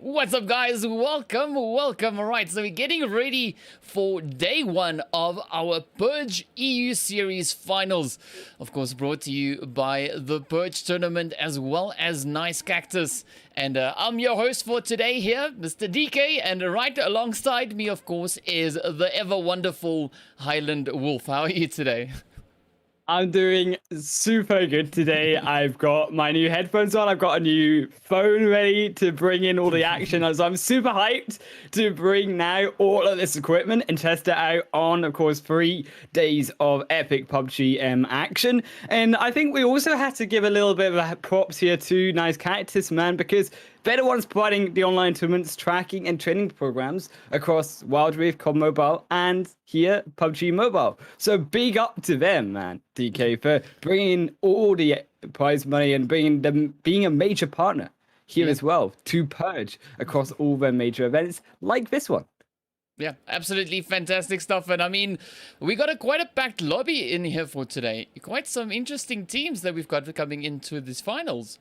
What's up, guys? Welcome. All right, so we're getting ready for day one of our Purge EU Series finals. Of course, brought to you by the Purge tournament as well as Nice Cactus. And I'm your host for today here, Mr. DK. And right alongside me, of course, is the ever wonderful Highland Wolf. How are you today? I'm doing super good today. I've got my new headphones on. I've got a new phone ready to bring in all the action. As I'm super hyped to bring now all of this equipment and test it out on, of course, 3 days of epic Pubgm action. And I think we also have to give a little bit of props here to Nice Cactus, man, because they're the ones providing the online tournaments, tracking and training programs across Wild Rift, COD Mobile, and here, PUBG Mobile. So big up to them, man, DK, for bringing all the prize money and bringing them, being a major partner here as well to Purge across all their major events like this one. Yeah, absolutely fantastic stuff. And I mean, we got quite a packed lobby in here for today. Quite some interesting teams that we've got coming into these finals.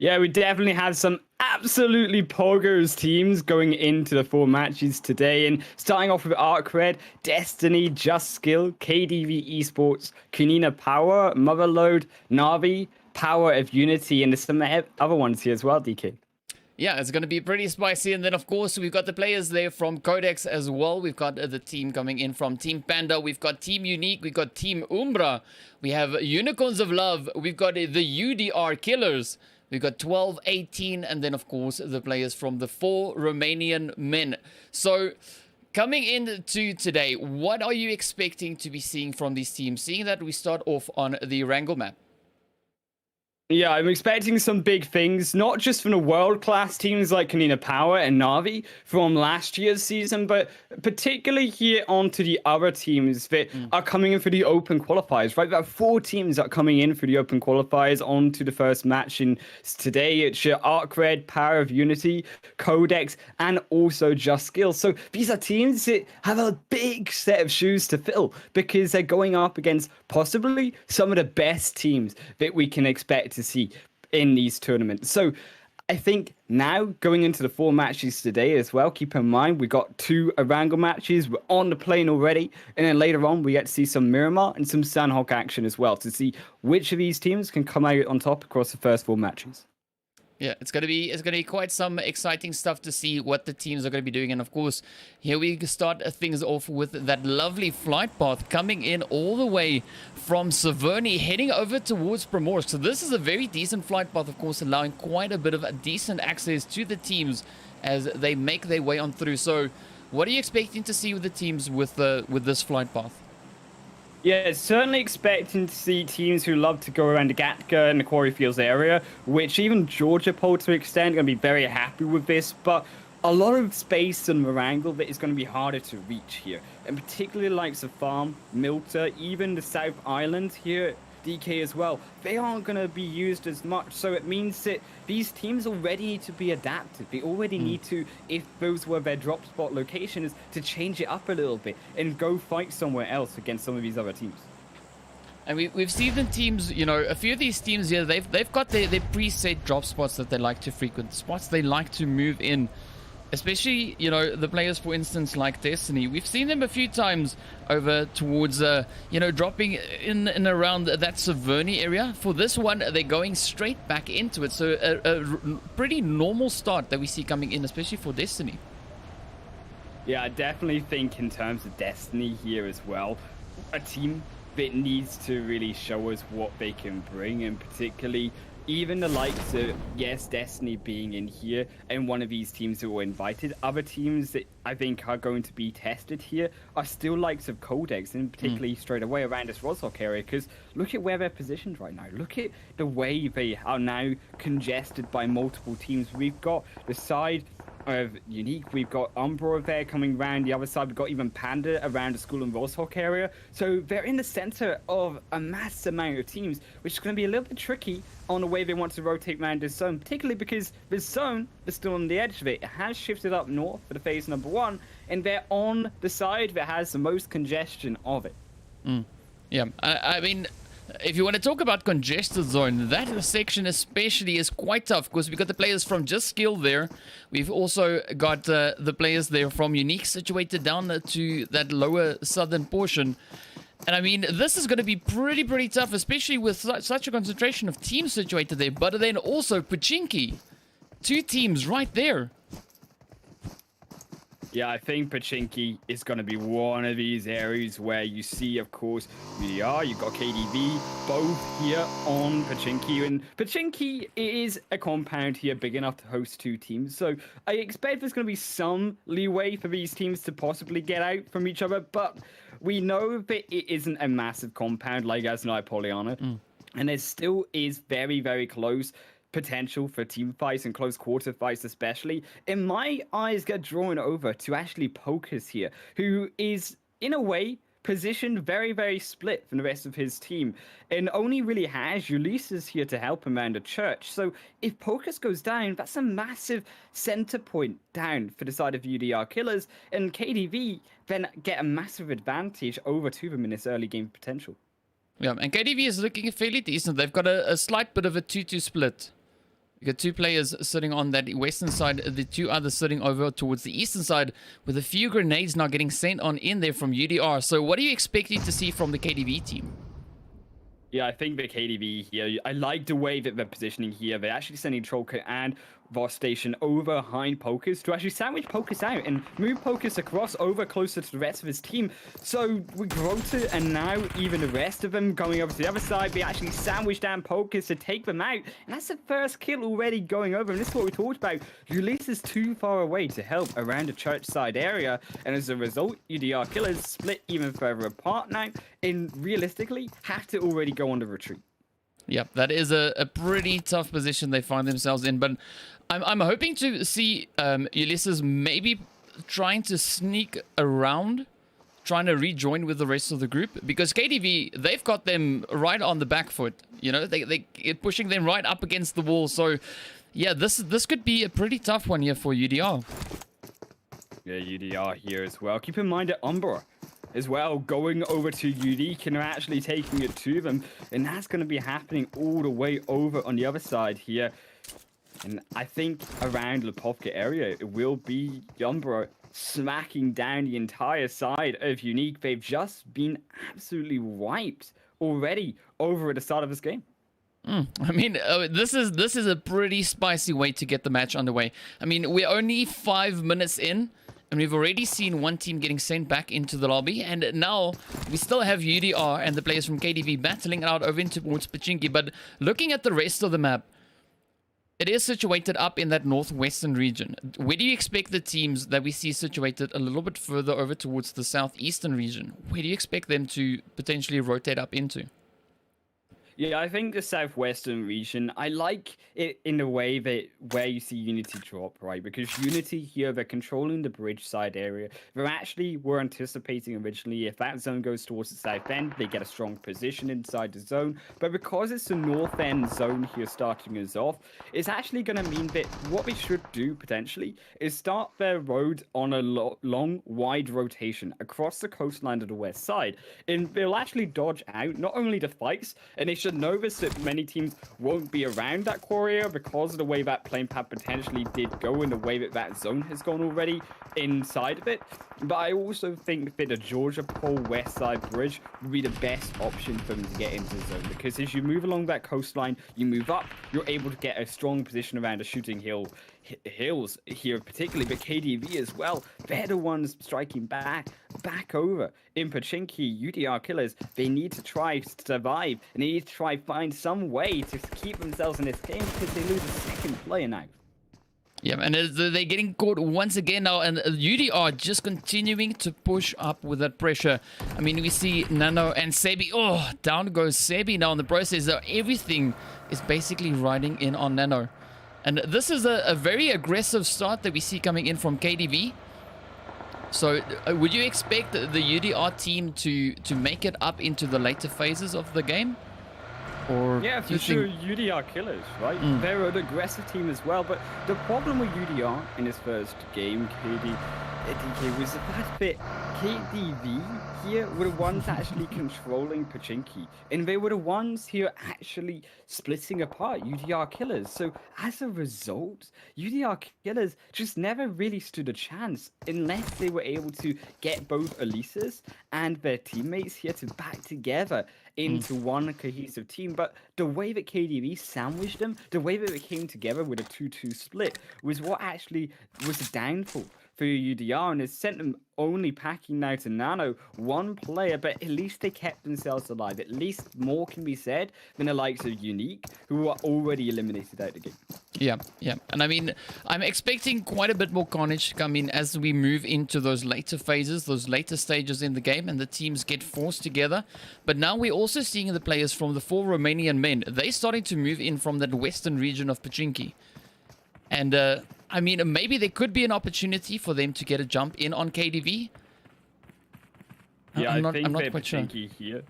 Yeah, we definitely have some absolutely poggers teams going into the 4 matches today. And starting off with Arc Red, Destiny, Just Skill, KDV Esports, Konina Power, Motherlode, Navi, Power of Unity, and there's some other ones here as well, DK. Yeah, it's going to be pretty spicy. And then, of course, we've got the players there from Qodex as well. We've got the team coming in from Team Panda. We've got Team Unique. We've got Team Umbra. We have Unicorns of Love. We've got the UDR Killers. We've got 12, 18, and then, of course, the players from the 4 Romanian Men. So, coming into today, what are you expecting to be seeing from these teams, seeing that we start off on the Erangel map? Yeah, I'm expecting some big things, not just from the world-class teams like Konina Power and Navi from last year's season, but particularly here onto the other teams that are coming in for the open qualifiers, right? There are 4 teams that are coming in for the open qualifiers onto the first match in today. It's Arc Red, Power of Unity, Qodex, and also Just Skill. So these are teams that have a big set of shoes to fill because they're going up against possibly some of the best teams that we can expect to see in these tournaments. So I think now going into the 4 matches today as well, keep in mind we got 2 Erangel matches. We're on the plane already, and then later on we get to see some Miramar and some Sanhok action as well to see which of these teams can come out on top across the first 4 matches. Yeah, it's gonna be quite some exciting stuff to see what the teams are gonna be doing. And of course, here we start things off with that lovely flight path coming in all the way from Severny, heading over towards Primorsk. So this is a very decent flight path, of course, allowing quite a bit of decent access to the teams as they make their way on through. So, what are you expecting to see with the teams with this flight path? Yeah, certainly expecting to see teams who love to go around the Gatka and the Quarry Fields area, which even Georgia Pole to an extent are going to be very happy with this, but a lot of space in Erangel that is going to be harder to reach here, and particularly likes of Farm, Milta, even the South Island here, DK as well, they aren't going to be used as much. So it means that these teams already need to be adapted. They already need to, if those were their drop spot locations, to change it up a little bit and go fight somewhere else against some of these other teams. And we've seen the teams, you know, a few of these teams here, they've got their preset drop spots that they like to frequent, spots they like to move in. Especially, you know, the players, for instance, like Destiny. We've seen them a few times over towards, you know, dropping in and around that Severny area. For this one, they're going straight back into it. So a pretty normal start that we see coming in, especially for Destiny. Yeah, I definitely think in terms of Destiny here as well, a team that needs to really show us what they can bring, and particularly even the likes of, yes, Destiny being in here and one of these teams that were invited. Other teams that I think are going to be tested here are still likes of Qodex, and particularly straight away around this Rozhok area, because look at where they're positioned right now. Look at the way they are now congested by multiple teams. We've got the side of Unique, we've got Umbra there coming around the other side, we've got even Panda around the school and Rozhok area. So they're in the center of a mass amount of teams, which is going to be a little bit tricky on the way they want to rotate around this zone, particularly because this zone is still on the edge of it. It has shifted up north for the phase number 1, and they're on the side that has the most congestion of it. Yeah, I mean, If you want to talk about congested zone, that section especially is quite tough because we've got the players from Just Skill there. We've also got the players there from Unique situated down to that lower southern portion. And I mean, this is going to be pretty tough, especially with such a concentration of teams situated there. But then also Pachinki. 2 teams right there. Yeah, I think Pachinki is going to be one of these areas where you see, of course, UDR, you've got KDV, both here on Pachinki. And Pachinki is a compound here big enough to host 2 teams. So I expect there's going to be some leeway for these teams to possibly get out from each other. But we know that it isn't a massive compound like Asnai Polyana. And it still is very close potential for team fights and close quarter fights especially. And my eyes get drawn over to actually Pocus here, who is in a way positioned very split from the rest of his team and only really has Ulysses here to help him around the church. So if Pocus goes down, that's a massive center point down for the side of UDR Killers, and KDV then get a massive advantage over to them in this early game potential. Yeah, and KDV is looking fairly decent. They've got a slight bit of a 2-2 split. You got 2 players sitting on that western side, the 2 others sitting over towards the eastern side, with a few grenades now getting sent on in there from UDR. So what are you expecting to see from the KDV team? Yeah, I think the KDV here, I like the way that they're positioning here. They're actually sending Trollker and Voss Station over behind Pocus to actually sandwich Pocus out and move Pocus across over closer to the rest of his team. So with Grota and now even the rest of them going over to the other side, they actually sandwich down Pocus to take them out. And that's the first kill already going over. And this is what we talked about. Ulysses is too far away to help around the church side area. And as a result, UDR Killers split even further apart now and realistically have to already go on the retreat. Yep, that is a pretty tough position they find themselves in. But I'm hoping to see Ulysses maybe trying to sneak around, trying to rejoin with the rest of the group. Because KDV, they've got them right on the back foot. You know, they're pushing them right up against the wall. So, yeah, this could be a pretty tough one here for UDR. Yeah, UDR here as well. Keep in mind that Umbra as well going over to Unique and are actually taking it to them, and that's going to be happening all the way over on the other side here. And I think around Lipovka area it will be Umbra smacking down the entire side of Unique. They've just been absolutely wiped already over at the start of this game. I mean, this is a pretty spicy way to get the match underway. I mean, we're only 5 minutes in, and we've already seen one team getting sent back into the lobby. And now we still have UDR and the players from KDV battling out over into towards Pachinki. But looking at the rest of the map, it is situated up in that northwestern region. Where do you expect the teams that we see situated a little bit further over towards the southeastern region? Where do you expect them to potentially rotate up into? Yeah, I think the southwestern region, I like it in the way that where you see Unity drop, right? Because Unity here, they're controlling the bridge side area. They actually were anticipating originally if that zone goes towards the south end, they get a strong position inside the zone. But because it's the north end zone here starting us off, it's actually going to mean that what we should do potentially is start their road on a long, wide rotation across the coastline of the west side. And they'll actually dodge out not only the fights, and they should notice that many teams won't be around that core area because of the way that plane pad potentially did go and the way that that zone has gone already inside of it. But I also think that the Georgia Pole west side bridge would be the best option for them to get into the zone, because as you move along that coastline, you move up, you're able to get a strong position around a shooting hills here particularly, but KDV as well, they're the ones striking back over in Pachinki. UDR Killers, they need to try to survive, and they need to try find some way to keep themselves in this game because they lose a second player now. Yeah, and they're getting caught once again now, and UDR just continuing to push up with that pressure. I mean, we see Nano and Sebi. Oh, down goes Sebi now in the process. So everything is basically riding in on Nano. And this is a very aggressive start that we see coming in from KDV. So would you expect the UDR team to make it up into the later phases of the game? Or yeah, for sure, UDR Killers, right? They're an aggressive team as well, but the problem with UDR in his first game, KD, was the fact that KDV here were the ones actually controlling Pachinki, and they were the ones here actually splitting apart UDR Killers. So as a result, UDR Killers just never really stood a chance unless they were able to get both Elises and their teammates here to back together into one cohesive team. But the way that KDV sandwiched them, the way that they came together with a 2-2 split was what actually was the downfall for UDR, and it sent them only packing now to Nano, one player, but at least they kept themselves alive. At least more can be said than the likes of Unique, who are already eliminated out the game. Yeah, yeah. And I mean, I'm expecting quite a bit more carnage to come in as we move into those later phases, those later stages in the game, and the teams get forced together. But now we're also seeing the players from the 4 Romanian men. They're starting to move in from that western region of Pachinki. And, I mean, maybe there could be an opportunity for them to get a jump in on KDV. Yeah, I'm not they're quite sure. Here.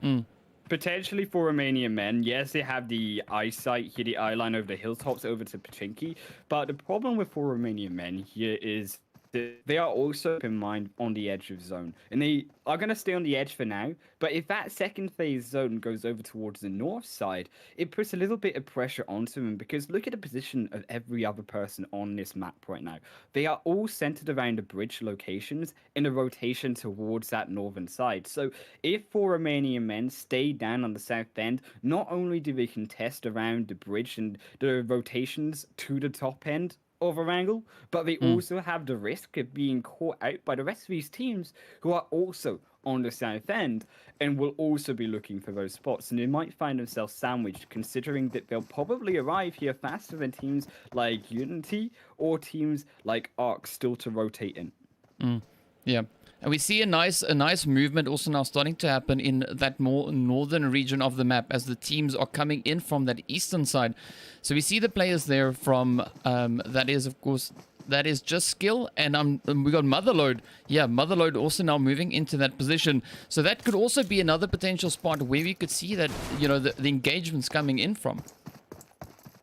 Potentially for Romanian men, yes, they have the eyesight here, the eye line over the hilltops over to Pachinki. But the problem with for Romanian men here is that they are also in mind on the edge of zone. And they are going to stay on the edge for now. But if that second phase zone goes over towards the north side, it puts a little bit of pressure onto them, because look at the position of every other person on this map right now. They are all centered around the bridge locations in a rotation towards that northern side. So if 4 Romanian men stay down on the south end, not only do they contest around the bridge and the rotations to the top end of Erangel, but they also have the risk of being caught out by the rest of these teams who are also on the south end and will also be looking for those spots, and they might find themselves sandwiched, considering that they'll probably arrive here faster than teams like Unity or teams like Arc still to rotate in. Yeah. And we see a nice movement also now starting to happen in that more northern region of the map as the teams are coming in from that eastern side. So we see the players there from, that is, of course, that is just skill. And we got Motherlode. Yeah, Motherlode also now moving into that position. So that could also be another potential spot where we could see that, you know, the engagements coming in from.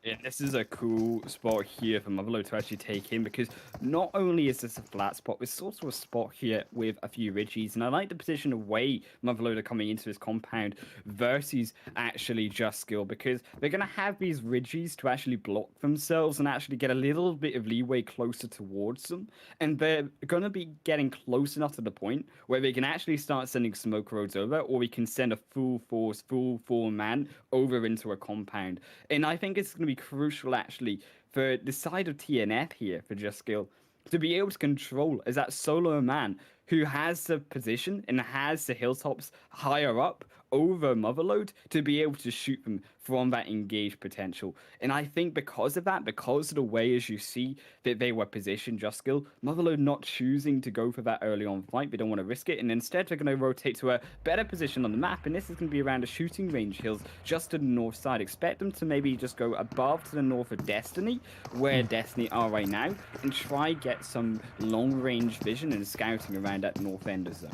Yeah, this is a cool spot here for Motherlode to actually take in, because not only is this a flat spot, it's also a spot here with a few ridges, and I like the position of way Motherlode are coming into this compound versus actually Just Skill, because they're going to have these ridges to actually block themselves and actually get a little bit of leeway closer towards them, and they're going to be getting close enough to the point where they can actually start sending smoke roads over, or we can send a full force, full 4-man over into a compound. And I think it's going to be crucial actually for the side of TNF here for Just Skill to be able to control as that solo man who has the position and has the hilltops higher up over Motherlode to be able to shoot them from that engaged potential. And I think because of that, because of the way as you see that they were positioned, Just Skill, Motherlode not choosing to go for that early on fight, they don't want to risk it, and instead they're going to rotate to a better position on the map, and this is going to be around the shooting range hills just to the north side. Expect them to maybe just go above to the north of Destiny, where Destiny are right now, and try get some long range vision and scouting around that north end of zone.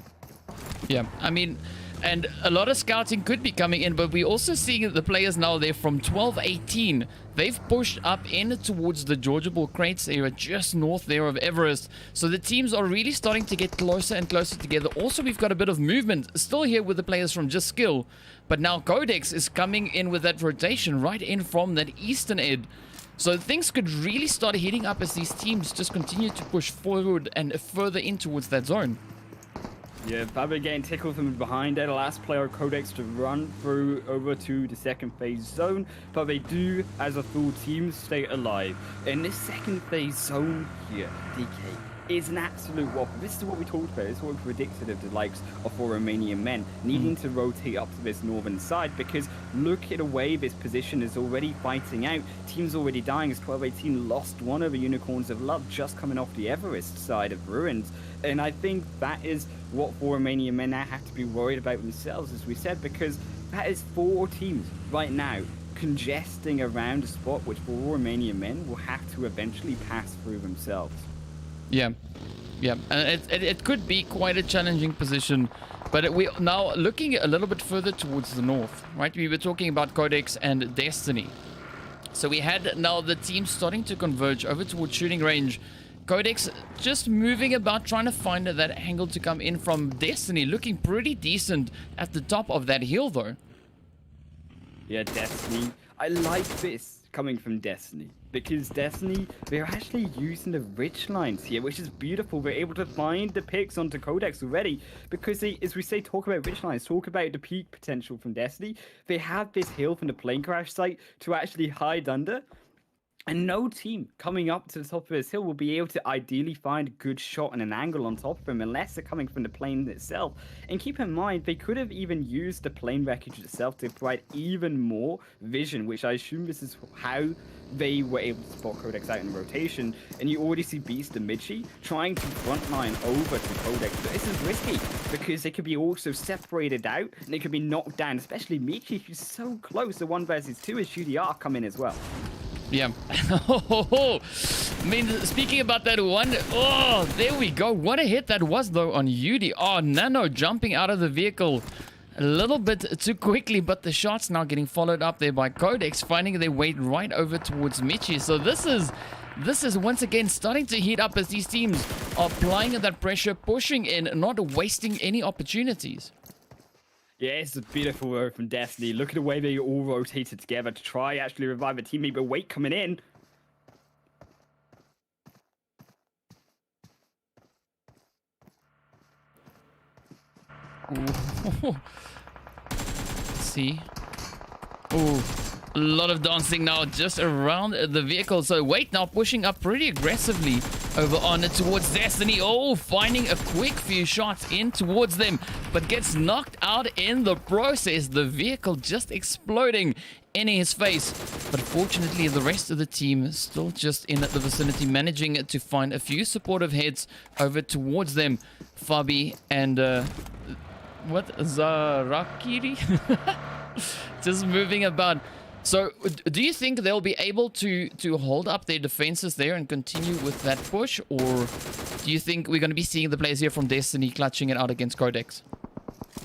Yeah, I mean, and a lot of scouting could be coming in, but we're also seeing the players now, they're from 12-18. They've pushed up in towards the Georgia Ball Crates area, just north there of Everest. So the teams are really starting to get closer and closer together. Also, we've got a bit of movement still here with the players from Just Skill, but now Qodex is coming in with that rotation right in from that eastern end. So things could really start heating up as these teams just continue to push forward and further in towards that zone. Yeah, Panda getting tickled from behind there. The last player, Qodex, to run through over to the second phase zone. But they do, as a full team, stay alive. In this second phase zone here, DK is an absolute whopper. This is what we talked about. This is what we predicted of the likes of 4 Romanian men needing to rotate up to this northern side, because look at the way this position is already fighting out. Teams already dying as 12-18 lost one of the Unicorns of Love just coming off the Everest side of Ruins. And I think that is what 4 Romanian men now have to be worried about themselves, as we said, because that is 4 teams right now congesting around a spot which 4 Romanian men will have to eventually pass through themselves. Yeah, yeah, and it could be quite a challenging position, but we're now looking a little bit further towards the north, right? We were talking about Qodex and Destiny. So we had now the team starting to converge over towards shooting range, Qodex just moving about, trying to find that angle to come in from Destiny. Looking pretty decent at the top of that hill, though. Yeah, Destiny. I like this coming from Destiny, because Destiny, they're actually using the ridge lines here, which is beautiful. We're able to find the picks onto Qodex already, because they, as we say, talk about ridge lines, talk about the peak potential from Destiny. They have this hill from the plane crash site to actually hide under. And no team coming up to the top of this hill will be able to ideally find a good shot and an angle on top of him unless they're coming from the plane itself. And keep in mind, they could have even used the plane wreckage itself to provide even more vision, which I assume this is how they were able to spot Qodex out in rotation. And you already see Beast and Michi trying to frontline over to Qodex. But this is risky because they could be also separated out and they could be knocked down, especially Michi, who's so close. The 1 versus 2 is UDR come in as well. Yeah. I mean, speaking about that one, oh, there we go. What a hit that was, though, on UD. Oh, Nano jumping out of the vehicle a little bit too quickly, but the shots now getting followed up there by Qodex, finding their way right over towards Michi. So this is once again starting to heat up as these teams are applying that pressure, pushing in, not wasting any opportunities. Yeah, it's a beautiful work from Destiny. Look at the way they all rotated together to try actually revive a teammate, but wait coming in. Ooh. Let's see. Oh, a lot of dancing now just around the vehicle. So wait now pushing up pretty aggressively over on towards Destiny. Oh, finding a quick few shots in towards them, but gets knocked out in the process. The vehicle just exploding in his face. But fortunately, the rest of the team still just in the vicinity, managing to find a few supportive heads over towards them. Fabi and what? Zarakiri? Just moving about. So, do you think they'll be able to hold up their defenses there and continue with that push? Or do you think we're going to be seeing the players here from Destiny clutching it out against Qodex?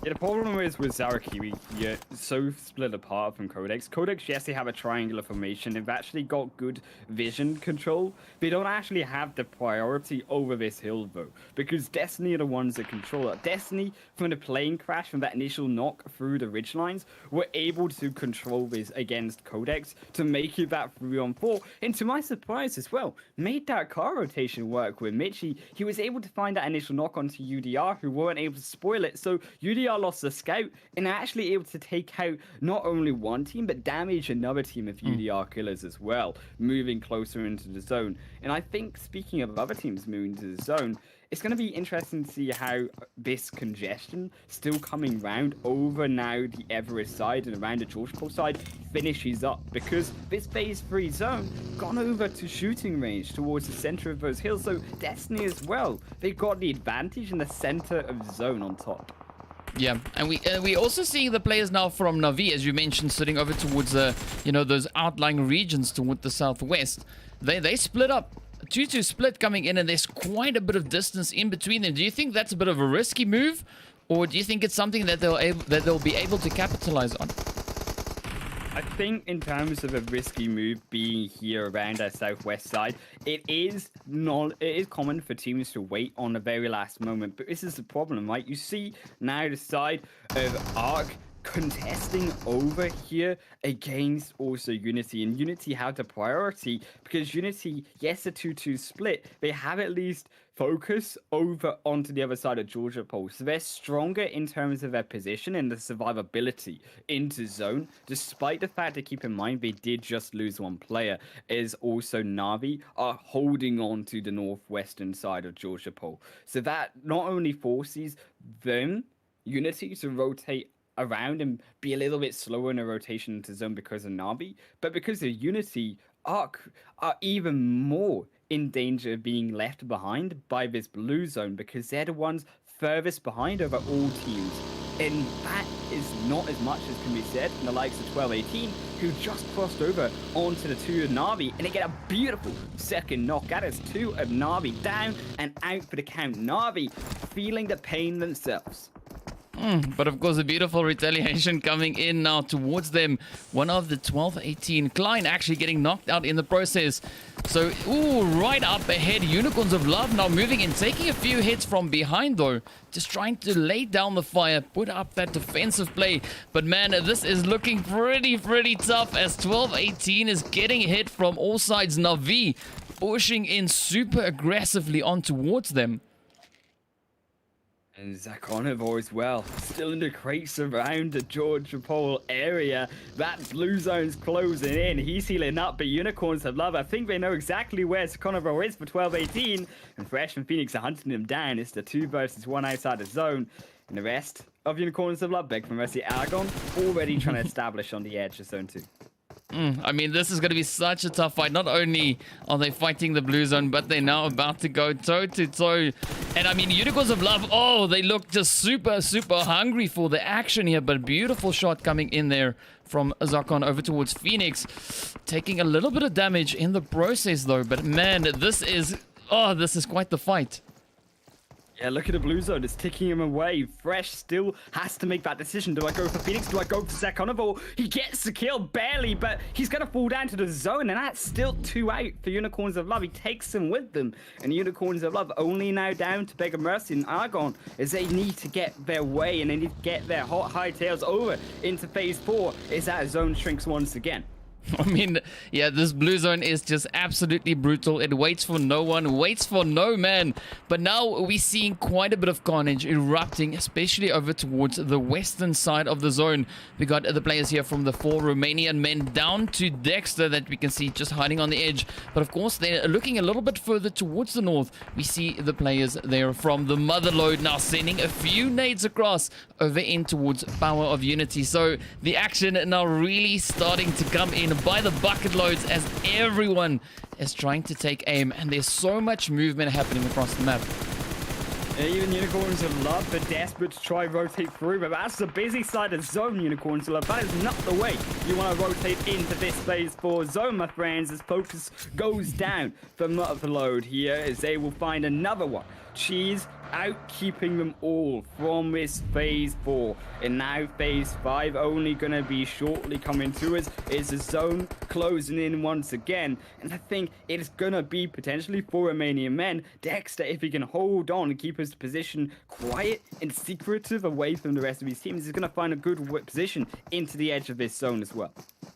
Yeah, the problem is with Zarakiri, you're so split apart from Qodex. Qodex, yes, they have a triangular formation. They've actually got good vision control. They don't actually have the priority over this hill, though, because Destiny are the ones that control it. Destiny, from the plane crash, from that initial knock through the ridgelines, were able to control this against Qodex to make it that 3-on-4. And to my surprise as well, made that car rotation work with Michi. He was able to find that initial knock onto UDR, who weren't able to spoil it. So UDR lost the scout and are actually able to take out not only one team but damage another team of UDR Killers as well, moving closer into the zone. And I think, speaking of other teams moving to the zone, it's going to be interesting to see how this congestion still coming round over now the Everest side and around the Georgetown side finishes up, because this phase 3 zone gone over to shooting range towards the center of those hills. So Destiny as well, they've got the advantage in the center of the zone on top. Yeah, and we also seeing the players now from Navi, as you mentioned, sitting over towards you know, those outlying regions toward the southwest. They split up, 2-2 split coming in, and there's quite a bit of distance in between them. Do you think that's a bit of a risky move, or do you think it's something that they'll be able to capitalize on? I think in terms of a risky move being here around our southwest side, it is common for teams to wait on the very last moment. But this is the problem, right? You see now the side of Arc contesting over here against also Unity, and Unity have the priority because Unity, yes, a 2-2 split, they have at least focus over onto the other side of Georgia Pole, so they're stronger in terms of their position and the survivability into zone, despite the fact that, keep in mind, they did just lose one player, is also Navi are holding on to the northwestern side of Georgia Pole. So that not only forces them, Unity, to rotate around and be a little bit slower in a rotation into zone because of Navi, but because of Unity, Arc are even more in danger of being left behind by this blue zone because they're the ones furthest behind over all teams. And that is not as much as can be said from the likes of 1218, who just crossed over onto the 2 of Navi, and they get a beautiful second knock. That is 2 of Navi down and out for the count. Navi feeling the pain themselves. But of course, a beautiful retaliation coming in now towards them. One of the 12-18. Klein actually getting knocked out in the process. So, ooh, right up ahead. Unicorns of Love now moving in, taking a few hits from behind though. Just trying to lay down the fire, put up that defensive play. But man, this is looking pretty tough as 12-18 is getting hit from all sides. Navi pushing in super aggressively on towards them. And Zakonov as well, still in the crates around the Georgia Pole area. That blue zone's closing in. He's healing up, but Unicorns of Love, I think they know exactly where Zakonov is for 12-18. And Fresh and Phoenix are hunting him down. It's the 2 versus 1 outside the zone. And the rest of Unicorns of Love, Beg for Mercy, Aragon, already trying to establish on the edge of zone 2. I mean, this is going to be such a tough fight. Not only are they fighting the blue zone, but they're now about to go toe-to-toe. And I mean, Unicorns of Love, oh, they look just super hungry for the action here. But beautiful shot coming in there from Zakon over towards Phoenix. Taking a little bit of damage in the process, though. But man, this is quite the fight. Yeah, look at the blue zone. It's ticking him away. Fresh still has to make that decision. Do I go for Phoenix? Do I go for Zakonov? He gets the kill, barely, but he's going to fall down to the zone, and that's still 2 out for Unicorns of Love. He takes them with them, and Unicorns of Love only now down to Beg of Mercy and Argon as they need to get their way, and they need to get their hot high tails over into phase 4 as that zone shrinks once again. I mean, yeah, this blue zone is just absolutely brutal. It waits for no one, waits for no man. But now we're seeing quite a bit of carnage erupting, especially over towards the western side of the zone. We got the players here from the 4 Romanian Men down to Dexter that we can see just hiding on the edge. But of course, they're looking a little bit further towards the north. We see the players there from the Motherlode now sending a few nades across over in towards Power of Unity. So the action now really starting to come in by the bucket loads as everyone is trying to take aim, and there's so much movement happening across the map. Even Unicorns of Love are desperate to try rotate through, but that's the busy side of zone, Unicorns of Love. That is not the way you want to rotate into this phase 4 zone, my friends, as focus goes down for Motherlode here, as they will find another one. She's out keeping them all from this phase 4, and now phase 5 only gonna be shortly coming to us. Is the zone closing in once again, and I think it's gonna be potentially for Romanian Men. Dexter, if he can hold on and keep his position quiet and secretive away from the rest of his teams, is gonna find a good position into the edge of this zone as well.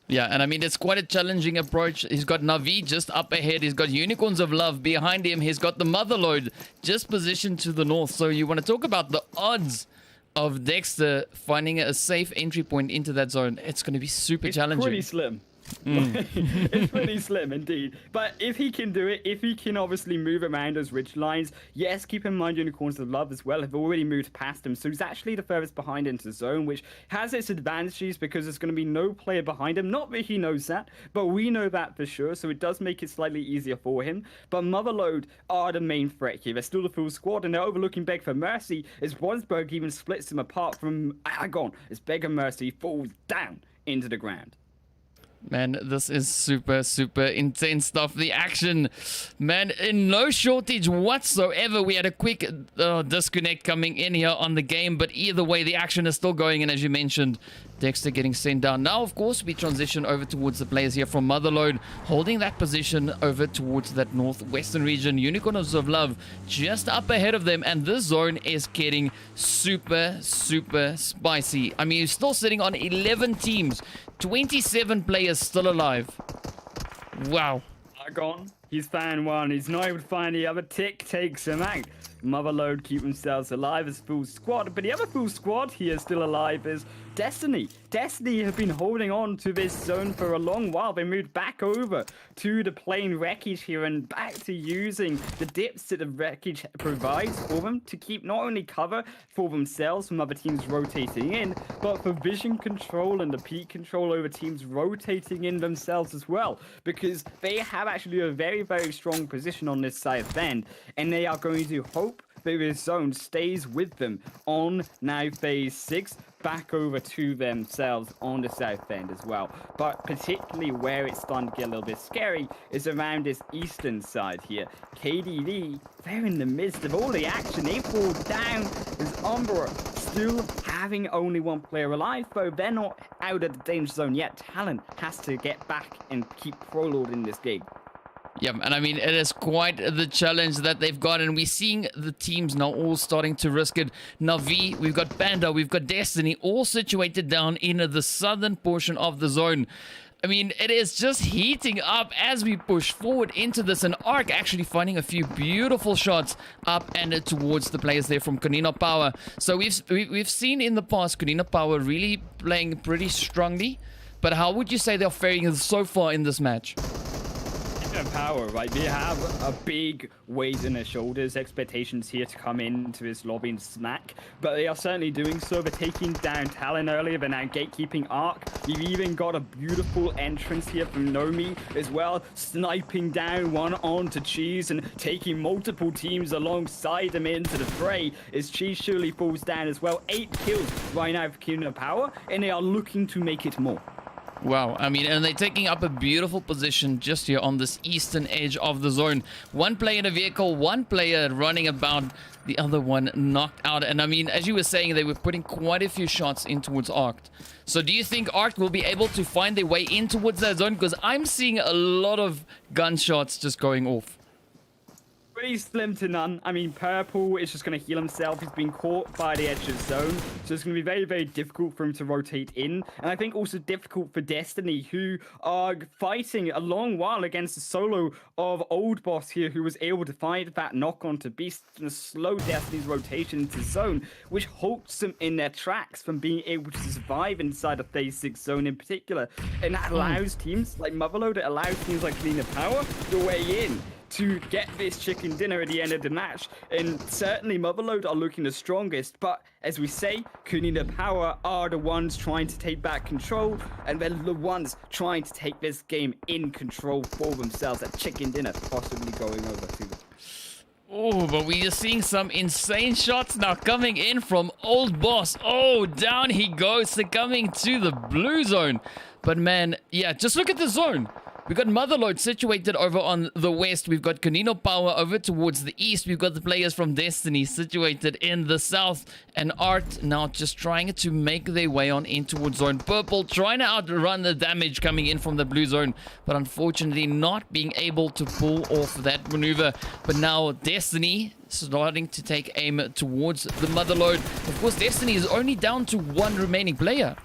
Yeah, and I mean, it's quite a challenging approach. He's got Navi just up ahead. He's got Unicorns of Love behind him. He's got the Motherlode just positioned to the north. So you want to talk about the odds of Dexter finding a safe entry point into that zone. It's going to be super challenging. Pretty slim. It's pretty slim indeed, but if he can do it, if he can obviously move around those ridge lines, yes, keep in mind Unicorns of Love as well have already moved past him, so he's actually the furthest behind into the zone, which has its advantages because there's going to be no player behind him. Not that he knows that, but we know that for sure, so it does make it slightly easier for him. But Motherlode are the main threat here. They're still the full squad, and they're overlooking Beg for Mercy as Wansberg even splits him apart from Aragon as Beg of Mercy falls down into the ground. Man, this is super intense stuff. The action, man, in no shortage whatsoever. We had a quick disconnect coming in here on the game, but either way, the action is still going. And as you mentioned, Dexter getting sent down. Now, of course, we transition over towards the players here from Motherlode, holding that position over towards that northwestern region. Unicorns of Love just up ahead of them, and this zone is getting super spicy. I mean, you're still sitting on 11 teams, 27 players still alive. Wow. Gone. He's found one. He's not able to find the other. Tick takes him out. Motherlode keep themselves alive as full squad, but the other full squad here still alive is Destiny. Destiny have been holding on to this zone for a long while. They moved back over to the plain wreckage here and back to using the dips that the wreckage provides for them to keep not only cover for themselves from other teams rotating in, but for vision control and the peak control over teams rotating in themselves as well, because they have actually a very strong position on this south end, and they are going to hope that this zone stays with them on now phase 6 back over to themselves on the south end as well. But particularly where it's starting to get a little bit scary is around this eastern side here. KDV, they're in the midst of all the action. They fall down as Umbra still has having only one player alive, though they're not out of the danger zone yet. Talent has to get back and keep prolonging this game. Yeah, and I mean, it is quite the challenge that they've got, and we're seeing the teams now all starting to risk it. Navi, we've got Panda, we've got Destiny, all situated down in the southern portion of the zone. I mean, it is just heating up as we push forward into this, and Arc actually finding a few beautiful shots up and towards the players there from Konina Power. So we've seen in the past Konina Power really playing pretty strongly, but how would you say they're faring so far in this match? Power, right? They have a big weight in their shoulders, expectations here to come into this lobby and smack, but they are certainly doing so. They're taking down Talon earlier, they're now gatekeeping Arc. You've even got a beautiful entrance here from Nomi as well, sniping down one onto Cheese and taking multiple teams alongside them into the fray as Cheese surely falls down as well. 8 kills right now for Konina Power, and they are looking to make it more. Wow, I mean, and they're taking up a beautiful position just here on this eastern edge of the zone. One player in a vehicle, one player running about, the other one knocked out. And I mean, as you were saying, they were putting quite a few shots in towards Arc. So do you think Arc will be able to find their way in towards that zone? Because I'm seeing a lot of gunshots just going off. Pretty slim to none. I mean, Purple is just going to heal himself. He's been caught by the edge of the zone. So it's going to be very, very difficult for him to rotate in. And I think also difficult for Destiny, who are fighting a long while against the solo of Old Boss here, who was able to find that knock onto Beast and slow Destiny's rotation into zone, which halts them in their tracks from being able to survive inside a phase 6 zone in particular. And that allows teams like Motherlode, it allows teams like Konina Power to weigh in to get this chicken dinner at the end of the match. And certainly Motherlode are looking the strongest, but as we say, Konina Power are the ones trying to take back control, and they're the ones trying to take this game in control for themselves. That chicken dinner possibly going over to them. Oh, but we are seeing some insane shots now coming in from Old Boss. Oh, down he goes, succumbing to the blue zone. But man, yeah, just look at the zone. We've got Motherlode situated over on the west. We've got Konina Power over towards the east. We've got the players from Destiny situated in the south. And Art now just trying to make their way on in towards zone. Purple trying to outrun the damage coming in from the blue zone. But unfortunately not being able to pull off that maneuver. But now Destiny starting to take aim towards the Motherlode. Of course, Destiny is only down to one remaining player.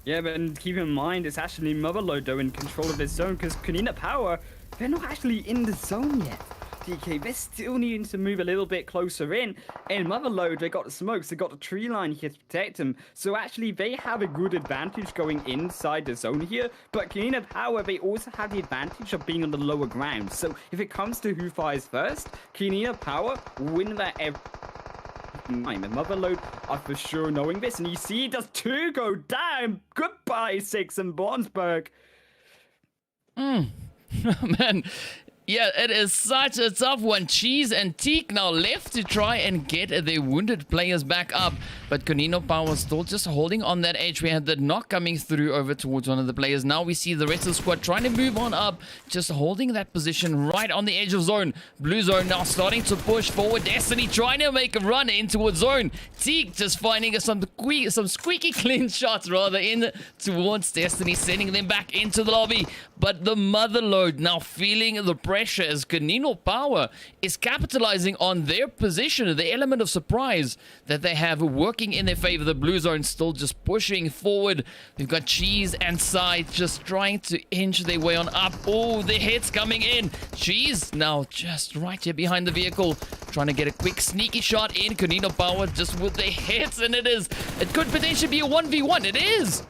Yeah, but keep in mind, it's actually Motherlode though in control of this zone, because Konina Power, they're not actually in the zone yet. DK, they're still needing to move a little bit closer in. And Motherlode, they got the smokes, they got the tree line here to protect them. So actually, they have a good advantage going inside the zone here. But Konina Power, they also have the advantage of being on the lower ground. So if it comes to who fires first, Konina Power win that every time. And Motherlode are for sure knowing this. And you see, does 2 go down? Goodbye, 6 and Bonsberg. Man, yeah, it is such a tough one. Cheese and Teak now left to try and get their wounded players back up. But Konina Power still just holding on that edge. We had the knock coming through over towards one of the players. Now we see the rest of the squad trying to move on up. Just holding that position right on the edge of zone. Blue zone now starting to push forward. Destiny trying to make a run in towards zone. Teak just finding some squeaky clean shots rather in towards Destiny, sending them back into the lobby. But the Motherlode now feeling the pressure as Konina Power is capitalizing on their position, the element of surprise that they have working in their favor. The blue zone still just pushing forward. We've got Cheese and Side just trying to inch their way on up. Oh, the hits coming in. Cheese now just right here behind the vehicle, trying to get a quick sneaky shot in. Konina Power just with the hits, and it could potentially be a 1v1. It is.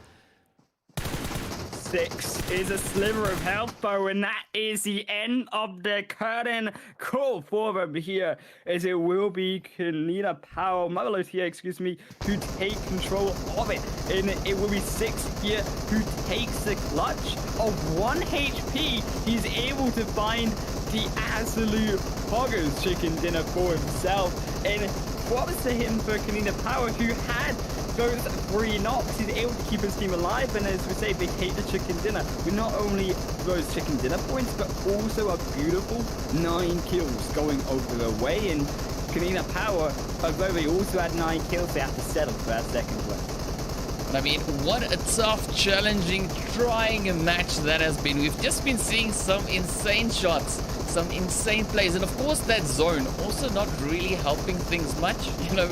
6 is a sliver of health, though, and that is the end of the curtain call for them here, as it will be Konina Power, Motherlode here, excuse me, who take control of it, and it will be 6 here who takes the clutch of 1 HP. He's able to find the absolute hoggers chicken dinner for himself, and props to him for Konina Power, who had those 3 knocks. He's able to keep his team alive, and as we say, they take the chicken dinner with not only those chicken dinner points, but also a beautiful 9 kills going over their way. And Konina Power, although they also had 9 kills, they have to settle for that second place. I mean, what a tough, challenging, trying match that has been. We've just been seeing some insane shots, some insane plays, and of course that zone also not really helping things much, you know,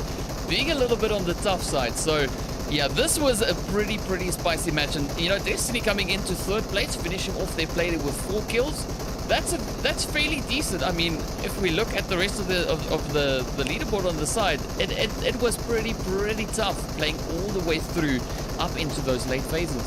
being a little bit on the tough side. So yeah, this was a pretty spicy match, and you know, Destiny coming into 3rd place, finishing off their play with 4 kills. That's fairly decent. I mean, if we look at the rest of the leaderboard on the side, it was pretty tough playing all the way through up into those late phases.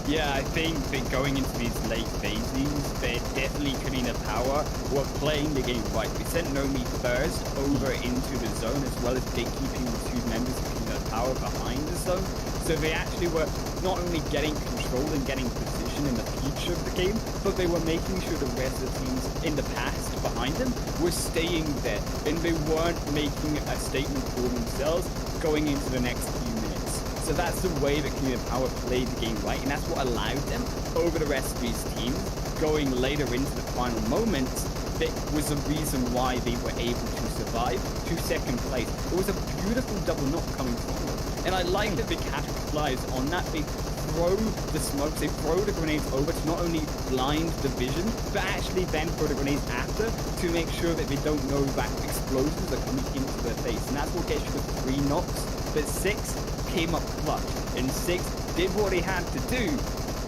Yeah, I think that going into these late phases, that definitely Konina Power were playing the game right. They sent Nomi first over into the zone, as well as gatekeeping the 2 members of Konina Power behind the zone. So they actually were not only getting control and getting position in the future of the game, but they were making sure the rest of the teams in the past behind them were staying there, and they weren't making a statement for themselves going into the next few minutes. So that's the way that Konina Power played the game right, and that's what allowed them over the rest of these teams going later into the final moments. That was the reason why they were able to survive to 2nd place. It was a beautiful double knock coming from them. And I like that they capitalize on that. They throw the smokes, they throw the grenades over to not only blind the vision, but actually then throw the grenades after to make sure that they don't know that explosives are coming into their face. And that's what gets you the 3 knocks. But 6 came up clutch. And 6 did what he had to do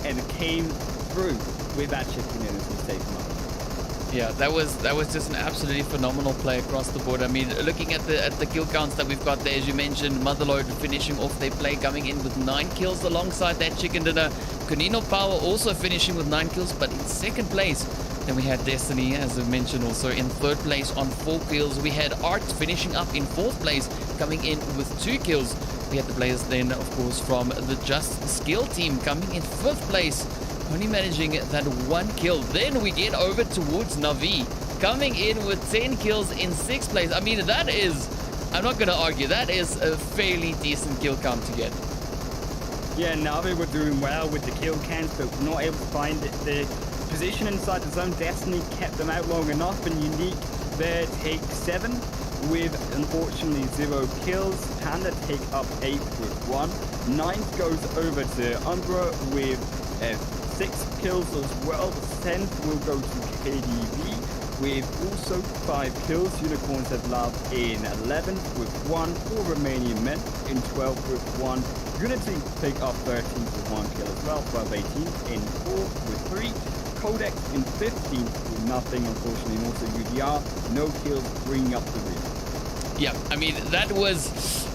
and came through with that chicken in as we save them up. Yeah, that was just an absolutely phenomenal play across the board. I mean, looking at the kill counts that we've got there, as you mentioned, Motherlode finishing off their play, coming in with 9 kills alongside that chicken dinner. Konina Power also finishing with 9 kills, but in 2nd place. Then we had Destiny, as I mentioned, also in 3rd place on 4 kills. We had Art finishing up in 4th place, coming in with 2 kills. We had the players then, of course, from the Just Skill team coming in 5th place, only managing that 1 kill. Then we get over towards Navi, coming in with 10 kills in 6th place. I mean, that is, I'm not going to argue, that is a fairly decent kill count to get. Yeah, Navi were doing well with the kill counts, but not able to find the position inside the zone. Destiny kept them out long enough, and Unique there take 7 with, unfortunately, 0 kills. Panda take up 8 with 1. 9th goes over to Umbra with 6 kills as well. The 10th will go to KDV with also 5 kills. Unicorns of Love in 11th with 1. 4 Romanian Men in 12th with 1. Unity take up 13th with 1 kill as well. 12-18 in 4th with 3. Qodex in 15th with nothing, unfortunately, and also UDR, no kills, bringing up the rear. Yeah, I mean, that was,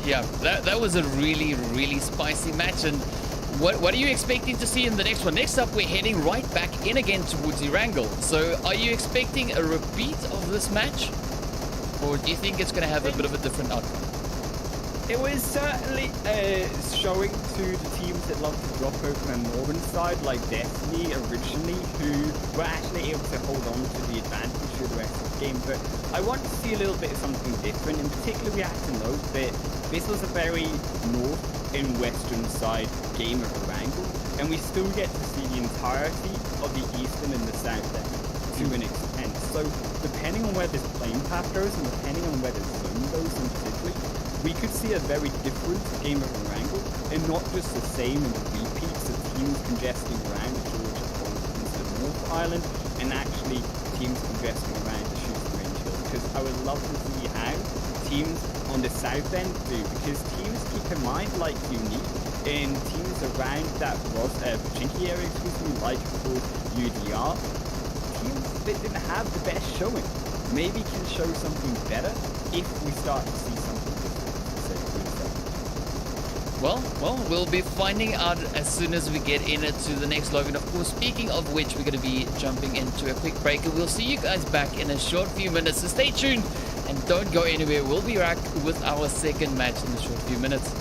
yeah, that was a really spicy match. And what are you expecting to see in the next one? Next up, we're heading right back in again towards Erangel. So are you expecting a repeat of this match? Or do you think it's going to have a bit of a different outcome? It was certainly showing to the teams that love to drop over the northern side, like Destiny originally, who were actually able to hold on to the advantage through the rest of the game. But I want to see a little bit of something different. In particular, we have to note that this was a very north and western side game of Erangel, and we still get to see the entirety of the eastern and the south end to an extent. So depending on where this playing path goes, and depending on where the zone goes in particular, we could see a very different game of Erangel, and not just the same in the repeats of teams congesting around the Georgia Pole into the North Island, and actually teams congesting around the Shooting Range Hill. Because I would love to see how teams on the south end do, because teams, keep in mind, like Unique, and teams around that Pachinki area, like of course UDR, teams that didn't have the best showing, maybe can show something better if we start to see something different. Well, we'll be finding out as soon as we get into the next log. And of course, speaking of which, we're going to be jumping into a quick break, and we'll see you guys back in a short few minutes. So stay tuned and don't go anywhere. We'll be back with our second match in a short few minutes.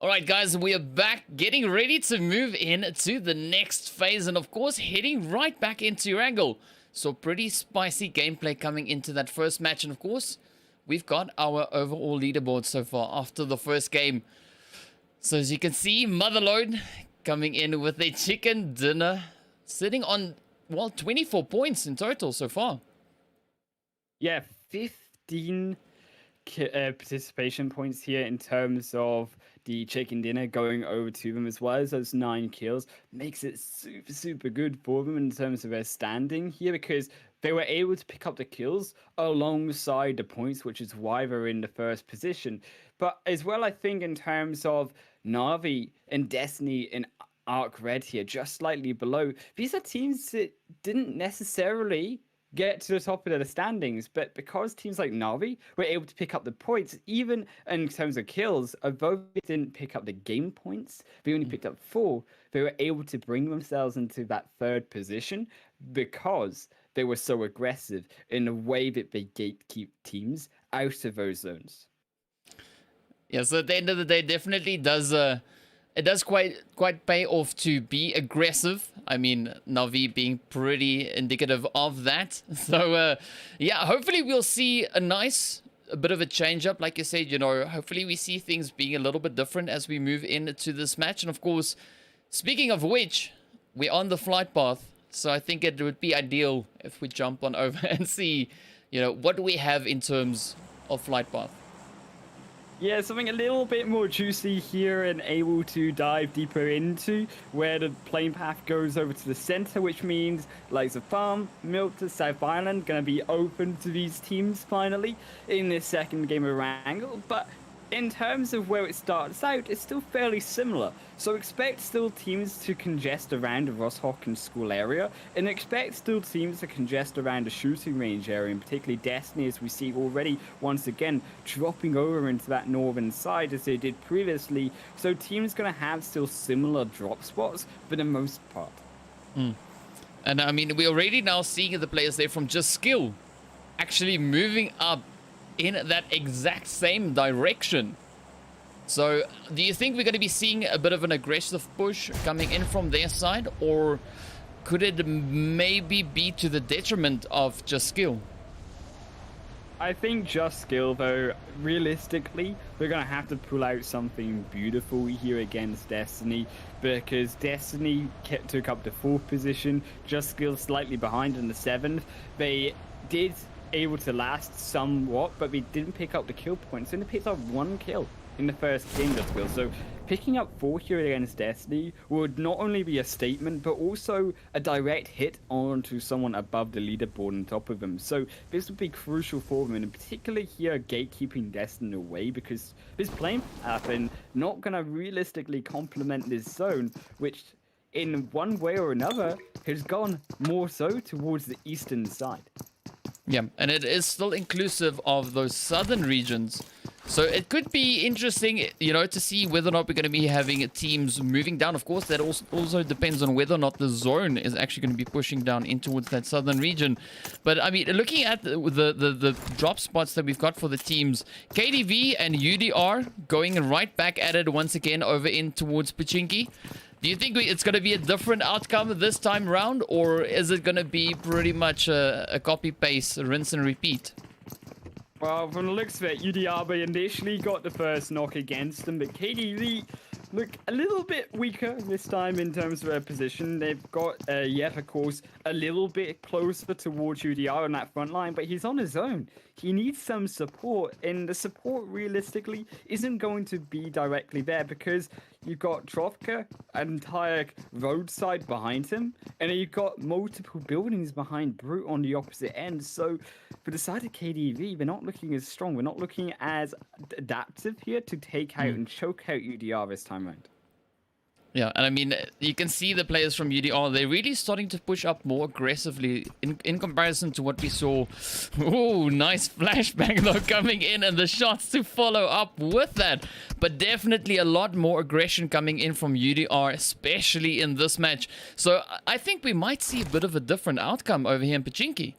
All right, guys, we are back, getting ready to move in to the next phase, and of course, heading right back into Erangel. So pretty spicy gameplay coming into that first match, and of course, we've got our overall leaderboard so far after the first game. So as you can see, Motherlode coming in with a chicken dinner, sitting on, well, 24 points in total so far. Yeah, 15 participation points here in terms of the chicken dinner going over to them, as well as those 9 kills. Makes it super good for them in terms of their standing here, because they were able to pick up the kills alongside the points, which is why they're in the first position. But as well, I think in terms of Navi and Destiny and Arc Red here, just slightly below, these are teams that didn't necessarily get to the top of the standings, but because teams like Navi were able to pick up the points, even in terms of kills, although they didn't pick up the game points, they only picked up 4, they were able to bring themselves into that third position because they were so aggressive in the way that they gatekeep teams out of those zones. Yeah, so at the end of the day, definitely does it does quite pay off to be aggressive. I mean, Navi being pretty indicative of that. So yeah, hopefully we'll see a bit of a change up, like you said. You know, hopefully we see things being a little bit different as we move into this match. And of course, speaking of which, we're on the flight path, so I think it would be ideal if we jump on over and see, you know, what we have in terms of flight path. Yeah, something a little bit more juicy here and able to dive deeper into, where the plane path goes over to the center, which means like the farm, milk to South Island, going to be open to these teams finally in this second game of Erangel. But in terms of where it starts out, it's still fairly similar. So expect still teams to congest around the Rosshok and school area, and expect still teams to congest around the shooting range area, and particularly Destiny, as we see already once again dropping over into that northern side as they did previously. So teams going to have still similar drop spots for the most part. And I mean, we're already now seeing the players there from Just Skill actually moving up in that exact same direction. So do you think we're going to be seeing a bit of an aggressive push coming in from their side, or could it maybe be to the detriment of Just Skill? I think Just Skill, though, realistically, we're going to have to pull out something beautiful here against Destiny, because Destiny took up the 4th position, Just Skill slightly behind in the 7th. They did able to last somewhat, but we didn't pick up the kill points. Only picked up 1 kill in the first game, Just Skill. So picking up 4 here against Destiny would not only be a statement, but also a direct hit onto someone above the leaderboard on top of them. So this would be crucial for them, and particularly here gatekeeping Destiny away, because this plane path and not going to realistically complement this zone, which in one way or another has gone more so towards the eastern side. Yeah, and it is still inclusive of those southern regions. So it could be interesting, you know, to see whether or not we're going to be having teams moving down. Of course, that also depends on whether or not the zone is actually going to be pushing down in towards that southern region. But, I mean, looking at the drop spots that we've got for the teams, KDV and UDR going right back at it once again over in towards Pachinki. Do you think it's going to be a different outcome this time round, or is it going to be pretty much a copy-paste, rinse and repeat? Well, from the looks of it, UDR initially got the first knock against them, but KDV look a little bit weaker this time in terms of their position. They've got Yep, of course, a little bit closer towards UDR on that front line, but he's on his own. He needs some support, and the support realistically isn't going to be directly there, because you've got Trovka, an entire roadside behind him, and then you've got multiple buildings behind Brute on the opposite end. So for the side of KDV, we're not looking as strong. We're not looking as adaptive here to take out and choke out UDR this time around. Yeah, and I mean, you can see the players from UDR, they're really starting to push up more aggressively in comparison to what we saw. Ooh, nice flashbang though coming in, and the shots to follow up with that. But definitely a lot more aggression coming in from UDR, especially in this match. So I think we might see a bit of a different outcome over here in Pachinki.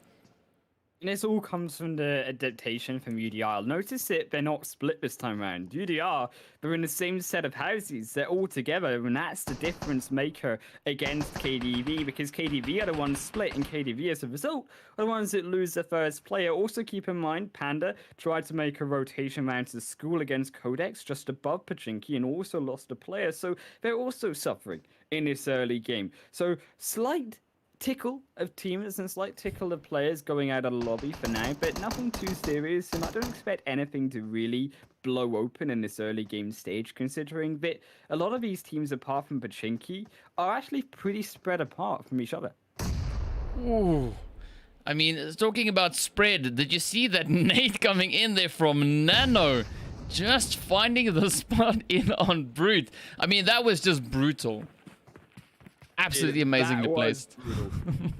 And this all comes from the adaptation from UDR. Notice it, they're not split this time around. UDR, they're in the same set of houses. They're all together, and that's the difference maker against KDV, because KDV are the ones split, and KDV, as a result, are the ones that lose their first player. Also keep in mind, Panda tried to make a rotation round to the school against Qodex just above Pachinki, and also lost a player. So they're also suffering in this early game. So slight tickle of teamers and slight tickle of players going out of the lobby for now, but nothing too serious, and I don't expect anything to really blow open in this early game stage, considering that a lot of these teams, apart from Pachinki, are actually pretty spread apart from each other. Ooh. I mean, talking about spread, did you see that nade coming in there from Nano? Just finding the spot in on Brute. I mean, that was just brutal. Absolutely amazingly placed.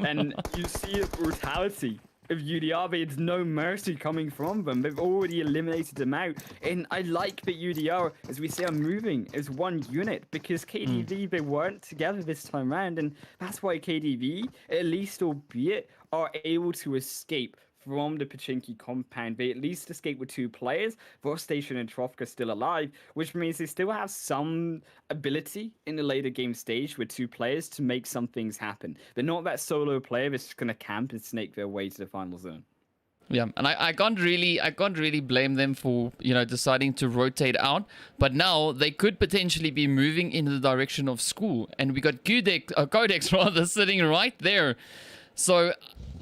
And you see brutality of UDR, but it's no mercy coming from them. They've already eliminated them out. And I like that UDR, as we say, are moving as one unit because KDV, they weren't together this time around. And that's why KDV, at least albeit, are able to escape from the Pachinki compound. They at least escape with 2 players. Vostation and Trofka still alive, which means they still have some ability in the later game stage with 2 players to make some things happen. They're not that solo player that's just going to camp and snake their way to the final zone. Yeah, and I can't really blame them for, you know, deciding to rotate out. But now they could potentially be moving in the direction of school, and we got Qodex rather sitting right there. So,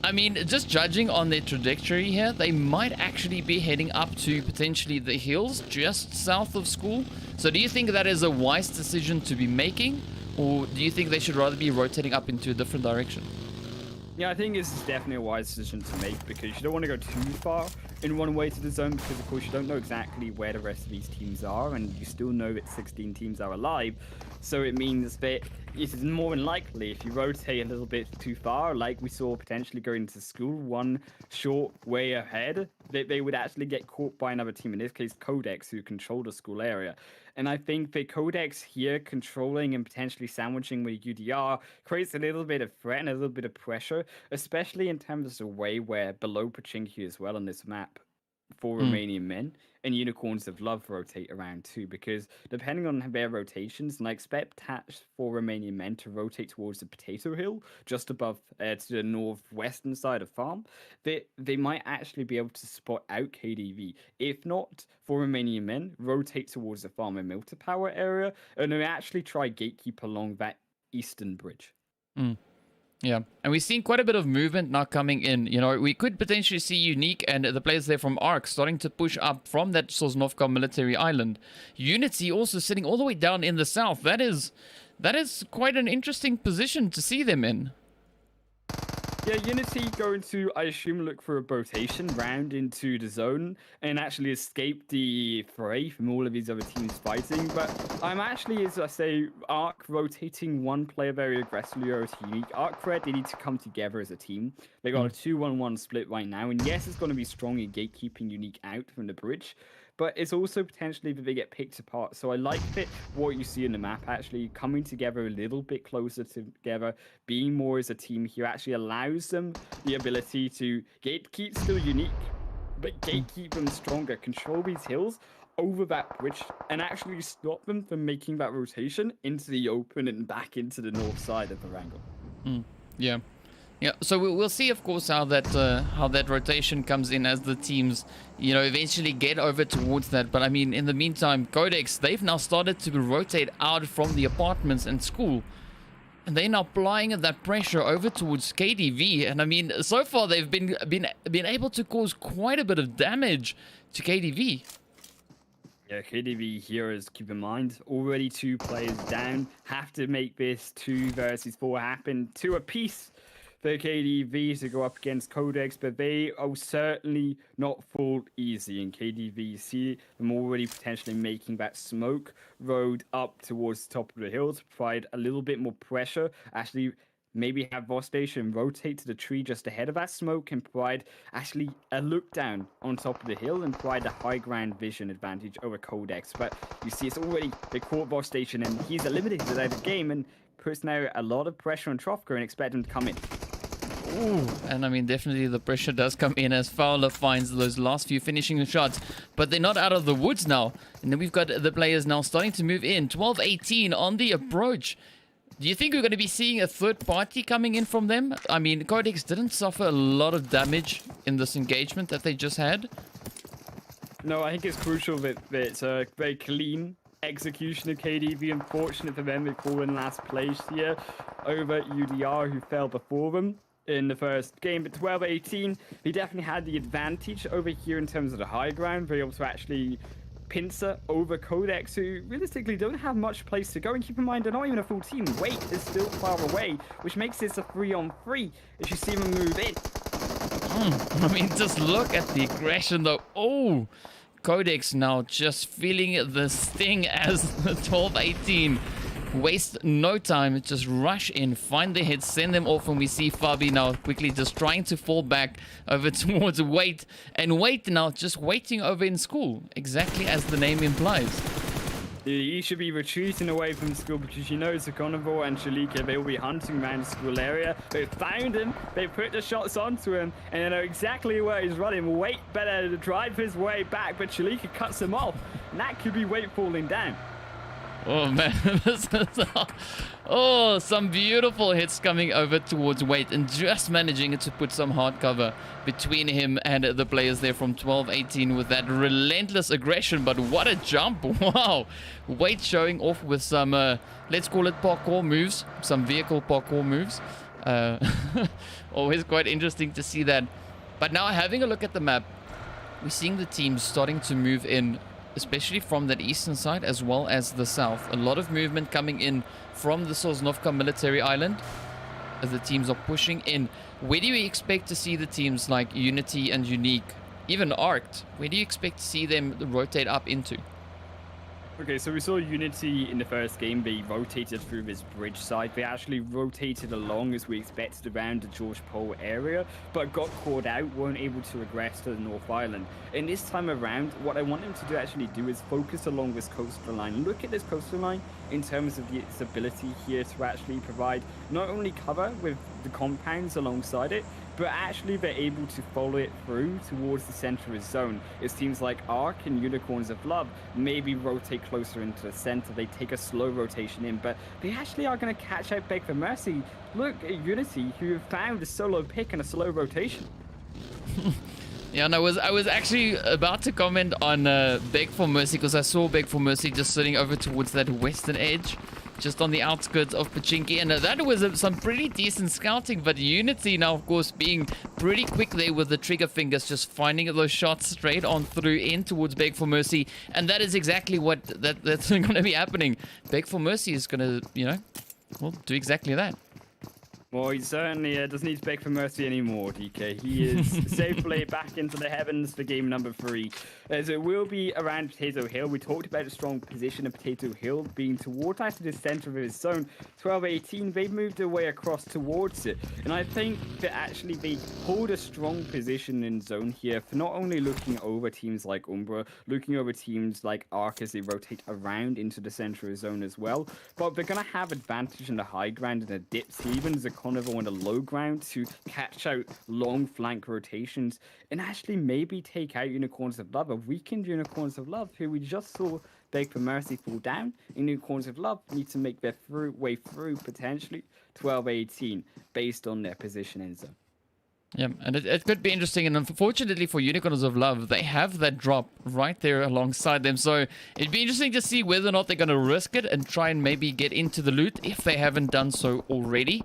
I mean, just judging on their trajectory here, they might actually be heading up to potentially the hills just south of school. So do you think that is a wise decision to be making, or do you think they should rather be rotating up into a different direction? Yeah, I think this is definitely a wise decision to make because you don't want to go too far in one way to the zone because, of course, you don't know exactly where the rest of these teams are, and you still know that 16 teams are alive. So it means that it is more than likely if you rotate a little bit too far, like we saw potentially going into school one short way ahead, that they would actually get caught by another team, in this case Qodex, who control the school area. And I think the Qodex here controlling and potentially sandwiching with UDR creates a little bit of threat and a little bit of pressure, especially in terms of the way where below Pachinki as well on this map, 4 Romanian Men and Unicorns of Love rotate around too, because depending on their rotations, and I expect 4 Romanian Men to rotate towards the Potato Hill just above to the northwestern side of farm, they might actually be able to spot out KDV. If not, 4 Romanian Men rotate towards the farm and Milta Power area, and they actually try gatekeep along that eastern bridge. Yeah, and we've seen quite a bit of movement now coming in. You know, we could potentially see Unique and the players there from ARC starting to push up from that Sosnovka military island. Unity also sitting all the way down in the south. That is quite an interesting position to see them in. Yeah, Unity going to, I assume, look for a rotation round into the zone and actually escape the fray from all of these other teams fighting. But I'm actually, as I say, ARC rotating one player very aggressively over to Unique. ARC Red, they need to come together as a team. They got a 2-1-1 split right now. And yes, it's going to be strong in gatekeeping Unique out from the bridge, but it's also potentially that they get picked apart. So I like that what you see in the map actually coming together a little bit closer together, being more as a team here actually allows them the ability to gatekeep still Unique, but gatekeep them stronger, control these hills over that bridge, and actually stop them from making that rotation into the open and back into the north side of Erangel. Yeah. Yeah, so we'll see, of course, how that rotation comes in as the teams, you know, eventually get over towards that. But I mean, in the meantime, Qodex, they've now started to rotate out from the apartments and school, and they're now applying that pressure over towards KDV. And I mean, so far they've been able to cause quite a bit of damage to KDV. Yeah, KDV heroes, keep in mind, already 2 players down. Have to make this 2 versus 4 happen, 2 apiece for KDV to go up against Qodex, but they are certainly not fall easy. And KDV see them already potentially making that smoke road up towards the top of the hill to provide a little bit more pressure. Actually, maybe have Vostation rotate to the tree just ahead of that smoke and provide actually a look down on top of the hill and provide a high ground vision advantage over Qodex. But you see, it's already the caught Vostation and he's eliminated out of the game and puts now a lot of pressure on Trofka and expect him to come in. Ooh, and I mean, definitely the pressure does come in as Fowler finds those last few finishing shots, but they're not out of the woods now. And then we've got the players now starting to move in. 12-18 on the approach. Do you think we're going to be seeing a third party coming in from them? I mean, Qodex didn't suffer a lot of damage in this engagement that they just had. No, I think it's crucial that it's a very clean execution of KDV. Unfortunate for them, they fall in last place here over UDR, who fell before them in the first game. But 12-18, they definitely had the advantage over here in terms of the high ground. They're able to actually pincer over Qodex, who realistically don't have much place to go. And keep in mind, they're not even a full team. Weight is still far away, which makes this a 3-on-3 as you see them move in. I mean, just look at the aggression though. Oh, Qodex now just feeling the sting as the 12-18 waste no time, just rush in, find the hits, send them off, and we see Fabi now quickly just trying to fall back over towards Wait, and Wait now just waiting over in school, exactly as the name implies. You should be retreating away from school because you know Zakonov and Shalika, they will be hunting around the school area. They found him, they put the shots onto him, and they know exactly where he's running. Wait better to drive his way back, but Shalika cuts him off. And that could be Wait falling down. Oh man, oh, some beautiful hits coming over towards Wait, and just managing to put some hard cover between him and the players there from 12-18 with that relentless aggression. But what a jump! Wow, Wait showing off with some let's call it parkour moves, some vehicle parkour moves. Always quite interesting to see that. But now having a look at the map, we're seeing the teams starting to move in, especially from that eastern side as well as the south. A lot of movement coming in from the Sosnovka military island as the teams are pushing in. Where do you expect to see the teams like Unity and Unique, even Arced? Where do you expect to see them rotate up into? Okay, so we saw Unity in the first game. They rotated through this bridge side. They actually rotated along as we expected around the George Pole area, but got caught out, weren't able to regress to the North Island. And this time around, what I want them to actually do is focus along this coastal line. Look at this coastal line in terms of its ability here to actually provide not only cover with the compounds alongside it, but actually they're able to follow it through towards the center of the zone. It seems like Arc and Unicorns of Love maybe rotate closer into the center. They take a slow rotation in, but they actually are going to catch out Beg for Mercy. Look at Unity, who found a solo pick and a slow rotation. Yeah, and I was actually about to comment on Beg for Mercy, because I saw Beg for Mercy just sitting over towards that western edge, just on the outskirts of Pachinki, and that was some pretty decent scouting. But Unity now, of course, being pretty quick there with the trigger fingers, just finding those shots straight on through in towards Beg for Mercy, and that is exactly what that's going to be happening. Beg for Mercy is going to, you know, well, do exactly that. Well, he certainly doesn't need to beg for mercy anymore, DK. He is safely back into the heavens for game number 3. As it will be around Potato Hill. We talked about a strong position of Potato Hill being towards actually the center of his zone. 12-18, they moved their way across towards it. And I think that actually they hold a strong position in zone here for not only looking over teams like Umbra, looking over teams like Arc as they rotate around into the center of the zone as well, but they're going to have advantage in the high ground and the dips, even Zakonov on the low ground to catch out long flank rotations and actually maybe take out Unicorns of Love, a weakened Unicorns of Love, who we just saw beg for mercy fall down. And Unicorns of Love need to make their way through potentially 12-18 based on their position in zone. Yeah, and it could be interesting, and unfortunately for Unicorns of Love, they have that drop right there alongside them, so it'd be interesting to see whether or not they're going to risk it and try and maybe get into the loot if they haven't done so already.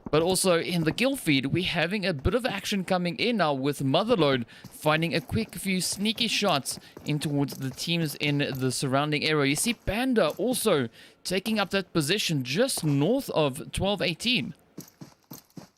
But also in the kill feed, we're having a bit of action coming in now with Motherlode finding a quick few sneaky shots in towards the teams in the surrounding area. You see Panda also taking up that position just north of 12-18.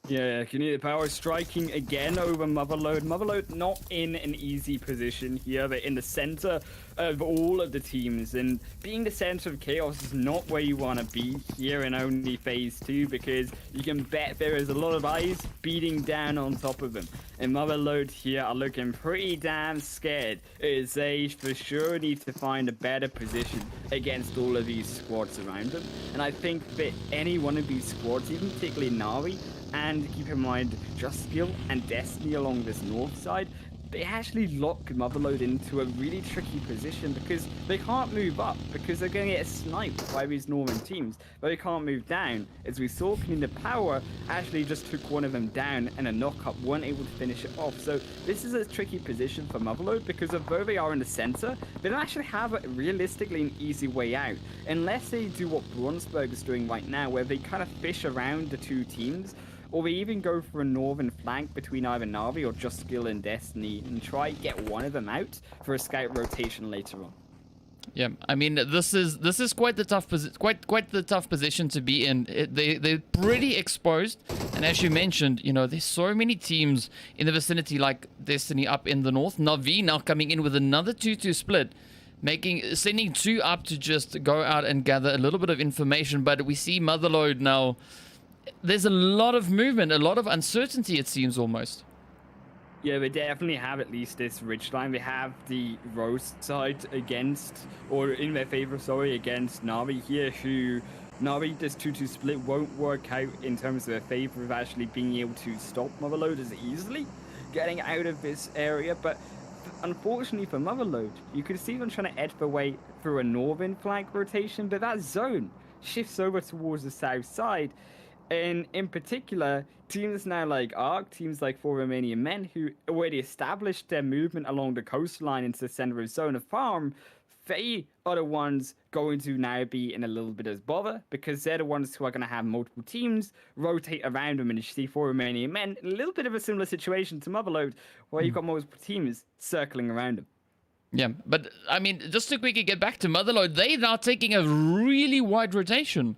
Yeah, Konina Power striking again over Motherlode. Motherlode not in an easy position here. They're in the center of all of the teams, and being the center of chaos is not where you want to be here in only phase 2, because you can bet there is a lot of eyes beating down on top of them. And Motherlode here are looking pretty damn scared, as they for sure need to find a better position against all of these squads around them. And I think that any one of these squads, even particularly Navi, and keep in mind Just Skill and Destiny along this north side, they actually lock Motherlode into a really tricky position, because they can't move up because they're going to get sniped by these northern teams, but they can't move down. As we saw, Konina Power actually just took one of them down, and a knock-up weren't able to finish it off. So this is a tricky position for Motherlode, because although they are in the center, they don't actually have realistically an easy way out, unless they do what Bronsberg is doing right now, where they kind of fish around the two teams, or they even go for a northern flank between either Navi or Just Skill and Destiny and try to get one of them out for a scout rotation later on. Yeah, I mean, this is quite the tough quite the tough position to be in. They're pretty exposed, and as you mentioned, you know, there's so many teams in the vicinity like Destiny up in the north. Navi now coming in with another 2-2 split. sending 2 up to just go out and gather a little bit of information. But we see Motherlode now. There's a lot of movement, a lot of uncertainty, it seems almost. Yeah, we definitely have at least this ridgeline. We have the Rose side against, or in their favor, sorry, against Navi here, who Navi, this 2-2 split won't work out in terms of their favor of actually being able to stop Motherlode as easily getting out of this area. But unfortunately for Motherlode, you could see them trying to edge their way through a northern flank rotation, but that zone shifts over towards the south side. And in particular, teams now like ARC, teams like Romanian Men, who already established their movement along the coastline into the center of zone of farm, they are the ones going to now be in a little bit of bother, because they're the ones who are going to have multiple teams rotate around them. And you see Romanian Men in a little bit of a similar situation to Motherlode, where you've got multiple teams circling around them. Yeah, but I mean, just to quickly get back to Motherlode, they're now taking a really wide rotation.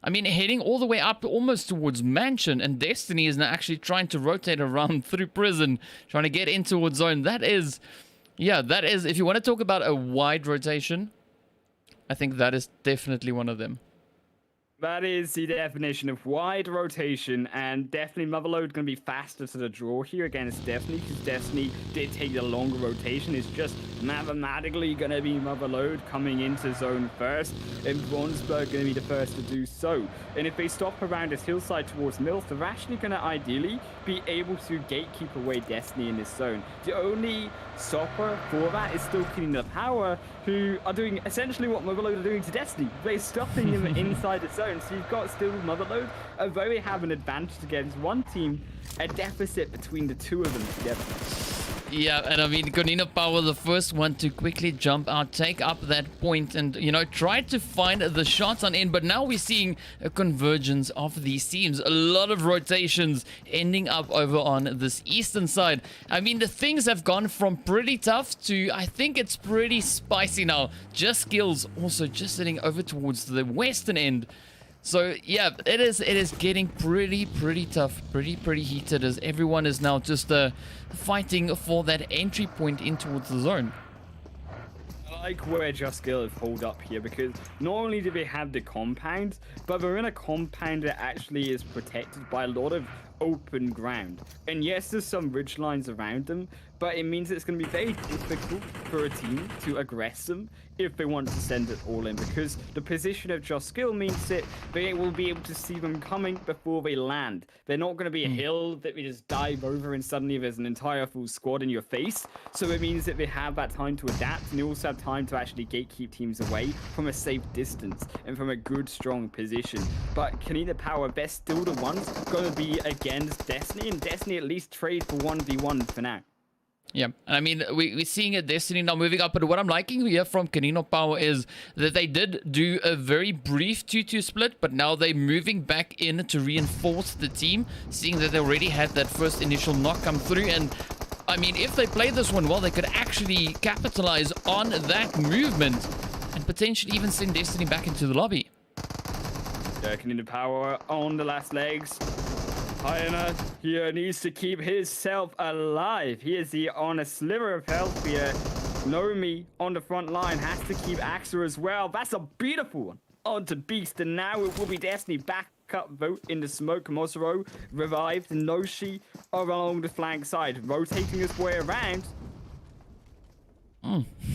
I mean, heading all the way up almost towards Mansion, and Destiny is now actually trying to rotate around through prison, trying to get in towards zone. That is, yeah, that is, if you want to talk about a wide rotation, I think that is definitely one of them. That is the definition of wide rotation, and definitely Motherlode going to be faster to the draw here against Destiny, because Destiny did take the longer rotation. It's just mathematically going to be Motherlode coming into zone first, and Bronsberg going to be the first to do so. And if they stop around this hillside towards Mills, they're actually going to ideally be able to gatekeep away Destiny in this zone. The only stopper for that is still Konina Power, who are doing essentially what Motherlode are doing to Destiny. They're stopping him inside the zone. So you've got still Motherlode, although they have an advantage against one team, a deficit between the two of them together. Yeah, and I mean, Konina Power, the first one to quickly jump out, take up that point, and, you know, try to find the shots on end. But now we're seeing a convergence of these teams. A lot of rotations ending up over on this eastern side. I mean, the things have gone from pretty tough to, I think it's pretty spicy now. Just Skills also just sitting over towards the western end. So yeah, it is getting pretty tough, pretty heated, as everyone is now just fighting for that entry point in towards the zone. I like where Just Skill is hold up here, because not only do they have the compound, but they're in a compound that actually is protected by a lot of open ground. And yes, there's some ridge lines around them, but it means it's going to be very difficult for a team to aggress them if they want to send it all in, because the position of Just Skill means that they will be able to see them coming before they land. They're not going to be a hill that we just dive over and suddenly there's an entire full squad in your face. So it means that they have that time to adapt, and they also have time to actually gatekeep teams away from a safe distance and from a good, strong position. But Konina Power, they're still the ones going to be against Destiny, and Destiny at least trade for 1v1 for now. Yeah, I mean, we're seeing a Destiny now moving up, but what I'm liking here from Konina Power is that they did do a very brief 2-2 split, but now they're moving back in to reinforce the team, seeing that they already had that first initial knock come through. And I mean, if they play this one well, they could actually capitalize on that movement and potentially even send Destiny back into the lobby. Yeah, Konina Power on the last legs. Highland here needs to keep himself alive. He is on a sliver of health here. Nomi on the front line has to keep Axer as well. That's a beautiful one. On to Beast, and now it will be Destiny back up vote in the smoke. Mosero revived. Noshi along the flank side, rotating his way around.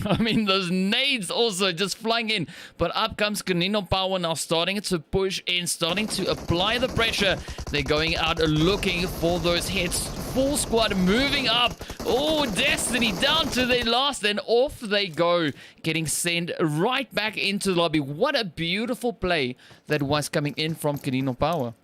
I mean, those nades also just flying in. But up comes Konina Power now, starting to push in, starting to apply the pressure. They're going out looking for those hits. Full squad moving up. Oh, Destiny down to their last, and off they go, getting sent right back into the lobby. What a beautiful play that was coming in from Konina Power.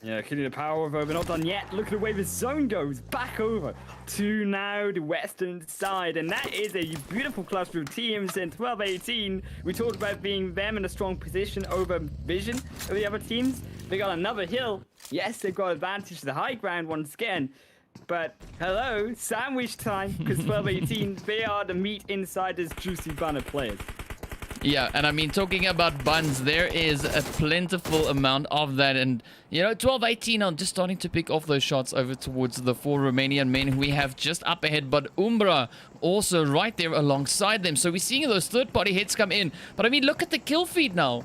Yeah, Konina Power, though, we're not done yet. Look at the way the zone goes back over to now the western side. And that is a beautiful cluster of teams in 12-18. We talked about being them in a strong position over vision of the other teams. They got another hill. Yes, they've got advantage to the high ground once again. But hello, sandwich time, because 12-18, they are the meat inside this juicy banner players. Yeah, and I mean, talking about buns, there is a plentiful amount of that. And, you know, 12-18 are just starting to pick off those shots over towards the 4 Romanian men who we have just up ahead. But Umbra also right there alongside them. So we're seeing those third-party hits come in. But, I mean, look at the kill feed now.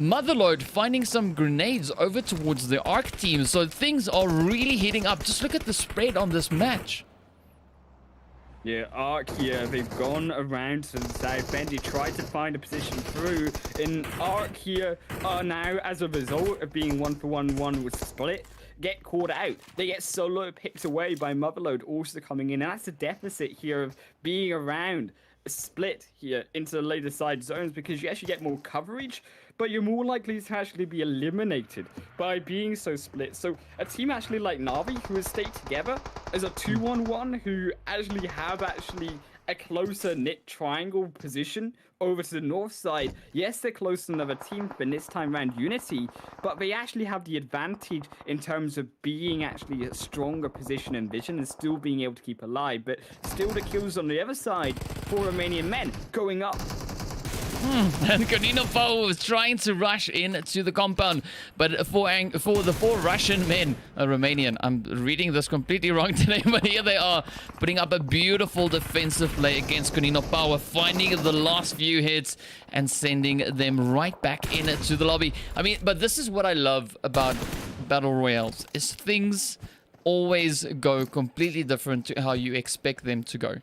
Motherlode finding some grenades over towards the Arc team. So things are really heating up. Just look at the spread on this match. Yeah, Arc here, they've gone around to the south end. They tried to find a position through. In Arc here are now, as a result of being 1-for-1 with Split, get caught out. They get solo picked away by Motherlode also coming in. And that's a deficit here of being around Split here into the later side zones, because you actually get more coverage, but you're more likely to actually be eliminated by being so split. So a team actually like Navi, who has stayed together as a 2-on-1, who actually have a closer knit triangle position over to the north side. Yes, they're close to another team, but this time around Unity, but they actually have the advantage in terms of being actually a stronger position and vision and still being able to keep alive. But still the kills on the other side for Romanian men going up. And Konina Power was trying to rush into the compound, but for the 4 Russian men, Romanian, I'm reading this completely wrong today, but here they are putting up a beautiful defensive play against Konina Power, finding the last few hits and sending them right back into the lobby. I mean, but this is what I love about Battle Royales, is things always go completely different to how you expect them to go.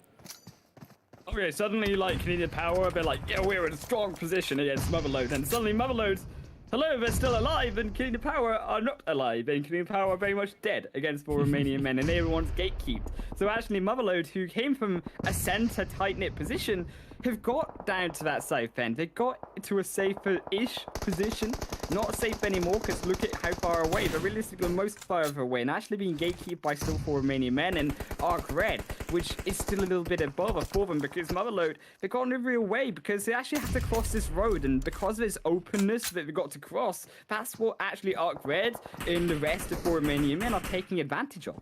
Okay, suddenly, like, Konina Power, they're like, yeah, we're in a strong position against Motherlode. And suddenly Motherlode's, hello, they're still alive, and Konina Power are not alive. And Konina Power are very much dead against 4 Romanian men, and everyone's gatekeeped. So actually, Motherlode, who came from a center tight-knit position, have got down to that south end. They got to a safer-ish position. Not safe anymore, because look at how far away. They're realistically most far away, and actually being gatekeeped by still 4 Romanian men and Arc Red, which is still a little bit above for them, because Motherlode, they've got no real way, because they actually have to cross this road, and because of its openness that they've got to cross, that's what actually Arc Red and the rest of 4 Romanian men are taking advantage of.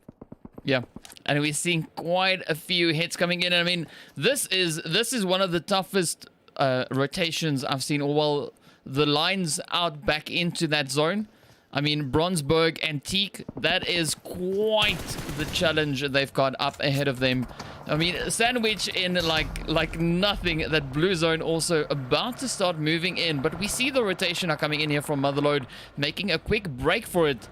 Yeah, and we're seeing quite a few hits coming in. I mean, this is one of the toughest rotations I've seen. Well, the lines out back into that zone. I mean, Bronsberg and Teak, that is quite the challenge they've got up ahead of them. I mean, sandwich in like nothing. That blue zone also about to start moving in, but we see the rotation are coming in here from Motherlode, making a quick break for it.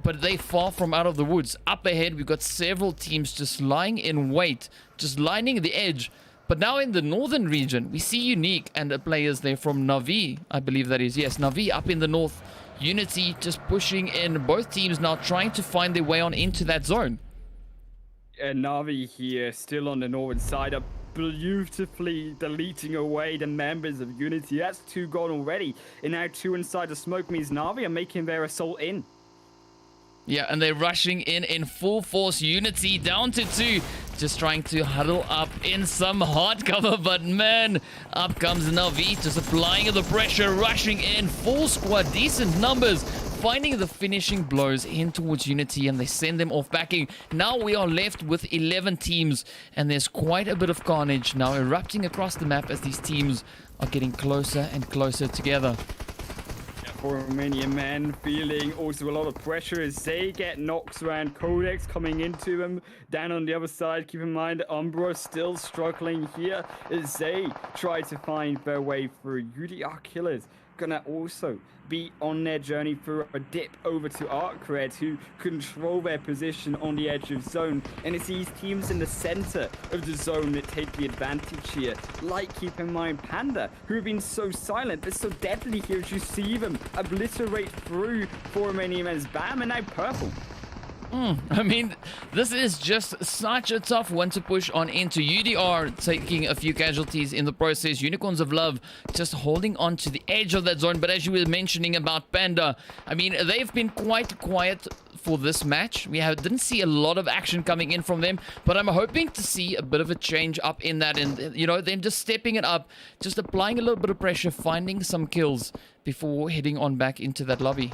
But they far from out of the woods. Up ahead, we've got several teams just lying in wait, just lining the edge. But now in the northern region, we see Unique and players there from Navi, I believe that is. Yes, Navi up in the north. Unity just pushing in. Both teams now trying to find their way on into that zone. Navi here, still on the northern side, are beautifully deleting away the members of Unity. That's 2 gone already. And now 2 inside the smoke means Navi are making their assault in. Yeah, and they're rushing in full force. Unity down to 2. Just trying to huddle up in some hard cover. But man, up comes Navi, just applying the pressure, rushing in. Full squad, decent numbers. Finding the finishing blows in towards Unity, and they send them off backing. Now we are left with 11 teams, and there's quite a bit of carnage now erupting across the map as these teams are getting closer and closer together. For Romanian men, feeling also a lot of pressure as they get knocks around. Qodex coming into them. Down on the other side, keep in mind Umbra still struggling here as they try to find their way through. UDR Killers gonna also be on their journey through a dip over to Arc Red, who control their position on the edge of zone. And it's these teams in the center of the zone that take the advantage here. Like, keep in mind, Panda, who have been so silent but so deadly here as you see them obliterate through 4 Romanian men's BAM, and now purple. I mean, this is just such a tough one to push on into. UDR taking a few casualties in the process. Unicorns of Love just holding on to the edge of that zone. But as you were mentioning about Panda, I mean, they've been quite quiet for this match. We didn't see a lot of action coming in from them, but I'm hoping to see a bit of a change up in that, and you know, them just stepping it up, just applying a little bit of pressure, finding some kills before heading on back into that lobby.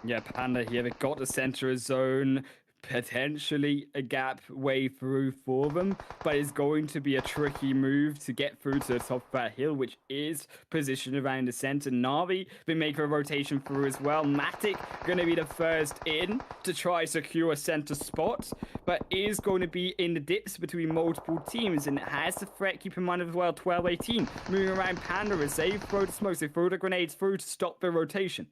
Yeah, Panda here, they got the center of zone. potentially a gap way through for them, but it's going to be a tricky move to get through to the top of that hill, which is positioned around the center. Navi been making a rotation through as well. Matic going to be the first in to try secure a center spot, but is going to be in the dips between multiple teams, and it has the threat. Keep in mind as well, 12-18 moving around Panda as they throw the smokes, they throw the grenades through to stop the rotation.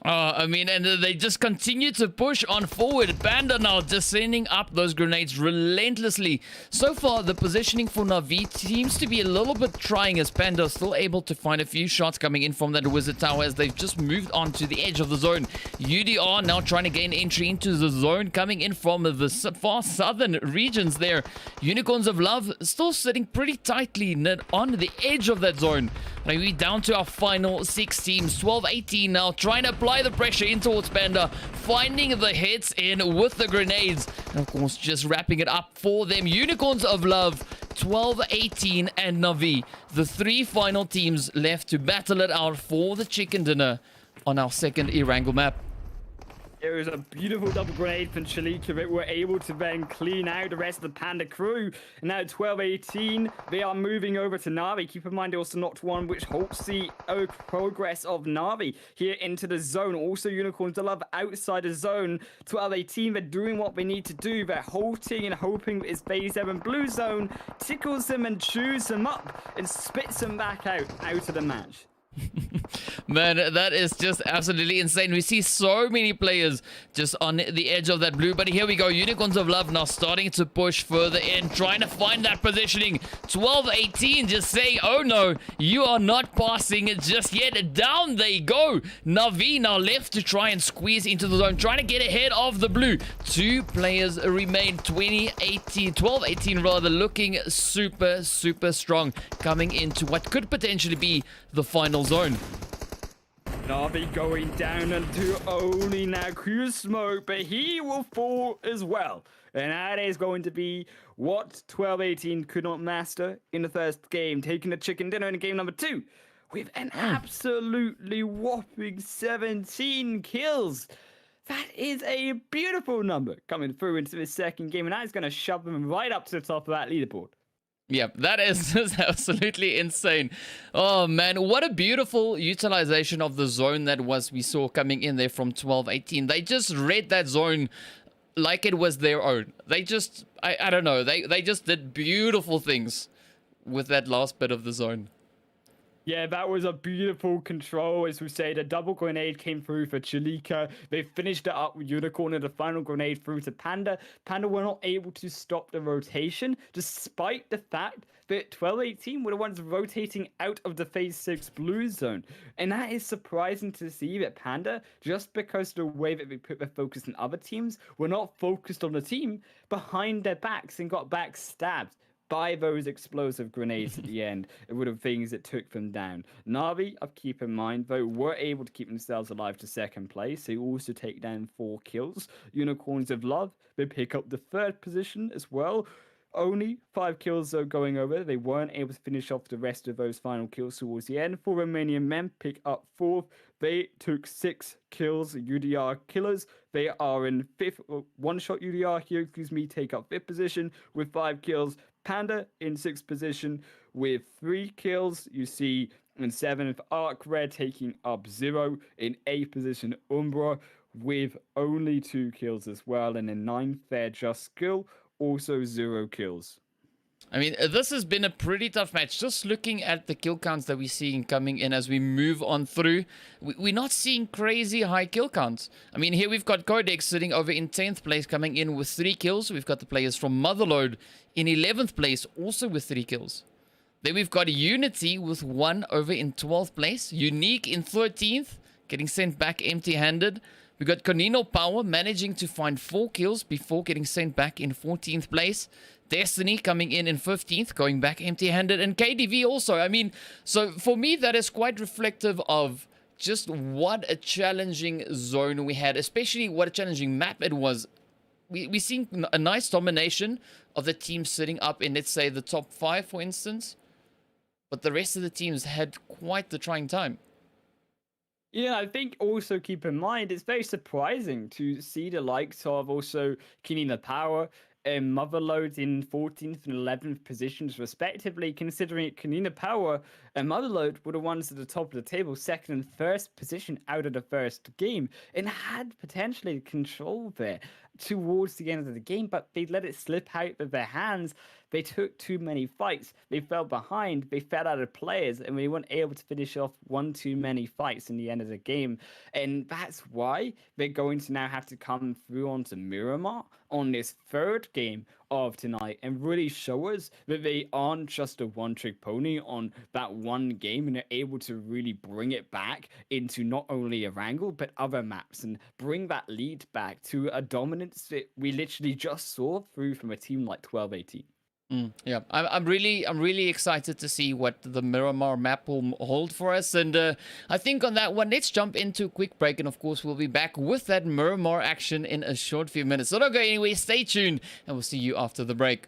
I mean, and they just continue to push on forward. Panda now just sending up those grenades relentlessly. So far, the positioning for Navi seems to be a little bit trying, as Panda is still able to find a few shots coming in from that Wizard Tower as they've just moved on to the edge of the zone. UDR now trying to gain entry into the zone, coming in from the far southern regions there. Unicorns of Love still sitting pretty tightly on the edge of that zone. Maybe down to our final 6 teams. 12-18 now, trying to apply the pressure in towards Panda, finding the hits in with the grenades, and of course just wrapping it up for them. Unicorns of Love, 12-18 and Navi, the 3 final teams left to battle it out for the chicken dinner on our second Erangel map. It was a beautiful double grenade from Chalika that were able to then clean out the rest of the Panda crew. And now 12-18, they are moving over to Navi. Keep in mind they also knocked one, which halts the progress of Navi here into the zone. Also, Unicorns of Love outside the zone. 12-18, they're doing what they need to do. They're halting and hoping that his phase 7 blue zone tickles them and chews them up and spits them back out of the match. Man, that is just absolutely insane. We see so many players just on the edge of that blue, but here we go. Unicorns of Love now starting to push further in, trying to find that positioning. 12-18 just saying, oh no, you are not passing it just yet. Down they go. Navi now left to try and squeeze into the zone, trying to get ahead of the blue. 2 players remain. 12-18 rather, looking super strong, coming into what could potentially be the final zone. Navi going down into only now Q Smoke, but he will fall as well. And that is going to be what 12-18 could not master in the first game, taking the chicken dinner in game number 2 with an absolutely whopping 17 kills. That is a beautiful number coming through into the second game, and that is going to shove them right up to the top of that leaderboard. Yeah, that is just absolutely insane. Oh man, what a beautiful utilization of the zone that was we saw coming in there from 12-18. They just read that zone like it was their own. They just, I don't know, they just did beautiful things with that last bit of the zone. Yeah, that was a beautiful control. As we say, the double grenade came through for Chalika. They finished it up with Unicorn and the final grenade through to Panda. Panda were not able to stop the rotation, despite the fact that 12-18 were the ones rotating out of the phase 6 blue zone. And that is surprising to see that Panda, just because of the way that they put their focus on other teams, were not focused on the team behind their backs and got backstabbed by those explosive grenades at the end. It would have things that took them down. Navi, keep in mind, though, were able to keep themselves alive to second place. They also take down 4 kills. Unicorns of Love, they pick up the 3rd position as well. Only 5 kills, though, going over. They weren't able to finish off the rest of those final kills towards the end. 4 Romanian Men pick up 4th. They took 6 kills. UDR Killers, they are in 5th. One-shot UDR here, take up 5th position with 5 kills. Panda in 6th position with 3 kills. You see in 7th, Arc Red taking up 0. In 8th position, Umbra with only 2 kills as well. And in 9th, they're Just Skill, also 0 kills. I mean, this has been a pretty tough match. Just looking at the kill counts that we're seeing coming in as we move on through, we're not seeing crazy high kill counts. I mean, here we've got Qodex sitting over in 10th place, coming in with 3 kills. We've got the players from Motherlode in 11th place, also with 3 kills. Then we've got Unity with 1 over in 12th place. Unique in 13th, getting sent back empty-handed. We got Konina Power managing to find 4 kills before getting sent back in 14th place. Destiny coming in 15th, going back empty-handed. And KDV also. I mean, so for me, that is quite reflective of just what a challenging zone we had, especially what a challenging map it was. We're seeing a nice domination of the teams sitting up in, let's say, the top 5, for instance. But the rest of the teams had quite the trying time. Yeah, I think also keep in mind it's very surprising to see the likes of also Konina Power and Motherlode in 14th and 11th positions respectively, considering Konina Power and Motherlode were the ones at the top of the table, second and first position out of the first game, and had potentially control there towards the end of the game, but they let it slip out of their hands. They took too many fights. They fell behind. They fell out of players, and they weren't able to finish off one too many fights in the end of the game. And that's why they're going to now have to come through onto Miramar on this third game of tonight and really show us that they aren't just a one-trick pony on that one game, and they're able to really bring it back into not only Erangel but other maps and bring that lead back to a dominance that we literally just saw through from a team like 12-18. Yeah, I'm really excited to see what the Miramar map will hold for us. And I think on that one, let's jump into a quick break. And of course, we'll be back with that Miramar action in a short few minutes. So don't go anywhere, stay tuned, and we'll see you after the break.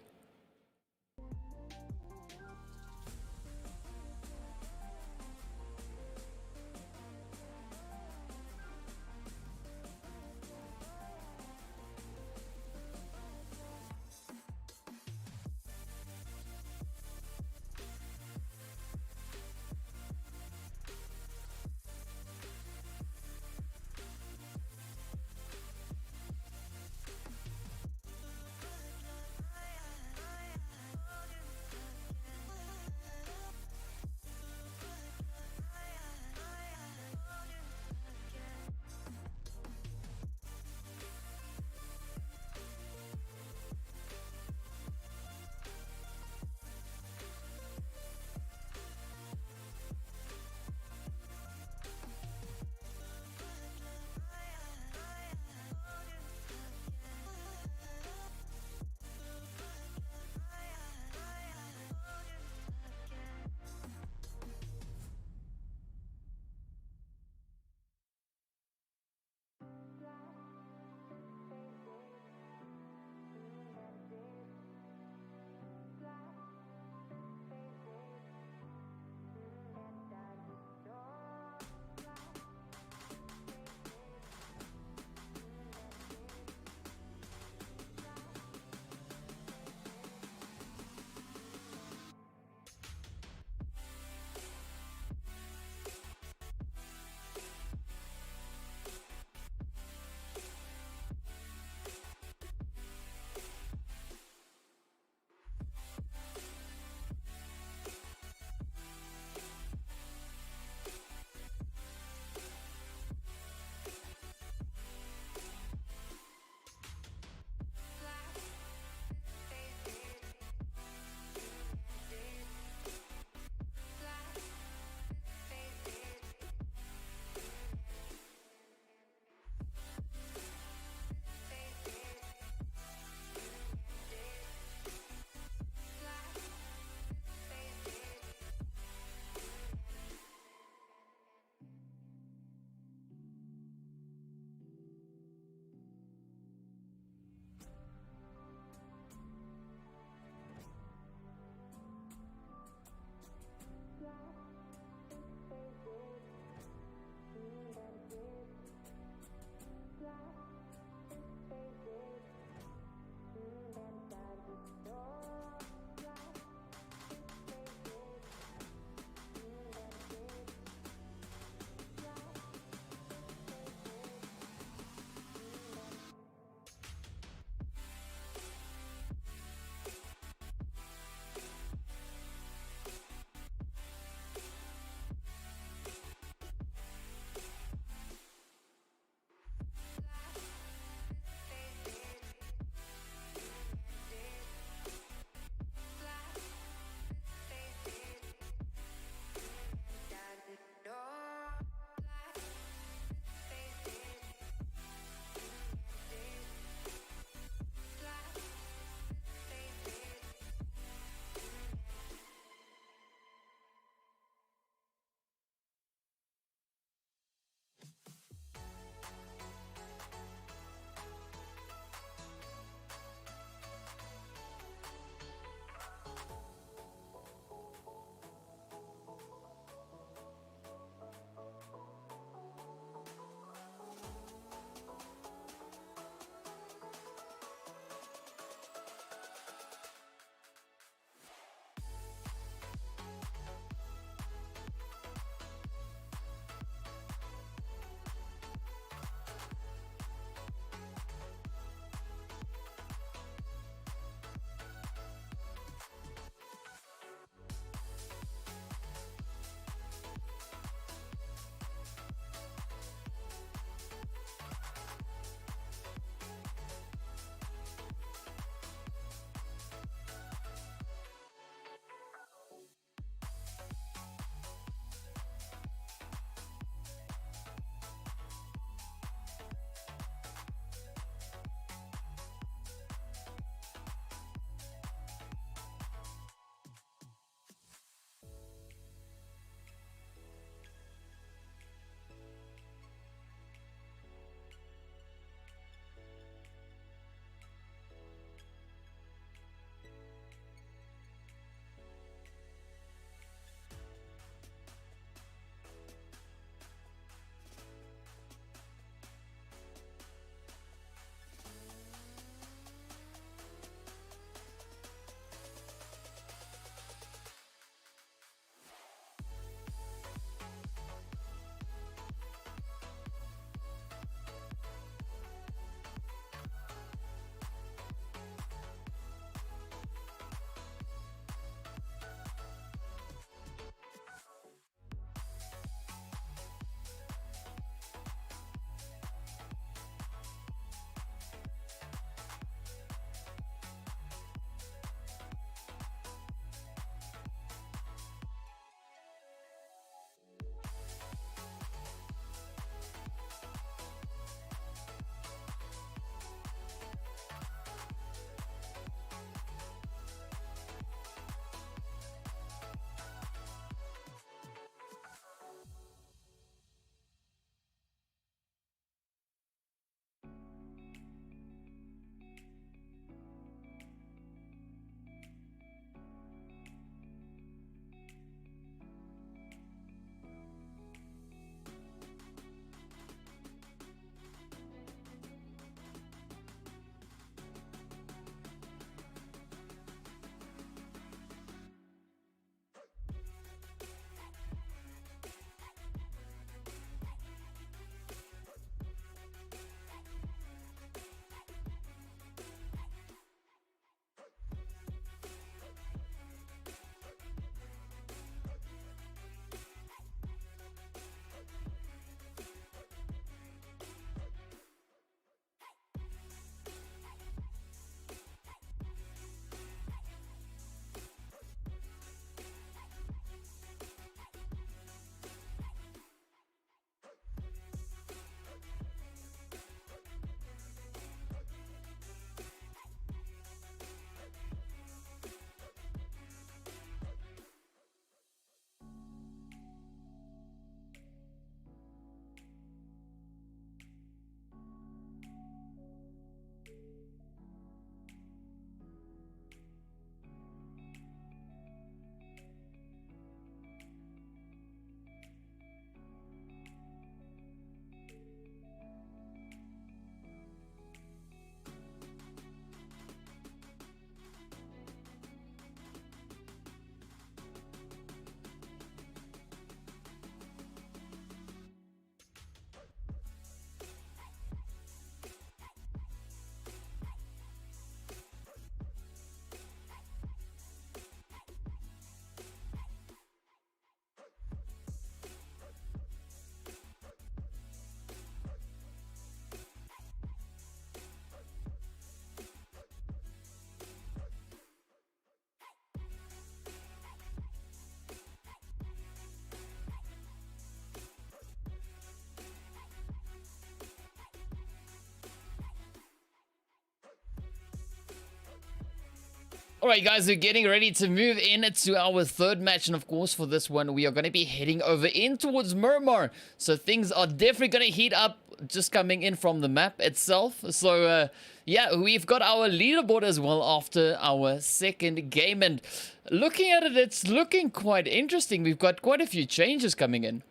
All right, guys, we're getting ready to move in to our third match. And of course, for this one, we are going to be heading over in towards Miramar. So things are definitely going to heat up just coming in from the map itself. So, yeah, we've got our leaderboard as well after our second game. And looking at it, it's looking quite interesting. We've got quite a few changes coming in.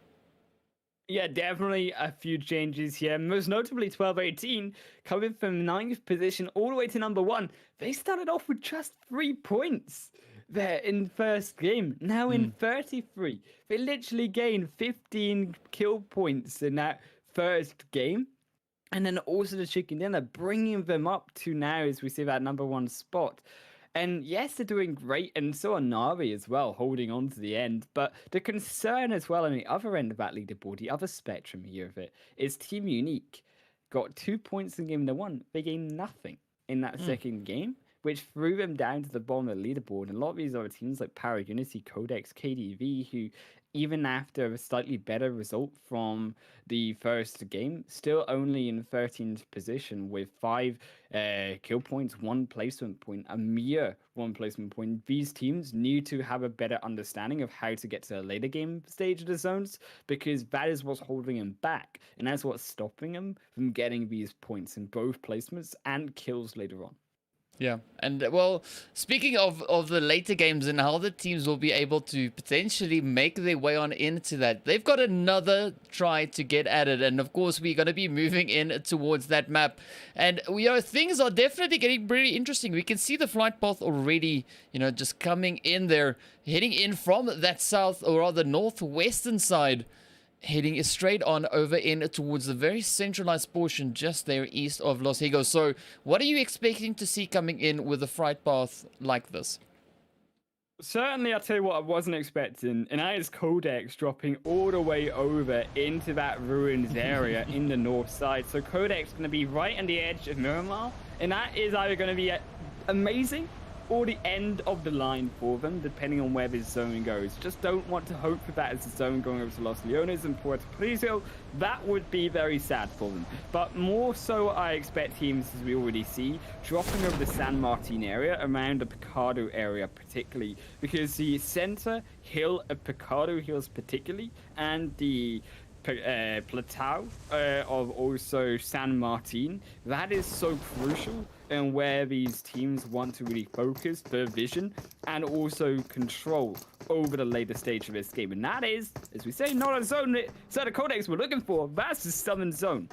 Yeah, definitely a few changes here. Most notably, 12-18 coming from 9th position all the way to number 1. They started off with just 3 points there in first game. Now in 33, they literally gained 15 kill points in that first game. And then also the chicken dinner, bringing them up to now as we see that number 1 spot. And yes, they're doing great, and so are Navi as well, holding on to the end. But the concern as well on the other end of that leaderboard, the other spectrum here of it, is Team Unique got 2 points in game 1. They gained nothing in that second game, which threw them down to the bottom of the leaderboard. And a lot of these other teams like Power, Unity, Qodex, KDV, who even after a slightly better result from the first game, still only in 13th position with 5 kill points, 1 placement point, a mere 1 placement point. These teams need to have a better understanding of how to get to the later game stage of the zones, because that is what's holding them back, and that's what's stopping them from getting these points in both placements and kills later on. Yeah, and well, speaking of the later games and how the teams will be able to potentially make their way on into that, they've got another try to get at it, and of course we're going to be moving in towards that map, and things are definitely getting pretty interesting. We can see the flight path already, just coming in there, heading in from that south, or rather northwestern side, heading straight on over in towards the very centralized portion just there east of Los Higos. So what are you expecting to see coming in with a flight path like this? Certainly, I'll tell you what I wasn't expecting, and that is Qodex dropping all the way over into that ruins area in the north side. So Qodex going to be right on the edge of Miramar, and that is either going to be amazing or the end of the line for them, depending on where this zone goes. Just don't want to hope for that as the zone going over to Los Leones and Puerto Priso. That would be very sad for them. But more so, I expect teams, as we already see, dropping over the San Martin area, around the Picado area particularly, because the center hill of Picado Hills particularly, and the plateau of also San Martin, that is so crucial, and where these teams want to really focus their vision and also control over the later stage of this game. And that is, as we say, not a zone that Set of Qodex we're looking for. That's the southern zone.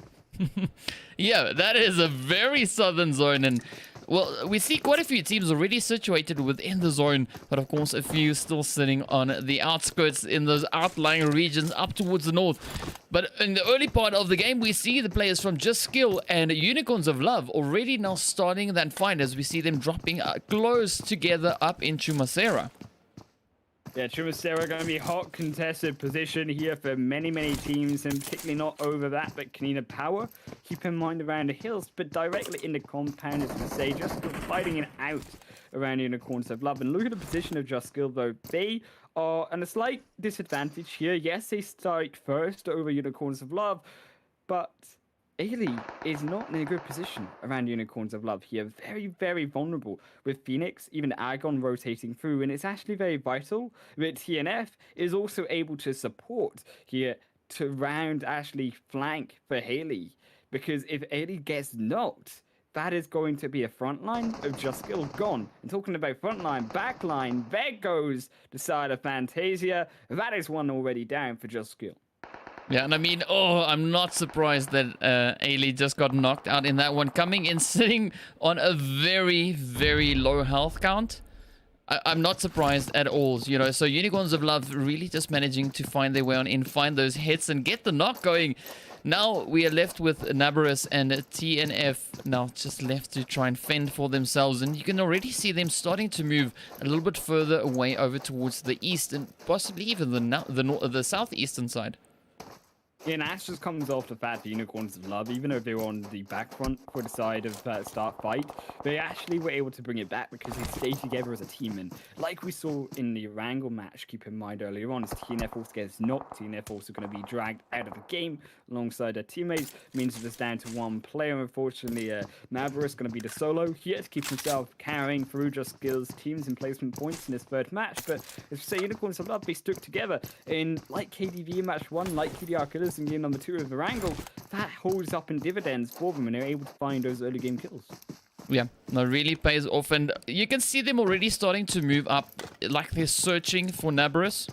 Yeah, that is a very southern zone, and well, we see quite a few teams already situated within the zone, but of course a few still sitting on the outskirts in those outlying regions up towards the north. But in the early part of the game, we see the players from Just Skill and Unicorns of Love already now starting that fight, as we see them dropping close together up in Chumacera. Yeah, Chumacera going to be hot contested position here for many teams, and particularly not over that, but Konina Power. Keep in mind around the hills, but directly in the compound, as we say, just fighting it out around Unicorns of Love. And look at the position of Just Skill, though. They are at a slight disadvantage here. Yes, they start first over Unicorns of Love, but Ailey is not in a good position around Unicorns of Love here. Very vulnerable with Phoenix, even Agon rotating through, and it's actually very vital that TNF is also able to support here to round actually flank for Haley, because if Ailey gets knocked, that is going to be a front line of Just Skill gone. And talking about front line, back line, there goes the side of Fantasia. That is one already down for Just Skill. Yeah, and I mean, I'm not surprised that Ailey just got knocked out in that one. Coming in, sitting on a very low health count. I'm not surprised at all, So Unicorns of Love really just managing to find their way on in, find those hits, and get the knock going. Now we are left with Nabarus and TNF now just left to try and fend for themselves. And you can already see them starting to move a little bit further away over towards the east, and possibly even the southeastern side. Yeah, and that just comes off the fact that Unicorns of Love, even though they were on the back front for the side of start fight, they actually were able to bring it back because they stayed together as a team. And like we saw in the Erangel match, keep in mind earlier on, as TNF also gets knocked, TNF also going to be dragged out of the game alongside their teammates. Means it's down to one player. Unfortunately, Navi is going to be the solo here to keep himself carrying through just skills, teams, and placement points in his third match. But as you say, Unicorns of Love, they stuck together in like KDV in match 1, like UDR Killers in game number 2 of Erangel. That holds up in dividends for them, and they're able to find those early game kills. Yeah, no, really pays off, and you can see them already starting to move up, like they're searching for Nabarus,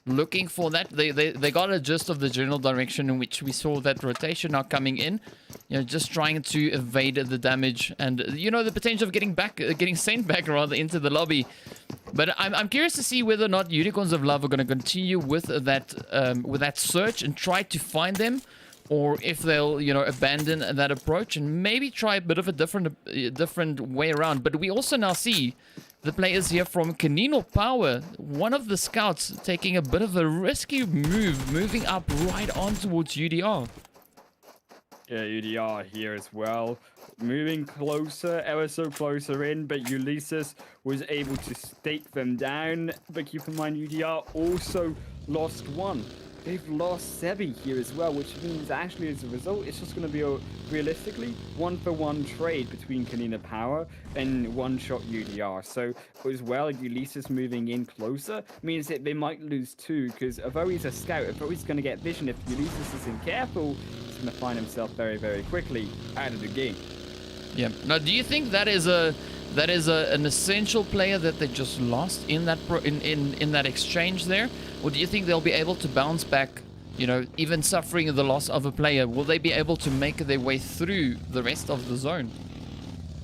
looking for that. They got a gist of the general direction in which we saw that rotation now coming in, you know, just trying to evade the damage and, you know, the potential of getting sent back rather into the lobby. But I'm curious to see whether or not Unicorns of Love are going to continue with that search and try to find them, or if they'll, you know, abandon that approach and maybe try a bit of a different way around. But we also now see the players here from Konina Power, one of the scouts, taking a bit of a risky move, moving up right on towards UDR. Yeah, UDR here as well. Moving closer, ever so closer in, but Ulysses was able to stake them down. But keep in mind, UDR also lost one. They've lost Sebi here as well, which means actually as a result, it's just going to be a realistically 1-for-1 trade between Konina Power and one-shot UDR. So as well, Ulysses moving in closer means that they might lose two, because although he's a scout, although he's going to get vision, if Ulysses isn't careful, he's going to find himself very, very quickly out of the game. Yeah. Now, do you think that is an essential player that they just lost in that in that exchange there, or do you think they'll be able to bounce back? You know, even suffering the loss of a player, will they be able to make their way through the rest of the zone?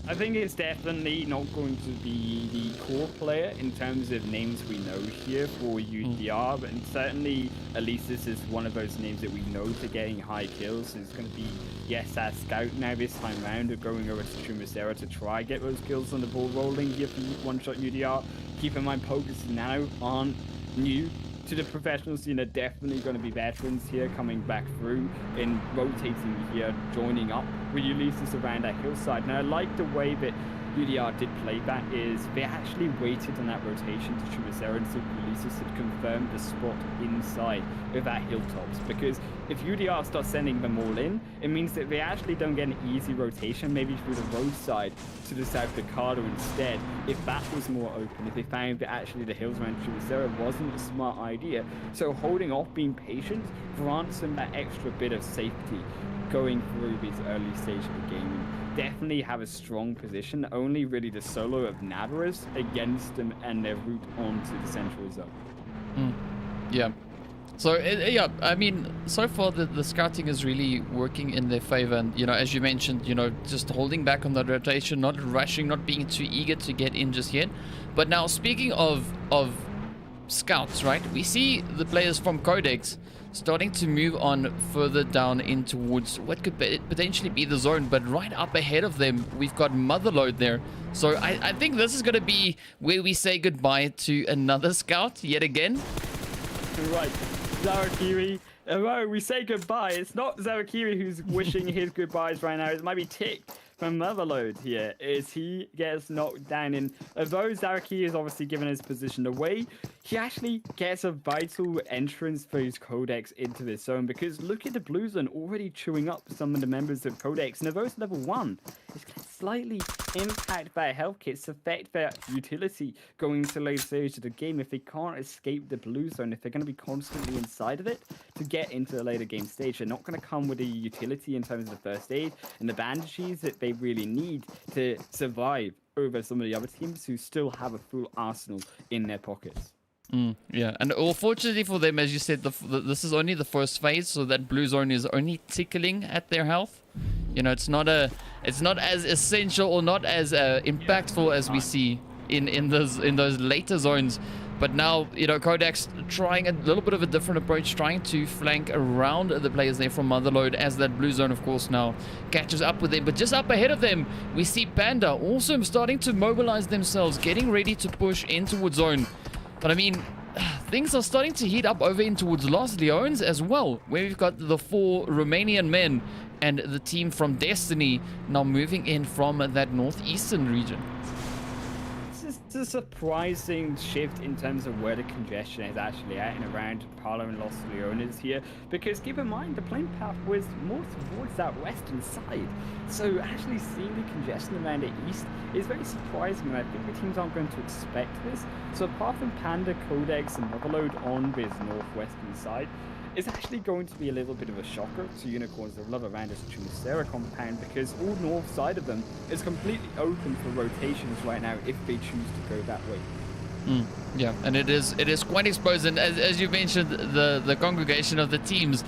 I think it's definitely not going to be the core player in terms of names we know here for UDR, but certainly Ulysses is one of those names that we know to getting high kills. It's going to be, yes, that scout now this time round, of going over to Trumasera to try get those kills on the ball rolling here for one-shot UDR. Keep in mind, Pokers now aren't new to the professional scene, are definitely going to be veterans here coming back through and rotating here, joining up with Ulysses around that hillside. Now, I like the way that UDR did play that is they actually waited on that rotation to Trumasera until Ulysses had confirmed the spot inside of that hilltops, because if UDR starts sending them all in, it means that they actually don't get an easy rotation, maybe through the roadside to the south of Ricardo instead. If that was more open, if they found that actually the hills around Trumasera wasn't a smart idea. So holding off, being patient, grants them that extra bit of safety going through these early stages of the game. Definitely have a strong position, only really the solo of Navarus against them and their route onto the central zone. Yeah. So, yeah, I mean, so far the scouting is really working in their favor. And, you know, as you mentioned, you know, just holding back on the rotation, not rushing, not being too eager to get in just yet. But now, speaking of scouts, right, we see the players from Qodex starting to move on further down in towards what could potentially be the zone, but right up ahead of them we've got Motherlode there. So I think this is going to be where we say goodbye to another scout yet again. Right, Zarakiri. Although we say goodbye, it's not Zarakiri who's wishing his goodbyes right now. It might be Tick from Motherlode here, as he gets knocked down. And although Zarakiri is obviously given his position away, he actually gets a vital entrance for his Qodex into this zone, because look at the blue zone already chewing up some of the members of Qodex. And although it's level 1, it's going to slightly impact their health kits, affect their utility going into the later stage of the game if they can't escape the blue zone, if they're going to be constantly inside of it to get into the later game stage. They're not going to come with the utility in terms of the first aid and the bandages that they really need to survive over some of the other teams who still have a full arsenal in their pockets. Yeah, and unfortunately for them, as you said, this is only the first phase, so that blue zone is only tickling at their health. You know, it's not as essential or not as impactful as we see in those later zones. But now, you know, Qodex trying a little bit of a different approach, trying to flank around the players there from Motherlode, as that blue zone, of course, now catches up with them. But just up ahead of them, we see Panda also starting to mobilize themselves, getting ready to push in towards zone. But I mean, things are starting to heat up over in towards Los Leones as well, where we've got the 4 Romanian men and the team from Destiny now moving in from that northeastern region. It's a surprising shift in terms of where the congestion is actually at and around Palo and Los Leones here, because keep in mind the playing path was more towards that western side, so actually seeing the congestion around the east is very surprising, and I think the teams aren't going to expect this. So apart from Panda, Qodex and Motherlode on this northwestern side, it's actually going to be a little bit of a shocker to Unicorns of Love around this Chumacera compound, because all north side of them is completely open for rotations right now if they choose to go that way. Yeah, and it is quite exposed, and as you mentioned, the congregation of the teams,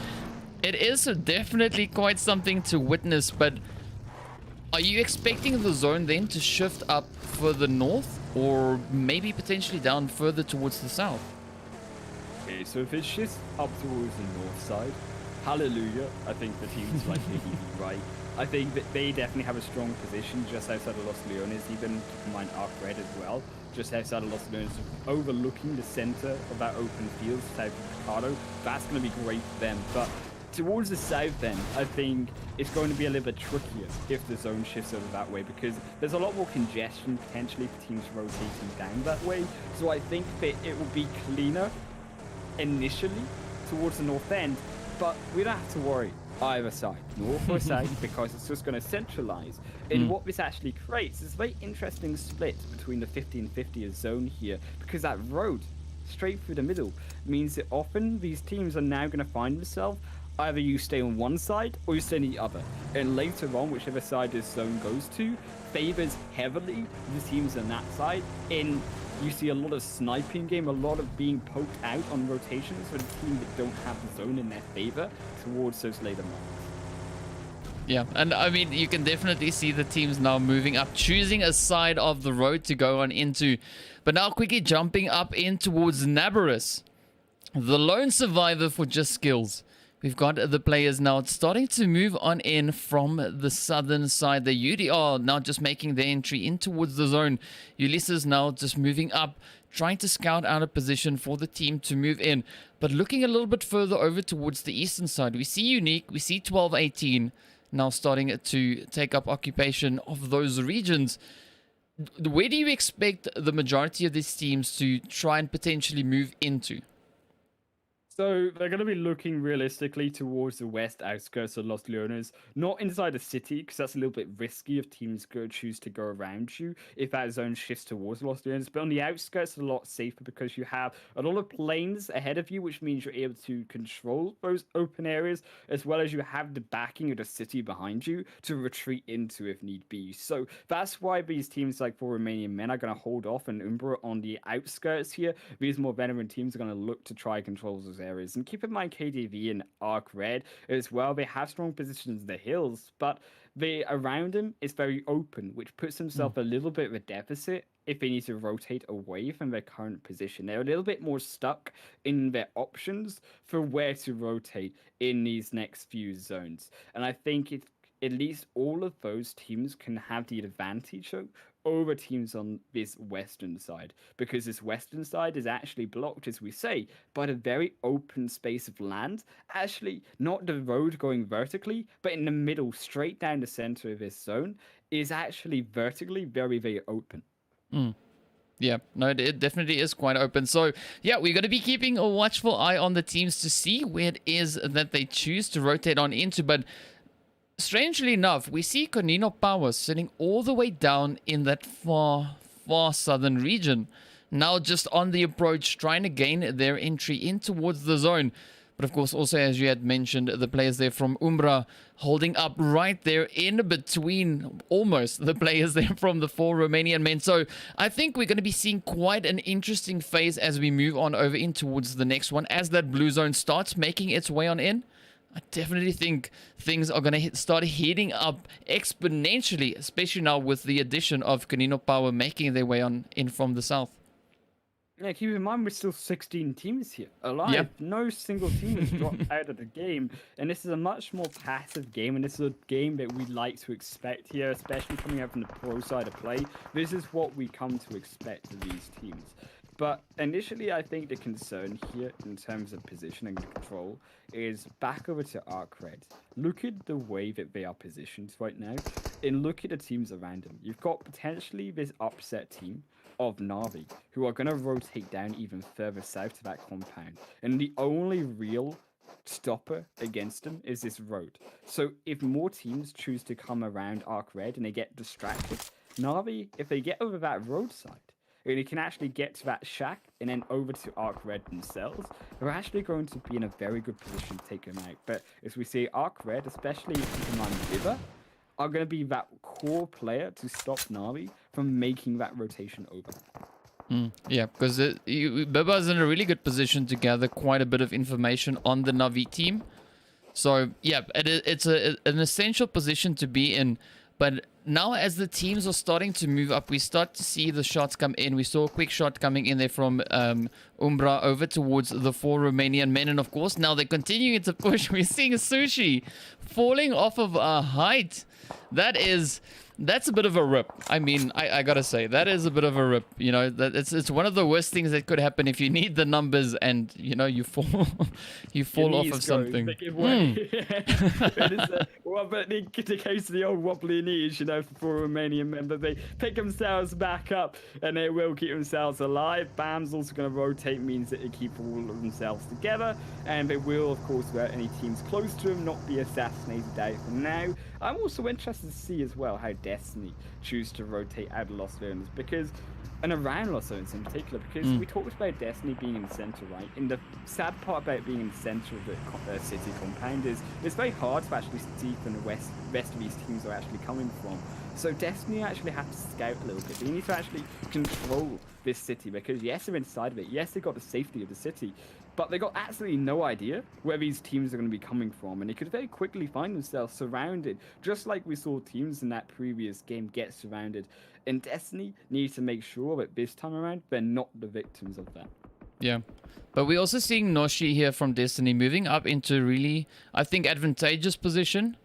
it is definitely quite something to witness. But are you expecting the zone then to shift up further north, or maybe potentially down further towards the south? Okay, so if it shifts up towards the north side, hallelujah, I think the team's like KDV right. I think that they definitely have a strong position just outside of Los Leones, even keep in mind Arc Red as well, just outside of Los Leones, overlooking the center of that open field, south of Picardo. That's going to be great for them. But towards the south then, I think it's going to be a little bit trickier if the zone shifts over that way, because there's a lot more congestion potentially for teams rotating down that way. So I think that it will be cleaner initially towards the north end, but we don't have to worry either side, north or south, because it's just going to centralize. And what this actually creates is a very interesting split between the 50 and 50 zone here, because that road straight through the middle means that often these teams are now going to find themselves either you stay on one side or you stay on the other, and later on whichever side this zone goes to favors heavily the teams on that side. And you see a lot of sniping game, a lot of being poked out on rotations for the team that don't have the zone in their favor towards those later marks. Yeah, and I mean, you can definitely see the teams now moving up, choosing a side of the road to go on into. But now quickly jumping up in towards Nabarus, the lone survivor for Just Skills. We've got the players now starting to move on in from the southern side. The UDR now just making their entry in towards the zone. Ulysses now just moving up, trying to scout out a position for the team to move in. But looking a little bit further over towards the eastern side, we see Unique, we see 1218 now starting to take up occupation of those regions. Where do you expect the majority of these teams to try and potentially move into? So they're going to be looking realistically towards the west outskirts of Los Leones, not inside the city, because that's a little bit risky if teams choose to go around you if that zone shifts towards Los Leones. But on the outskirts, it's a lot safer because you have a lot of plains ahead of you, which means you're able to control those open areas, as well as you have the backing of the city behind you to retreat into if need be. So that's why these teams like for Romanian Men are going to hold off and Umbra on the outskirts here. These more veteran teams are going to look to try control those areas. And keep in mind KDV and Arc Red as well, they have strong positions in the hills, but they around them is very open, which puts themselves a little bit of a deficit if they need to rotate away from their current position. They're a little bit more stuck in their options for where to rotate in these next few zones. And I think at least all of those teams can have the advantage over teams on this western side, because this western side is actually blocked, as we say, by a very open space of land. Actually, not the road going vertically, but in the middle, straight down the center of this zone, is actually vertically very, very open. Yeah, no, it definitely is quite open. So, yeah, we're going to be keeping a watchful eye on the teams to see where it is that they choose to rotate on into. But strangely enough, we see Konina Power sitting all the way down in that far southern region. Now just on the approach, trying to gain their entry in towards the zone. But of course, also, as you had mentioned, the players there from Umbra holding up right there in between almost the players there from the 4 Romanian Men. So I think we're going to be seeing quite an interesting phase as we move on over in towards the next one. As that blue zone starts making its way on in, I definitely think things are going to start heating up exponentially, especially now with the addition of Konina Power making their way on in from the south. Yeah, keep in mind we're still 16 teams here alive. Yep. No single team has dropped out of the game, and this is a much more passive game, and this is a game that we like to expect here, especially coming out from the pro side of play. This is what we come to expect of these teams. But initially, I think the concern here in terms of position and control is back over to Arc Red. Look at the way that they are positioned right now, and look at the teams around them. You've got potentially this upset team of Navi, who are going to rotate down even further south to that compound. And the only real stopper against them is this road. So if more teams choose to come around Arc Red and they get distracted, Navi, if they get over that roadside, and they can actually get to that shack and then over to Arc Red themselves, they're actually going to be in a very good position to take them out. But as we see, Arc Red, especially Superman River, are going to be that core player to stop Navi from making that rotation over. Yeah, because Biba's in a really good position to gather quite a bit of information on the Navi team. So, yeah, it's an essential position to be in. But now as the teams are starting to move up, we start to see the shots come in. We saw a quick shot coming in there from Umbra over towards the 4 Romanian men. And, of course, now they're continuing to push. We're seeing Sushi falling off of a height. That's a bit of a rip. I mean, I gotta say, that is a bit of a rip. You know, that it's one of the worst things that could happen if you need the numbers and, you know, you fall off of something. But in the case of the old wobbly knees, you know, for Romanian men, but they pick themselves back up and they will keep themselves alive. Bam's also going to rotate, means that they keep all of themselves together, and they will, of course, without any teams close to them, not be assassinated out for now. I'm also interested to see as well how Destiny choose to rotate out of Los Verdes, because, and around Los Verdes in particular, because we talked about Destiny being in the center, right? And the sad part about being in the center of the city compound is it's very hard to actually see from the rest of these teams are actually coming from. So Destiny actually have to scout a little bit. They need to actually control this city, because yes, they're inside of it. Yes, they got the safety of the city, but they got absolutely no idea where these teams are going to be coming from, and they could very quickly find themselves surrounded, just like we saw teams in that previous game get surrounded. And Destiny needs to make sure that this time around, they're not the victims of that. Yeah. But we're also seeing Noshi here from Destiny moving up into really, I think, advantageous position.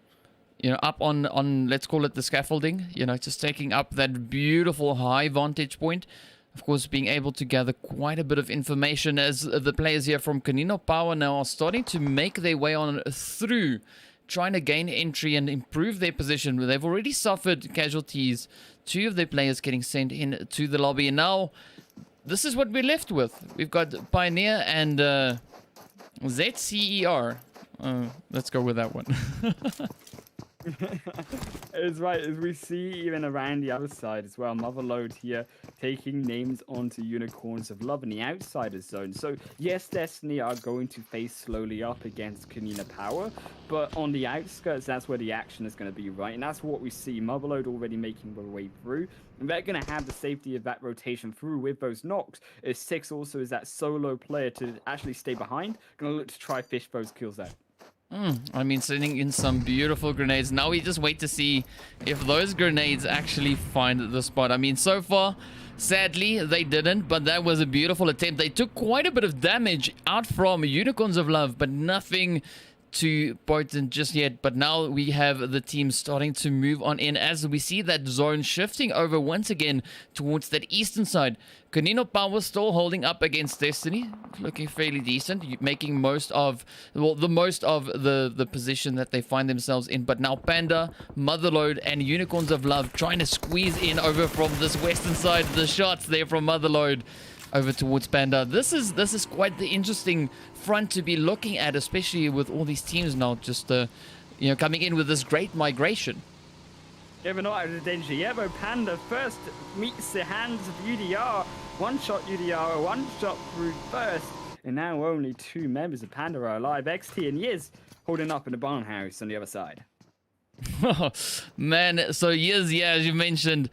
You know, up on let's call it the scaffolding. You know, just taking up that beautiful high vantage point. Of course, being able to gather quite a bit of information as the players here from Konina Power now are starting to make their way on through, trying to gain entry and improve their position. They've already suffered casualties. 2 of their players getting sent into the lobby. And now, this is what we're left with. We've got Pioneer and ZCER. Let's go with that one. It's right, as we see even around the other side as well. Motherlode here taking names onto Unicorns of Love in the outsider zone. So yes, Destiny are going to face slowly up against Konina Power, but on the outskirts, that's where the action is going to be, right? And that's what we see. Motherlode already making their way through, and they're going to have the safety of that rotation through with those knocks. As 6 also is that solo player to actually stay behind, going to look to try fish those kills out. I mean, sending in some beautiful grenades. Now we just wait to see if those grenades actually find the spot. I mean, so far, sadly, they didn't, but that was a beautiful attempt. They took quite a bit of damage out from Unicorns of Love, but nothing too potent just yet. But now we have the team starting to move on in as we see that zone shifting over once again towards that eastern side. Konina Power still holding up against Destiny, looking fairly decent, making most of, well, the most of the position that they find themselves in. But now Panda, Motherlode, and Unicorns of Love trying to squeeze in over from this western side. The shots there from Motherlode over towards Panda. This is quite the interesting front to be looking at, especially with all these teams now just you know, coming in with this great migration. Yeah, but not out of the danger yet, but Panda first meets the hands of UDR. One shot UDR, one shot through first, and now only 2 members of Panda are alive. XT and Yiz holding up in the barn house on the other side. Man, so Yiz, yeah, as you mentioned,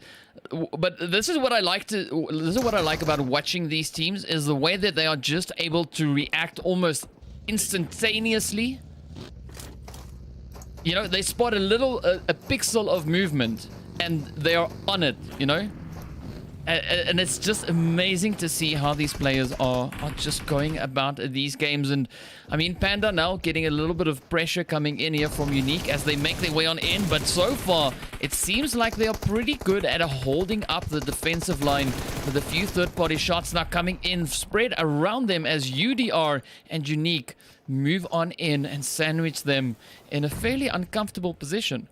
but this is what I like about watching these teams, is the way that they are just able to react almost instantaneously. You know, they spot a pixel of movement and they are on it, you know? And it's just amazing to see how these players are just going about these games. And I mean, Panda now getting a little bit of pressure coming in here from Unique as they make their way on in. But so far, it seems like they are pretty good at holding up the defensive line with a few third-party shots now coming in, spread around them as UDR and Unique move on in and sandwich them in a fairly uncomfortable position.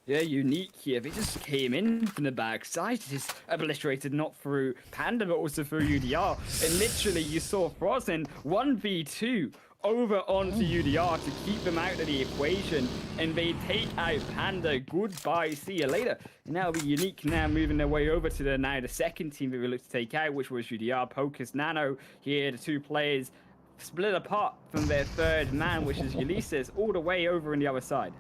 Yeah, Unique here. They just came in from the backside, just obliterated not through Panda, but also through UDR. And literally, you saw Frozen 1v2 over onto UDR to keep them out of the equation. And they take out Panda. Goodbye, see you later. And now the Unique now moving their way over to the second team that we look to take out, which was UDR, Pocus, Nano. Here, the two players split apart from their third man, which is Ulysses, all the way over on the other side.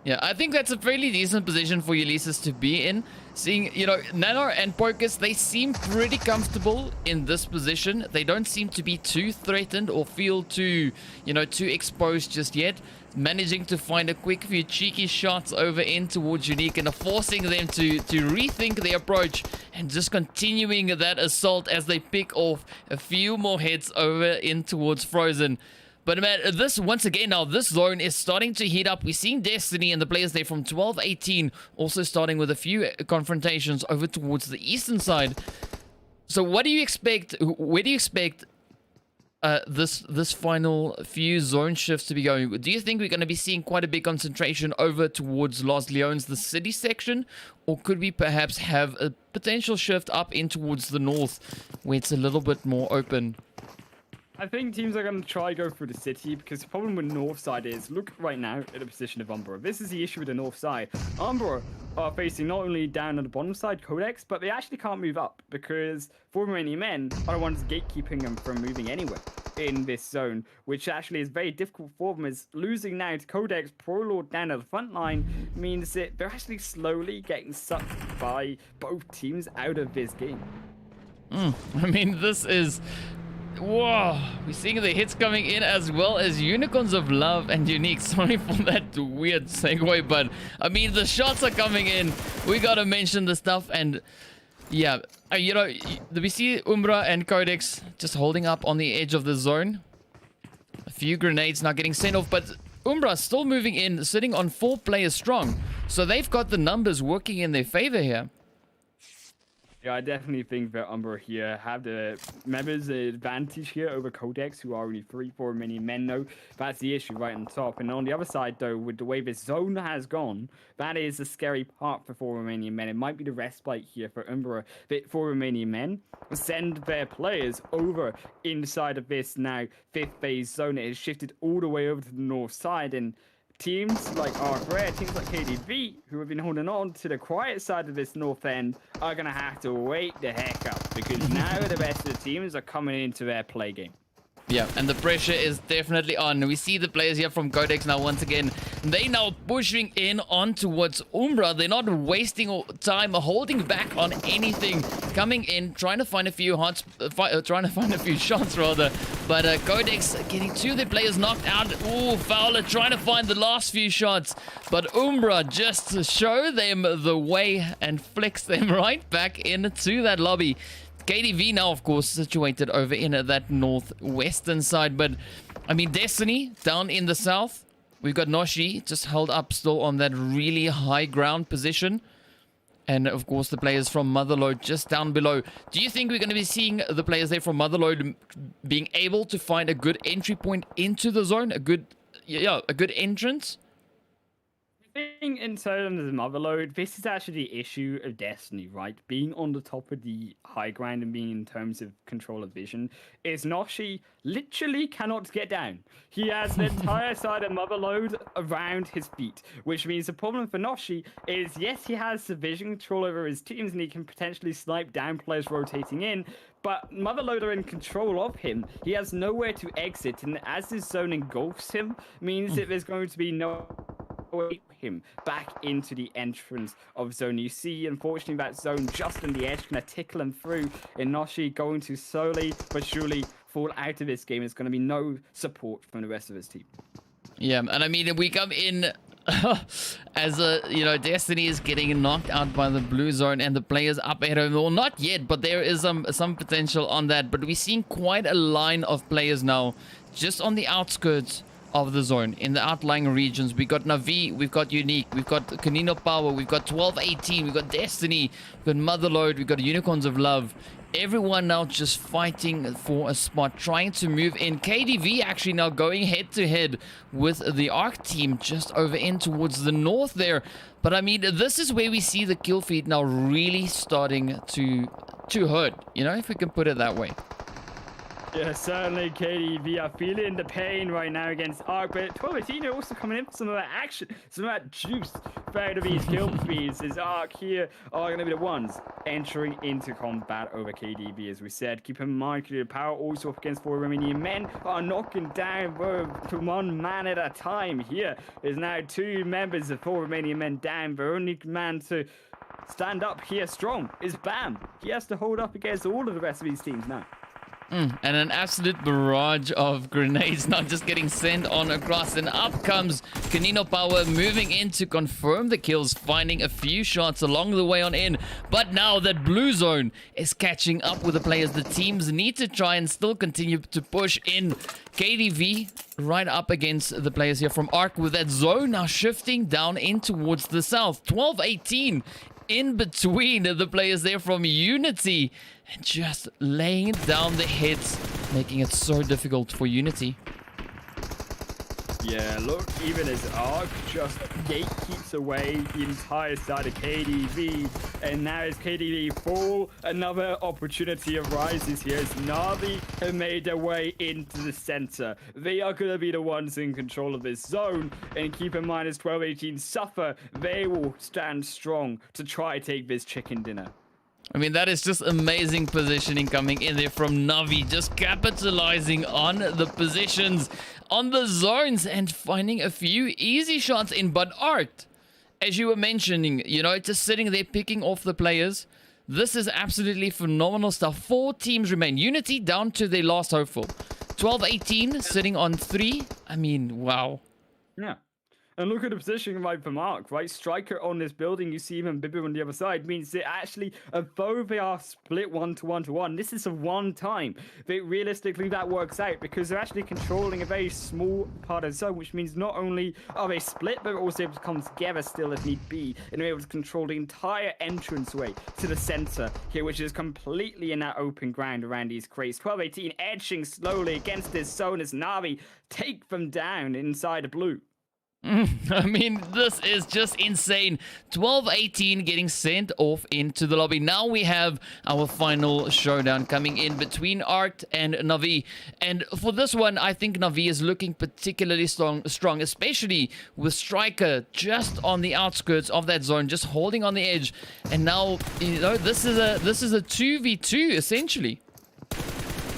Yeah, I think that's a fairly decent position for Ulysses to be in. Seeing, you know, Nano and Pocus, they seem pretty comfortable in this position. They don't seem to be too threatened or feel too, you know, too exposed just yet. Managing to find a quick few cheeky shots over in towards Unique and forcing them to rethink their approach and just continuing that assault as they pick off a few more hits over in towards Frozen. But man, this, once again, now this zone is starting to heat up. We're seeing Destiny and the players there from 12-18 also starting with a few confrontations over towards the eastern side. So what do you expect? Where do you expect this final few zone shifts to be going? Do you think we're going to be seeing quite a big concentration over towards Los Leones, the city section? Or could we perhaps have a potential shift up in towards the north where it's a little bit more open? I think teams are going to try go through the city because the problem with north side is, look right now at the position of Umbra. This is the issue with the north side. Umbra are facing not only down on the bottom side, Qodex, but they actually can't move up because Romanian Men are the ones gatekeeping them from moving anywhere in this zone, which actually is very difficult for them, as losing now to Qodex, Prolord down at the front line means that they're actually slowly getting sucked by both teams out of this game. I mean, this is... Whoa, we're seeing the hits coming in as well as Unicorns of Love and Unique. Sorry for that weird segue, but I mean, the shots are coming in. We gotta mention the stuff, and yeah, you know, we see Umbra and Qodex just holding up on the edge of the zone. A few grenades now getting sent off, but Umbra still moving in, sitting on 4 players strong. So they've got the numbers working in their favor here. Yeah, I definitely think that Umbra here have the members' advantage here over Qodex, who are only 3-4 many men though. That's the issue right on top. And on the other side though, with the way this zone has gone, that is a scary part for 4 Romanian Men. It might be the respite here for Umbra, that 4 Romanian Men send their players over inside of this now 5th phase zone. It has shifted all the way over to the north side, and teams like RFRare, teams like KDV, who have been holding on to the quiet side of this north end, are going to have to wake the heck up, because now the rest of the teams are coming into their play game. Yeah, and the pressure is definitely on. We see the players here from Qodex now once again. They now pushing in on towards Umbra. They're not wasting time or holding back on anything. Coming in, trying to find a few shots rather. But Qodex getting 2 of their players knocked out. Ooh, Fowler trying to find the last few shots. But Umbra just to show them the way and flicks them right back into that lobby. KDV now, of course, situated over in that northwestern side. But, I mean, Destiny down in the south. We've got Noshi just held up still on that really high ground position. And, of course, the players from Motherlode just down below. Do you think we're going to be seeing the players there from Motherlode being able to find a good entry point into the zone? A good entrance? I think in terms of Motherlode, this is actually the issue of Destiny, right? Being on the top of the high ground and being in terms of control of vision, is Noshi literally cannot get down. He has the entire side of Motherlode around his feet, which means the problem for Noshi is, yes, he has the vision control over his teams and he can potentially snipe down players rotating in, but Motherlode are in control of him. He has nowhere to exit, and as this zone engulfs him, means that there's going to be no him back into the entrance of zone. You see, unfortunately, that zone just on the edge gonna tickle him through, and Noshi going to slowly but surely fall out of this game. There's going to be no support from the rest of his team. Yeah, and I mean, we come in As Destiny is getting knocked out by the blue zone and the players up ahead of him. Well, not yet, but there is some potential on that. But we're seeing quite a line of players now just on the outskirts of the zone, in the outlying regions. We got Navi, we've got Unique, we've got Konina Power, we've got 1218, we've got Destiny, we've got Motherlode, we've got Unicorns of Love. Everyone now just fighting for a spot, trying to move in. KDV actually now going head-to-head with the Arc team just over in towards the north there. But I mean, this is where we see the kill feed now really starting to hurt, if we can put it that way. Yeah, certainly KDV are feeling the pain right now against Arc, but 1218 are also coming in for some of that action, some of that juice out of these kill feeds, as Arc here are going to be the ones entering into combat over KDV, as we said. Keep in mind, KDV Power also up against 4 Romanian Men are knocking down to 1 man at a time. Here is now 2 members of 4 Romanian Men down. The only man to stand up here strong is Bam. He has to hold up against all of the rest of these teams now. And an absolute barrage of grenades now just getting sent on across. And up comes Konina Power moving in to confirm the kills, finding a few shots along the way on in. But now that blue zone is catching up with the players. The teams need to try and still continue to push in. KDV right up against the players here from Arc with that zone now shifting down in towards the south. 1218 in between the players there from Unity. And just laying down the hits, making it so difficult for Unity. Yeah, look, even as Arc just gatekeeps away the entire side of KDV. And now as KDV fall, another opportunity arises here as Navi have made their way into the center. They are going to be the ones in control of this zone. And keep in mind, as 1218 suffer, they will stand strong to try to take this chicken dinner. I mean, that is just amazing positioning coming in there from Navi, just capitalizing on the positions, on the zones, and finding a few easy shots in. But Art, as you were mentioning, just sitting there picking off the players. This is absolutely phenomenal stuff. 4 teams remain. Unity down to their last hopeful. 1218 sitting on 3. I mean, wow. Yeah. And look at the position right from Arc, right? Striker on this building, you see him and Bibber on the other side, means that actually, although they are split 1-to-1-to-1, this is a one time. But realistically, that works out because they're actually controlling a very small part of the zone, which means not only are they split, but also able to come together still if need be, and they're able to control the entire entranceway to the center here, which is completely in that open ground around these crates. 1218 edging slowly against this zone as Navi take them down inside the blue. I mean, this is just insane. 1218 getting sent off into the lobby. Now we have our final showdown coming in between Art and Navi. And for this one, I think Navi is looking particularly strong, especially with Striker just on the outskirts of that zone, just holding on the edge. And now, this is a 2v2 essentially.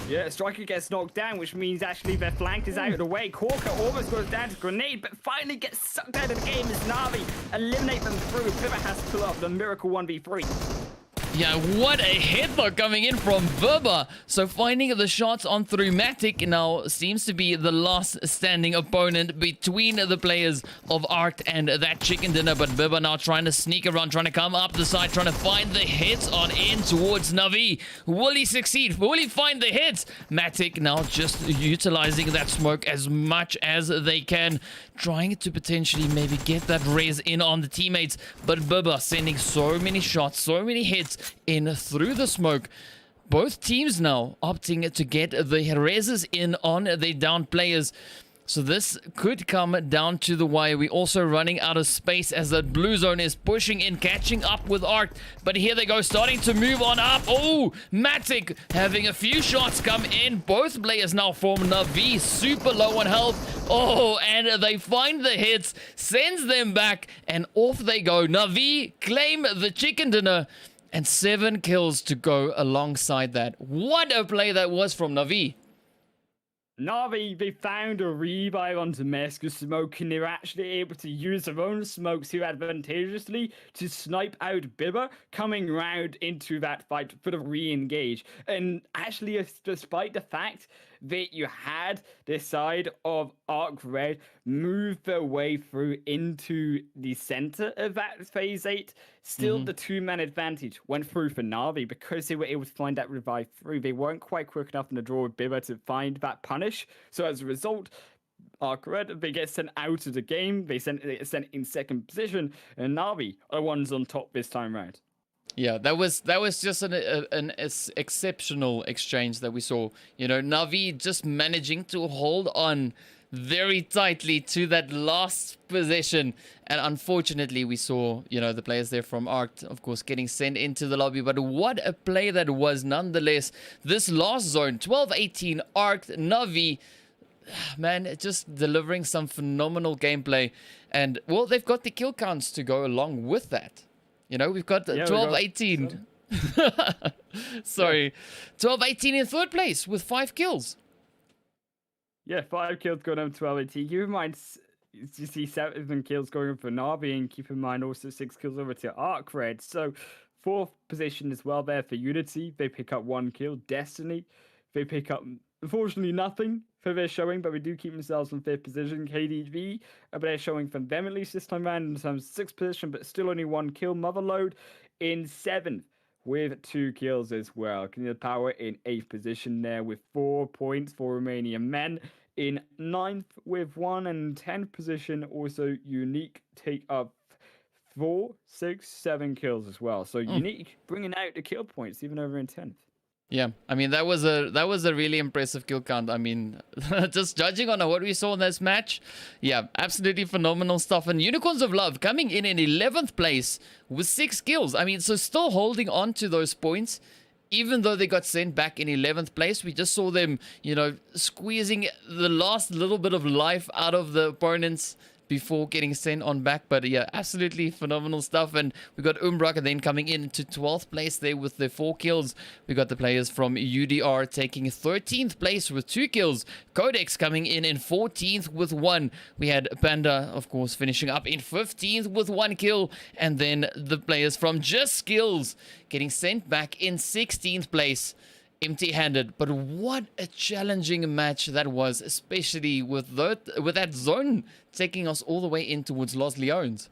Yeah, Striker gets knocked down, which means actually their flank is out of the way. Corker almost goes down to Grenade, but finally gets sucked out of the game as Navi eliminate them through. Viva has to pull up the Miracle 1v3. Yeah, what a hit though coming in from Verba. So finding the shots on through Matic now seems to be the last standing opponent between the players of Arc and that chicken dinner. But Verba now trying to sneak around, trying to come up the side, trying to find the hits on in towards Navi. Will he succeed? Will he find the hits? Matic now just utilizing that smoke as much as they can, trying to potentially maybe get that res in on the teammates. But Verba sending so many shots, so many hits in through the smoke. Both teams now opting to get the reses in on the down players. So this could come down to the wire. We're also running out of space as that blue zone is pushing in, catching up with Arc. But here they go, starting to move on up. Oh, Matic having a few shots come in. Both players now from Navi, super low on health. Oh, and they find the hits, sends them back, and off they go. Navi claim the chicken dinner. And 7 kills to go alongside that. What a play that was from Navi. Navi, they found a revive on Damascus smoke, and they're actually able to use their own smokes here advantageously to snipe out Bibber coming round into that fight for the re-engage. And actually, despite the fact that you had this side of Arc Red move their way through into the center of that phase 8. Still, the 2-man advantage went through for Navi because they were able to find that revive through. They weren't quite quick enough in the draw with Bibba to find that punish. So as a result, Arc Red, they get sent out of the game. They sent in second position, and Navi are the ones on top this time round. Yeah, that was just an exceptional exchange that we saw. You know, Navi just managing to hold on very tightly to that last possession, and unfortunately we saw, you know, the players there from Arc, of course, getting sent into the lobby. But what a play that was nonetheless. This last zone, 12-18 Arc, Navi, man, just delivering some phenomenal gameplay. And well, they've got the kill counts to go along with that. You know, we've got 12-18. Sorry. 12-18 in third place with 5 kills. Yeah, 5 kills going on 12-18. Keep in mind, you see 7 kills going on for Navi, and keep in mind also 6 kills over to Arc Red. So, 4th position as well there for Unity. They pick up 1 kill. Destiny, they pick up, unfortunately, nothing for their showing, but we do keep themselves in 5th position. KDV, but they're showing from them at least this time around in terms of 6th position, but still only 1 kill. Motherlode in 7th with 2 kills as well. Konina Power in 8th position there with 4 points for Romanian Men. In 9th with 1, and 10th position also Unique take up 4, 6, 7 kills as well. So Unique bringing out the kill points even over in 10th. Yeah, I mean, that was a really impressive kill count. I mean, just judging on what we saw in this match, yeah, absolutely phenomenal stuff. And Unicorns of Love coming in 11th place with 6 kills. I mean, so still holding on to those points, even though they got sent back in 11th place. We just saw them, you know, squeezing the last little bit of life out of the opponents before getting sent on back. But yeah, absolutely phenomenal stuff. And we got Umbra then coming in to 12th place there with the 4 kills. We got the players from UDR taking 13th place with 2 kills. Qodex coming in 14th with 1. We had Panda, of course, finishing up in 15th with 1 kill. And then the players from Just Skills getting sent back in 16th place, empty-handed. But what a challenging match that was, especially with that zone taking us all the way in towards Los Leones.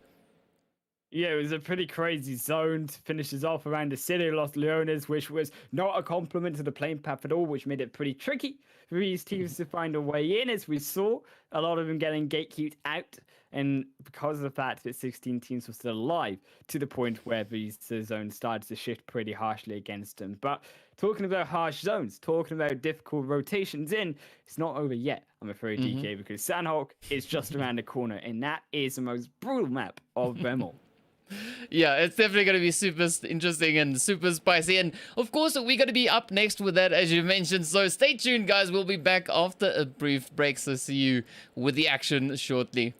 Yeah, it was a pretty crazy zone to finish us off around the city of Los Leones, which was not a compliment to the playing path at all, which made it pretty tricky for these teams to find a way in, as we saw a lot of them getting gatekeeped out. And because of the fact that 16 teams were still alive, to the point where these zones started to shift pretty harshly against them. But talking about harsh zones, talking about difficult rotations in, it's not over yet, I'm afraid, DK, because Sanhok is just around the corner, and that is the most brutal map of them all. Yeah, it's definitely going to be super interesting and super spicy. And of course, we're going to be up next with that, as you mentioned. So stay tuned, guys. We'll be back after a brief break. So see you with the action shortly.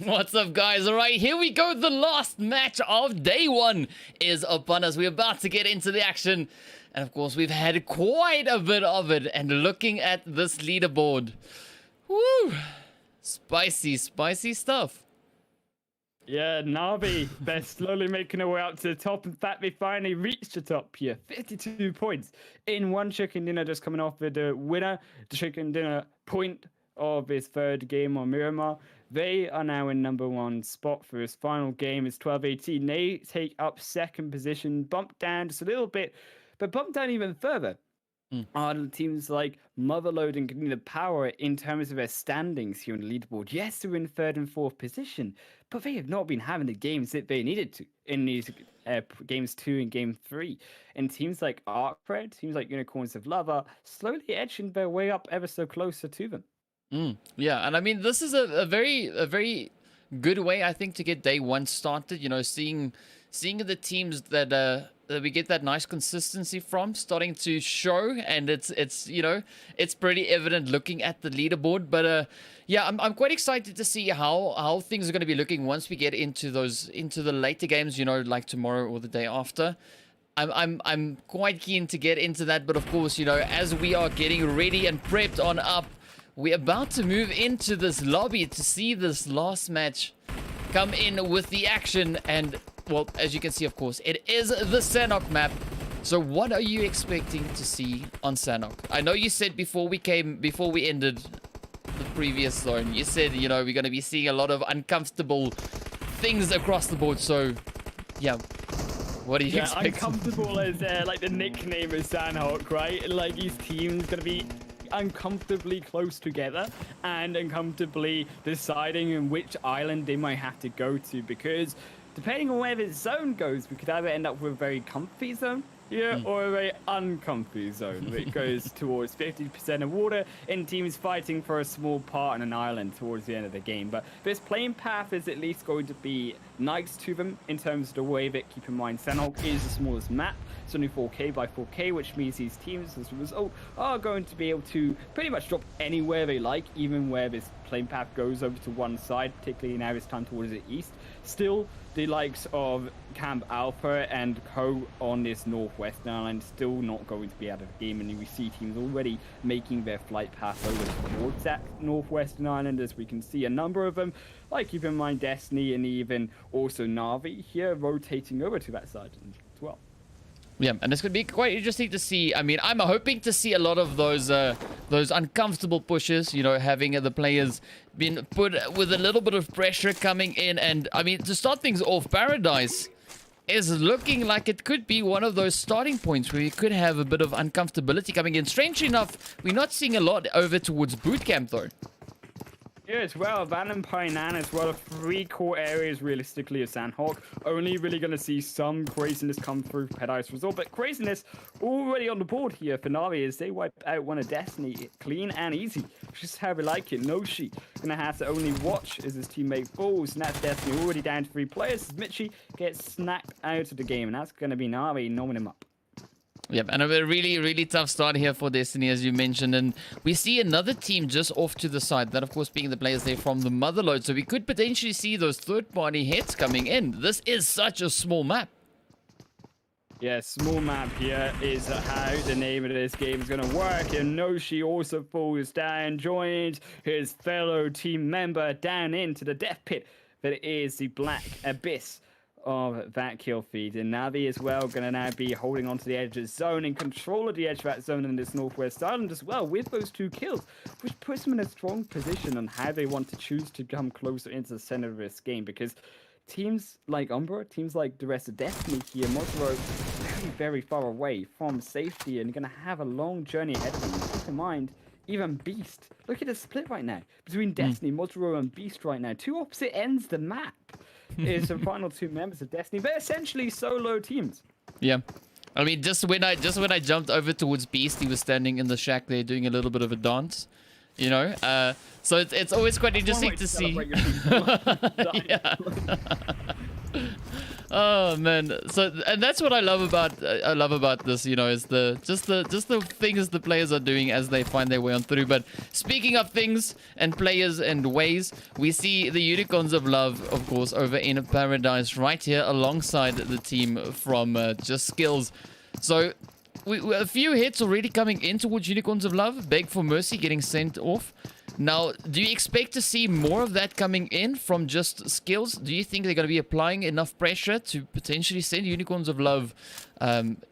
What's up, guys? All right, here we go. The last match of day one is upon us. We're about to get into the action. And of course, we've had quite a bit of it. And looking at this leaderboard, woo, spicy, spicy stuff. Yeah, Navi, they're slowly making their way up to the top. In fact, they finally reached the top here. 52 points in one chicken dinner, just coming off with the winner. The chicken dinner point of his third game on Miramar. They are now in #1 spot for his final game. It's 12-18. They take up second position, bumped down just a little bit, but bumped down even further on teams like Motherlode and Konina Power in terms of their standings here on the leaderboard. Yes, they're in third and fourth position, but they have not been having the games that they needed to in these games 2 and game 3. And teams like Arcred, teams like Unicorns of Love are slowly edging their way up ever so closer to them. Yeah, and I mean, this is a very good way, I think, to get day one started. You know, seeing the teams that we get that nice consistency from starting to show, and it's you know, it's pretty evident looking at the leaderboard. But yeah, I'm quite excited to see how things are going to be looking once we get into the later games. You know, like tomorrow or the day after. I'm quite keen to get into that. But of course, you know, as we are getting ready and prepped on up, we're about to move into this lobby to see this last match come in with the action. And, well, as you can see, of course, it is the Sanhok map. So what are you expecting to see on Sanhok? I know you said before we ended the previous zone, you said, you know, we're going to be seeing a lot of uncomfortable things across the board. So, yeah. What are you expecting? Uncomfortable is like the nickname of Sanhok, right? Like, his team's going to be uncomfortably close together and uncomfortably deciding in which island they might have to go to, because depending on where this zone goes, we could either end up with a very comfy zone here or a very uncomfy zone that goes towards 50% of water and teams fighting for a small part on an island towards the end of the game. But this playing path is at least going to be nice to them in terms of the way that, keep in mind, Sanhok is the smallest map. It's only 4K by 4K, which means these teams, as a result, are going to be able to pretty much drop anywhere they like, even where this playing path goes over to one side, particularly now it's time towards the east. Still, the likes of Camp Alpha and Co on this northwestern island still not going to be out of the game, and we see teams already making their flight path over towards that northwestern island, as we can see a number of them, like, keep in mind, Destiny and even also Navi here rotating over to that side as well. Yeah, and it's going to be quite interesting to see. I mean, I'm hoping to see a lot of those uncomfortable pushes, you know, having the players been put with a little bit of pressure coming in. And, I mean, to start things off, Paradise is looking like it could be one of those starting points where you could have a bit of uncomfortability coming in. Strangely enough, we're not seeing a lot over towards Bootcamp, though. Yeah, as well, Van and Painan as well, 3 core areas realistically of Sanhok. Only really going to see some craziness come through Paradise Resort, but craziness already on the board here for Navi as they wipe out one of Destiny clean and easy. Just how we like it. Noshi going to have to only watch as his teammate falls, and that's Destiny already down to 3 players as Mitchie gets snapped out of the game, and that's going to be Navi knowing him up. Yep, and a really tough start here for Destiny, as you mentioned. And we see another team just off to the side, that of course being the players there from the Motherlode. So we could potentially see those third-party hits coming in. This is such a small map. Yeah, small map here is how the name of this game is going to work. And Noshi also falls down, joins his fellow team member down into the death pit that is the Black Abyss of that kill feed. And Navi as well going to now be holding onto the edge of the zone and control of the edge of that zone in this northwest island as well with those 2 kills, which puts them in a strong position on how they want to choose to come closer into the center of this game, because teams like Umbra, teams like the rest of Destiny here, Motherlode, very far away from safety and going to have a long journey ahead of them. Keep in mind, even Beast, look at the split right now between Destiny, Motherlode and Beast right now. 2 opposite ends of the map is the final 2 members of Destiny. They're essentially solo teams. Yeah. I mean, just when I jumped over towards Beast, he was standing in the shack there doing a little bit of a dance, you know. So it's always quite interesting to see. Yeah. Oh man, so and that's what I love about this, you know, is just the things the players are doing as they find their way on through. But speaking of things and players and ways, we see the Unicorns of Love, of course, over in Paradise right here alongside the team from Just Skills. So a few hits already coming in towards Unicorns of Love. Beg for Mercy getting sent off. Now, do you expect to see more of that coming in from Just Skills? Do you think they're going to be applying enough pressure to potentially send Unicorns of Love,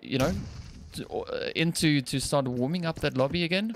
you know, to start warming up that lobby again?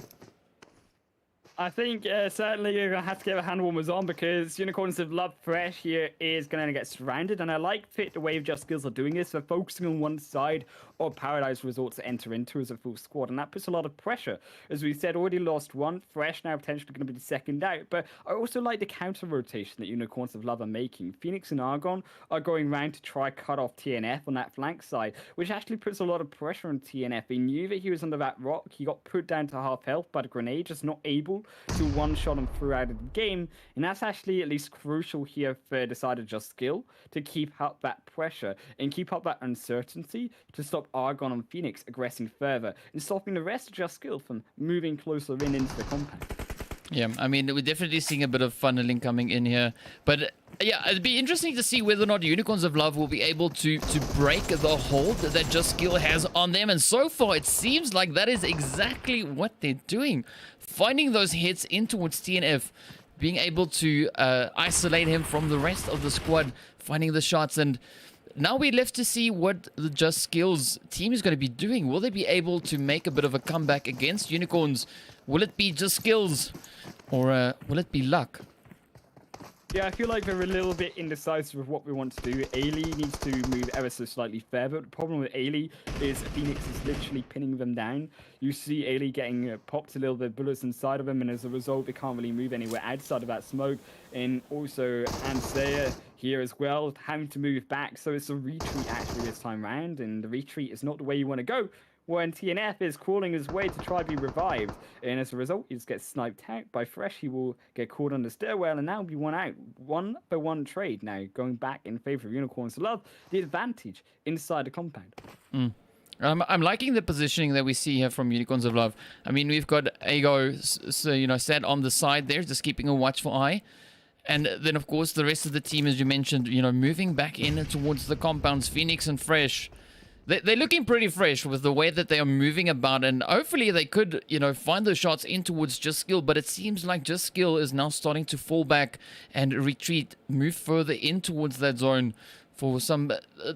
I think certainly you're going to have to get the hand warmers on because Unicorns of Love Fresh here is going to get surrounded. And I like the way Just Skills are doing this. They're focusing on one side of Paradise Resorts to enter into as a full squad. And that puts a lot of pressure. As we said, already lost one. Fresh now potentially going to be the second out. But I also like the counter rotation that Unicorns of Love are making. Phoenix and Argon are going round to try cut off TNF on that flank side, which actually puts a lot of pressure on TNF. He knew that he was under that rock. He got put down to half health by the grenade, just not able to one-shot him throughout the game, and that's actually at least crucial here for the side of Just Skill to keep up that pressure and keep up that uncertainty to stop Argon and Phoenix aggressing further and stopping the rest of Just Skill from moving closer in into the compound. Yeah, I mean, we're definitely seeing a bit of funneling coming in here. But yeah, it'd be interesting to see whether or not Unicorns of Love will be able to break the hold that Just Skill has on them. And so far, it seems like that is exactly what they're doing. Finding those hits in towards TNF, being able to isolate him from the rest of the squad, finding the shots. And now we're left to see what the Just Skills team is going to be doing. Will they be able to make a bit of a comeback against Unicorns? Will it be Just Skills? Or will it be luck? Yeah, I feel like they're a little bit indecisive of what we want to do. Ailey needs to move ever so slightly further. The problem with Ailey is Phoenix is literally pinning them down. You see Ailey getting popped a little bit of bullets inside of him, and as a result, they can't really move anywhere outside of that smoke. And also Ansaya here as well, having to move back. So it's a retreat actually this time round, and the retreat is not the way you want to go when TNF is crawling his way to try to be revived. And as a result, he just gets sniped out by Fresh. He will get caught on the stairwell and now be one out. 1-for-1 trade now, going back in favor of Unicorns of Love. The advantage inside the compound. I'm liking the positioning that we see here from Unicorns of Love. I mean, we've got Ago, so, you know, set on the side there, just keeping a watchful eye. And then, of course, the rest of the team, as you mentioned, you know, moving back in towards the compounds. Phoenix and Fresh. They're looking pretty fresh with the way that they are moving about, and hopefully they could, you know, find those shots in towards Just Skill, but it seems like Just Skill is now starting to fall back and retreat, move further in towards that zone for some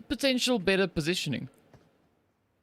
potential better positioning.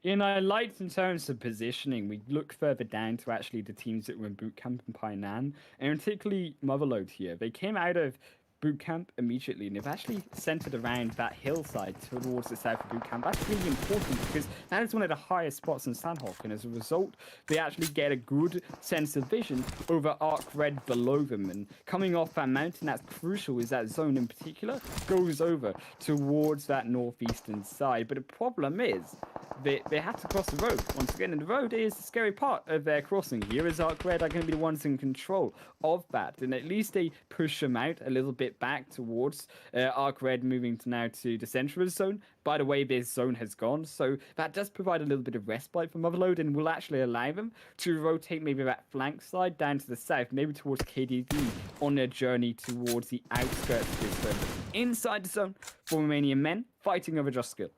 You know, I liked in terms of positioning, we look further down to actually the teams that were in Bootcamp and Painan, and particularly Motherlode here. They came out of Bootcamp immediately, and they've actually centered around that hillside towards the south of Bootcamp. That's really important because that is one of the highest spots in Sanhok, and as a result, they actually get a good sense of vision over Arc Red below them. And coming off that mountain, that's crucial, is that zone in particular goes over towards that northeastern side. But the problem is they have to cross the road. Once again, and the road is the scary part of their crossing. Here is Arc Red are going to be the ones in control of that, and at least they push them out a little bit back towards Arc Red, moving to now to the center of the zone. By the way, this zone has gone, so that does provide a little bit of respite for Motherlode and will actually allow them to rotate maybe that flank side down to the south, maybe towards KDV on their journey towards the outskirts of this zone. Inside the zone for Romanian Men, fighting over Just Skill.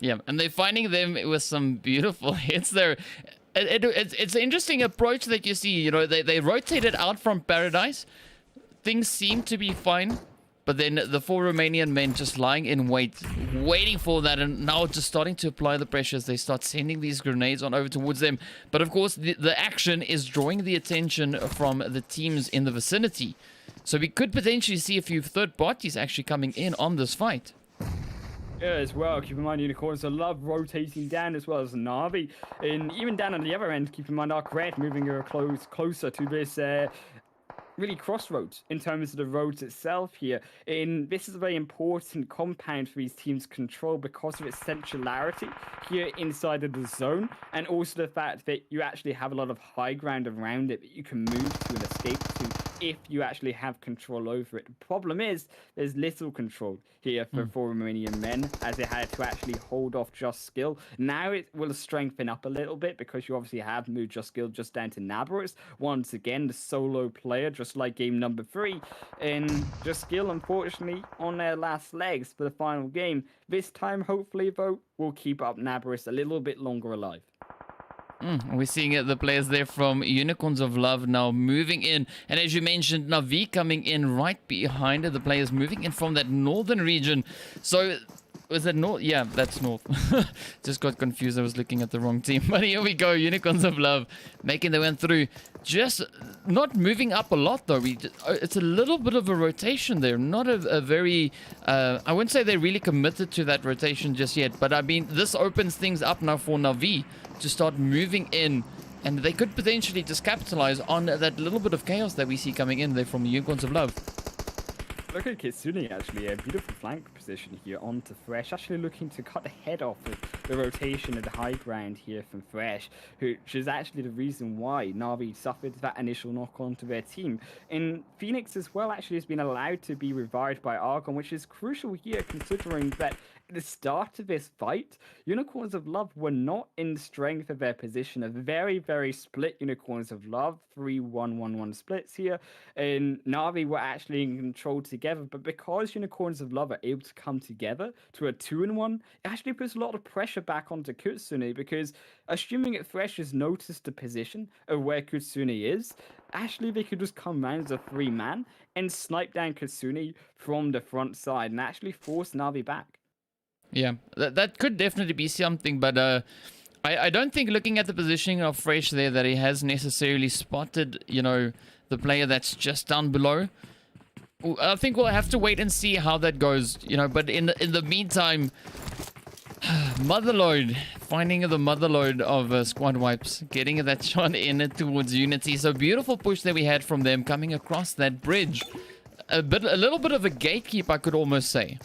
Yeah, and they're finding them with some beautiful hits there. It's an interesting approach that you see. You know, they rotated out from Paradise. Things seem to be fine, but then the 4 Romanian men just lying in wait, waiting for that, and now just starting to apply the pressure as they start sending these grenades on over towards them. But of course, the action is drawing the attention from the teams in the vicinity. So we could potentially see a few third parties actually coming in on this fight. Yeah, as well, keep in mind Unicorns of Love rotating down as well as Navi. And even down on the other end, keep in mind Arc Red moving her closer to this really crossroads in terms of the roads itself here. And this is a very important compound for these teams to control because of its centralarity here inside of the zone, and also the fact that you actually have a lot of high ground around it that you can move to and escape to if you actually have control over it. The problem is there's little control here for Romanian Men, as they had to actually hold off Just Skill. Now it will strengthen up a little bit because you obviously have moved Just Skill just down to Navarus. Once again, the solo player, just like game number 3. And Just Skill, unfortunately, on their last legs for the final game. This time, hopefully, though, we'll keep up Navarus a little bit longer alive. We're seeing the players there from Unicorns of Love now moving in. And as you mentioned, Navi coming in right behind the players moving in from that northern region. So, was that north? Yeah, that's north. Just got confused. I was looking at the wrong team. But here we go. Unicorns of Love making their way through. Just not moving up a lot, though. It's a little bit of a rotation there. Not a very... I wouldn't say they're really committed to that rotation just yet. But, I mean, this opens things up now for Navi to start moving in, and they could potentially just capitalize on that little bit of chaos that we see coming in there from the Unicorns of Love. Look at Kitsune, actually, a beautiful flank position here onto Fresh, actually looking to cut the head off of the rotation of the high ground here from Fresh, which is actually the reason why Navi suffered that initial knock onto their team. And Phoenix as well actually has been allowed to be revived by Argon, which is crucial here considering that at the start of this fight, Unicorns of Love were not in the strength of their position. A very, very split Unicorns of Love, 3-1-1-1 splits here, and Navi were actually in control together. But because Unicorns of Love are able to come together to a 2-1, it actually puts a lot of pressure back onto Kitsune, because assuming that Fresh has noticed the position of where Kitsune is, actually they could just come round as a 3-man and snipe down Kitsune from the front side and actually force Navi back. Yeah, that could definitely be something, but I don't think, looking at the positioning of Fresh there, that he has necessarily spotted, you know, the player that's just down below. I think we'll have to wait and see how that goes, you know, but in the meantime, Motherlode, finding the Motherlode of squad wipes, getting that shot in towards Unity. So beautiful push that we had from them coming across that bridge. A little bit of a gatekeep, I could almost say.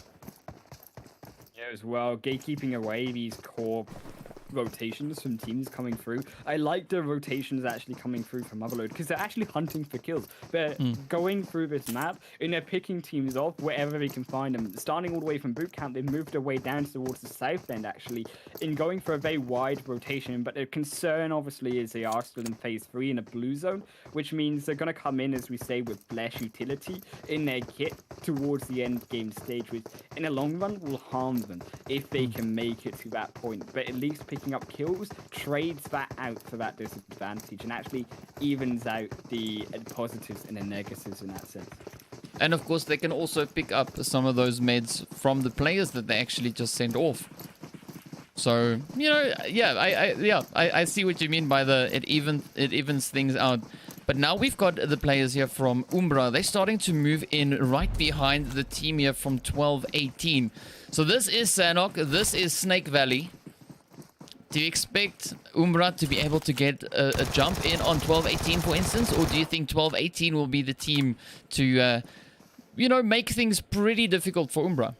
As well, gatekeeping away these core rotations from teams coming through. I like the rotations actually coming through from Motherlode because they're actually hunting for kills. They're going through this map and they're picking teams off wherever they can find them. Starting all the way from boot camp, they moved their way down towards the south end actually in going for a very wide rotation. But the concern obviously is they are still in phase 3 in a blue zone, which means they're going to come in, as we say, with flash utility in their kit towards the end game stage, which in the long run will harm them if they can make it to that point. But at least picking up kills trades that out for that disadvantage and actually evens out the positives and the negatives in that sense. And of course, they can also pick up some of those meds from the players that they actually just sent off. So, you know, yeah, I see what you mean by it evens things out. But now we've got the players here from Umbra. They're starting to move in right behind the team here from 12-18. So this is Sanhok. This is Snake Valley. Do you expect Umbra to be able to get a jump in on 12-18, for instance? Or do you think 12-18 will be the team to, you know, make things pretty difficult for Umbra?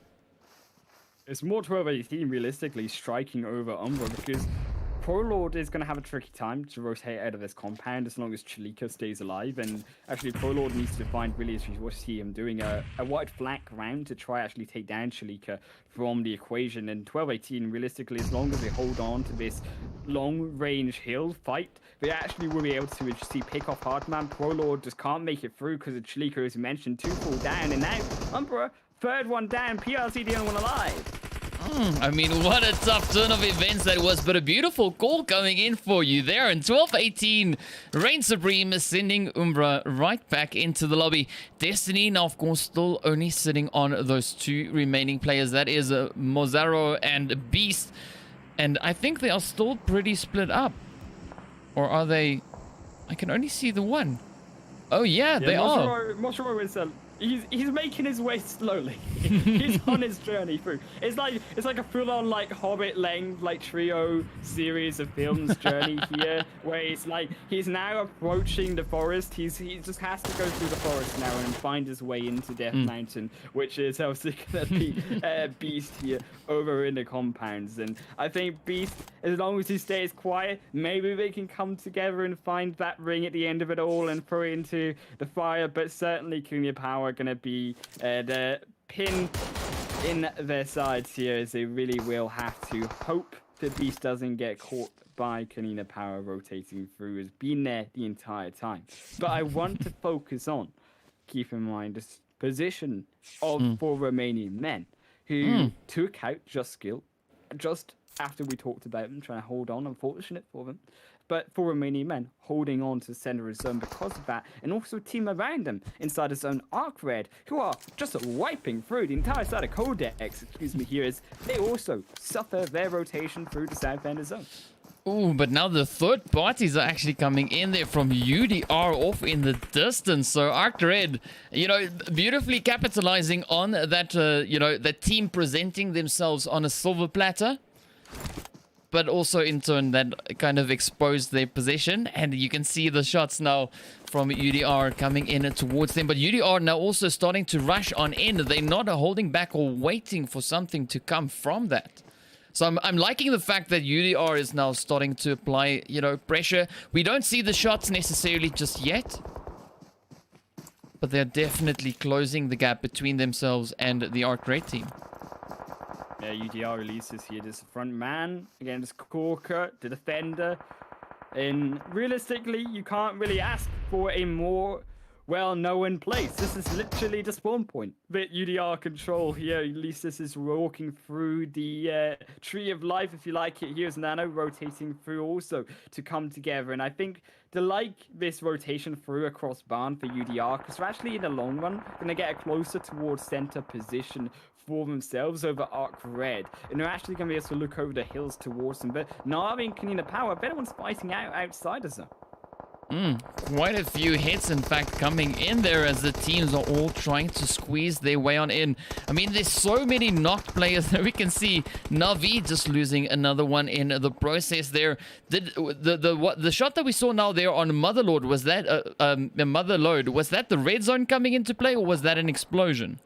It's more 12-18 realistically striking over Umbra, because Prolord is going to have a tricky time to rotate out of this compound as long as Chalika stays alive. And actually, Prolord needs to find, really, as you see him doing, a wide flank round to try actually take down Chalika from the equation. And 12-18, realistically, as long as they hold on to this long-range hill fight, they actually will be able to see pick off Hardman. Prolord just can't make it through because of Chalika, as you mentioned, 2 fall down. And now, Umbra, third one down, PRC the only one alive. I mean, what a tough turn of events that was, but a beautiful call coming in for you there. And 12-18, Reign Supreme sending Umbra right back into the lobby. Destiny now, of course, still only sitting on those 2 remaining players. That is Mozaro and Beast. And I think they are still pretty split up. Or are they? I can only see the one. Oh, yeah, they are. Mozaro is He's making his way slowly. He's on his journey through. It's like a full-on like Hobbit length like trio series of films journey here, where he's now approaching the forest. He just has to go through the forest now and find his way into Death Mountain, which is obviously gonna be Beast here over in the compounds. And I think Beast, as long as he stays quiet, maybe they can come together and find that ring at the end of it all and throw it into the fire. But certainly Konina Power going to be the pin in their sides here, as they really will have to hope that Beast doesn't get caught by Konina Power rotating through. Has been there the entire time. But I want to focus on, keep in mind, this position of 4 Romanian men who took out Just Skill just after we talked about them trying to hold on. Unfortunate for them. But 4 Romanian men holding on to the center of zone because of that, and also a team around them inside his own Arc Red, who are just wiping through the entire side of Qodex, here, as they also suffer their rotation through the south end of zone. Ooh, but now the third parties are actually coming in there from UDR off in the distance. So Arc Red, beautifully capitalizing on that, that team presenting themselves on a silver platter. But also in turn that kind of exposed their position, and you can see the shots now from UDR coming in towards them. But UDR now also starting to rush on in. They're not holding back or waiting for something to come from that. So I'm liking the fact that UDR is now starting to apply, pressure. We don't see the shots necessarily just yet, but they're definitely closing the gap between themselves and the Arc Red team. Yeah, UDR releases here this front man against Corker, the defender. And realistically, you can't really ask for a more well-known place. This is literally the spawn point. But UDR control here, at least this is walking through the tree of life, if you like it. Here's Nano rotating through also to come together. And I think they like this rotation through across barn for UDR, because they're actually in the long run going to get closer towards center position for themselves over Arc Red, and they're actually going to be able to look over the hills towards them. But Navi and Konina Power, if anyone's fighting outside of them. Quite a few hits, in fact, coming in there as the teams are all trying to squeeze their way on in. I mean, there's so many knocked players that we can see. Navi just losing another one in the process there. The shot that we saw now there on Motherlode, was that Motherlode? Was that the red zone coming into play, or was that an explosion?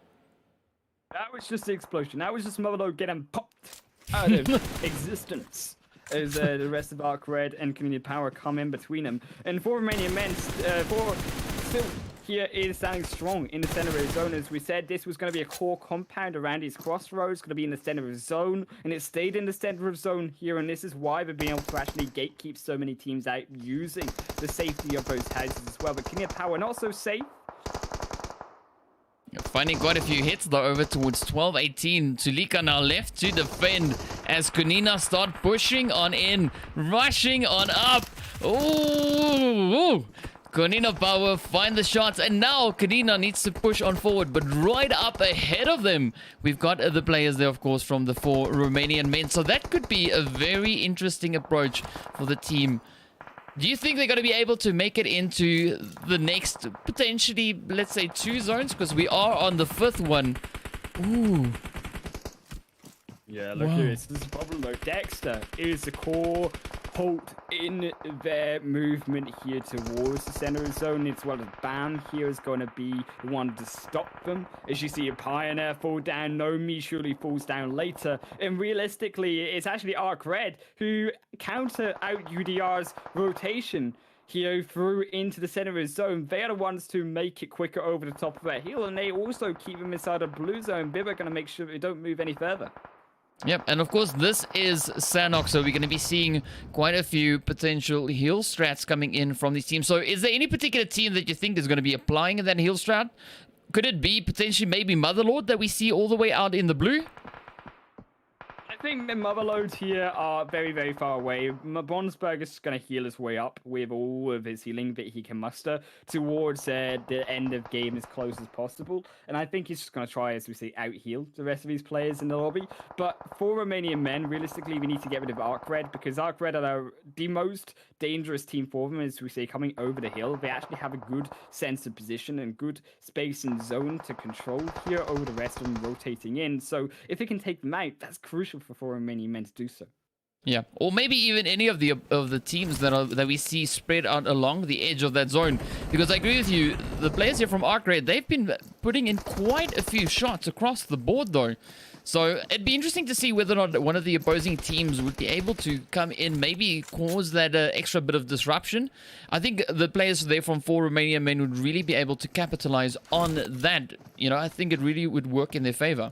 That was just the explosion. That was just Motherlode getting popped out of existence. As the rest of Arc Red and Konina Power come in between them. And 4 Romanian men, still here is standing strong in the center of his zone. As we said, this was going to be a core compound around his crossroads, going to be in the center of his zone, and it stayed in the center of zone here, and this is why they've been able to actually gatekeep so many teams out using the safety of those houses as well. But Konina Power not so safe. Finding quite a few hits though over towards 12-18. Tulika now left to defend as Konina start pushing on in, rushing on up. Ooh! Konina Power find the shots, and now Konina needs to push on forward, but right up ahead of them, we've got the players there, of course, from the 4 Romanian men. So that could be a very interesting approach for the team. Do you think they're going to be able to make it into the next, potentially, let's say, 2 zones? Because we are on the 5th one. Ooh. Yeah, look here. This is the problem, though. Dexter is the core halt in their movement here towards the center of zone. It's well as Bam here is going to be the one to stop them. As you see a Pioneer fall down, Nomi surely falls down later. And realistically, it's actually Arc Red who counter out UDR's rotation here through into the center of his zone. They are the ones to make it quicker over the top of their hill, and they also keep them inside a blue zone. Bib are going to make sure they don't move any further. Yep, and of course this is Sanhok, so we're going to be seeing quite a few potential heal strats coming in from these teams. So is there any particular team that you think is going to be applying that heal strat? Could it be potentially maybe Motherlode that we see all the way out in the blue? I think the Motherlode here are very, very far away. Bronsberg is going to heal his way up with all of his healing that he can muster towards the end of game as close as possible. And I think he's just going to try, as we say, out-heal the rest of these players in the lobby. But for Romanian Men, realistically, we need to get rid of Arc Red because Arc Red are the most dangerous team for them, as we say, coming over the hill. They actually have a good sense of position and good space and zone to control here over the rest of them rotating in. So if they can take them out, that's crucial for Romanian Men to do so. Yeah, or maybe even any of the teams that we see spread out along the edge of that zone. Because I agree with you, the players here from Arc Red, they've been putting in quite a few shots across the board though. So it'd be interesting to see whether or not one of the opposing teams would be able to come in, maybe cause that extra bit of disruption. I think the players there from 4 Romanian Men would really be able to capitalize on that. You know, I think it really would work in their favor.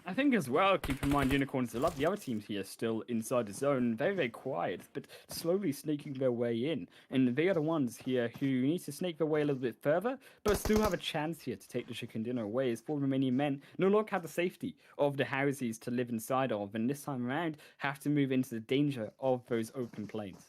I think as well, keep in mind, Unicorns, a lot of the other teams here still inside the zone, very, very quiet, but slowly sneaking their way in. And they are the ones here who need to snake their way a little bit further, but still have a chance here to take the chicken dinner away, as 4 Romanian Men no longer have the safety of the houses to live inside of, and this time around have to move into the danger of those open plains.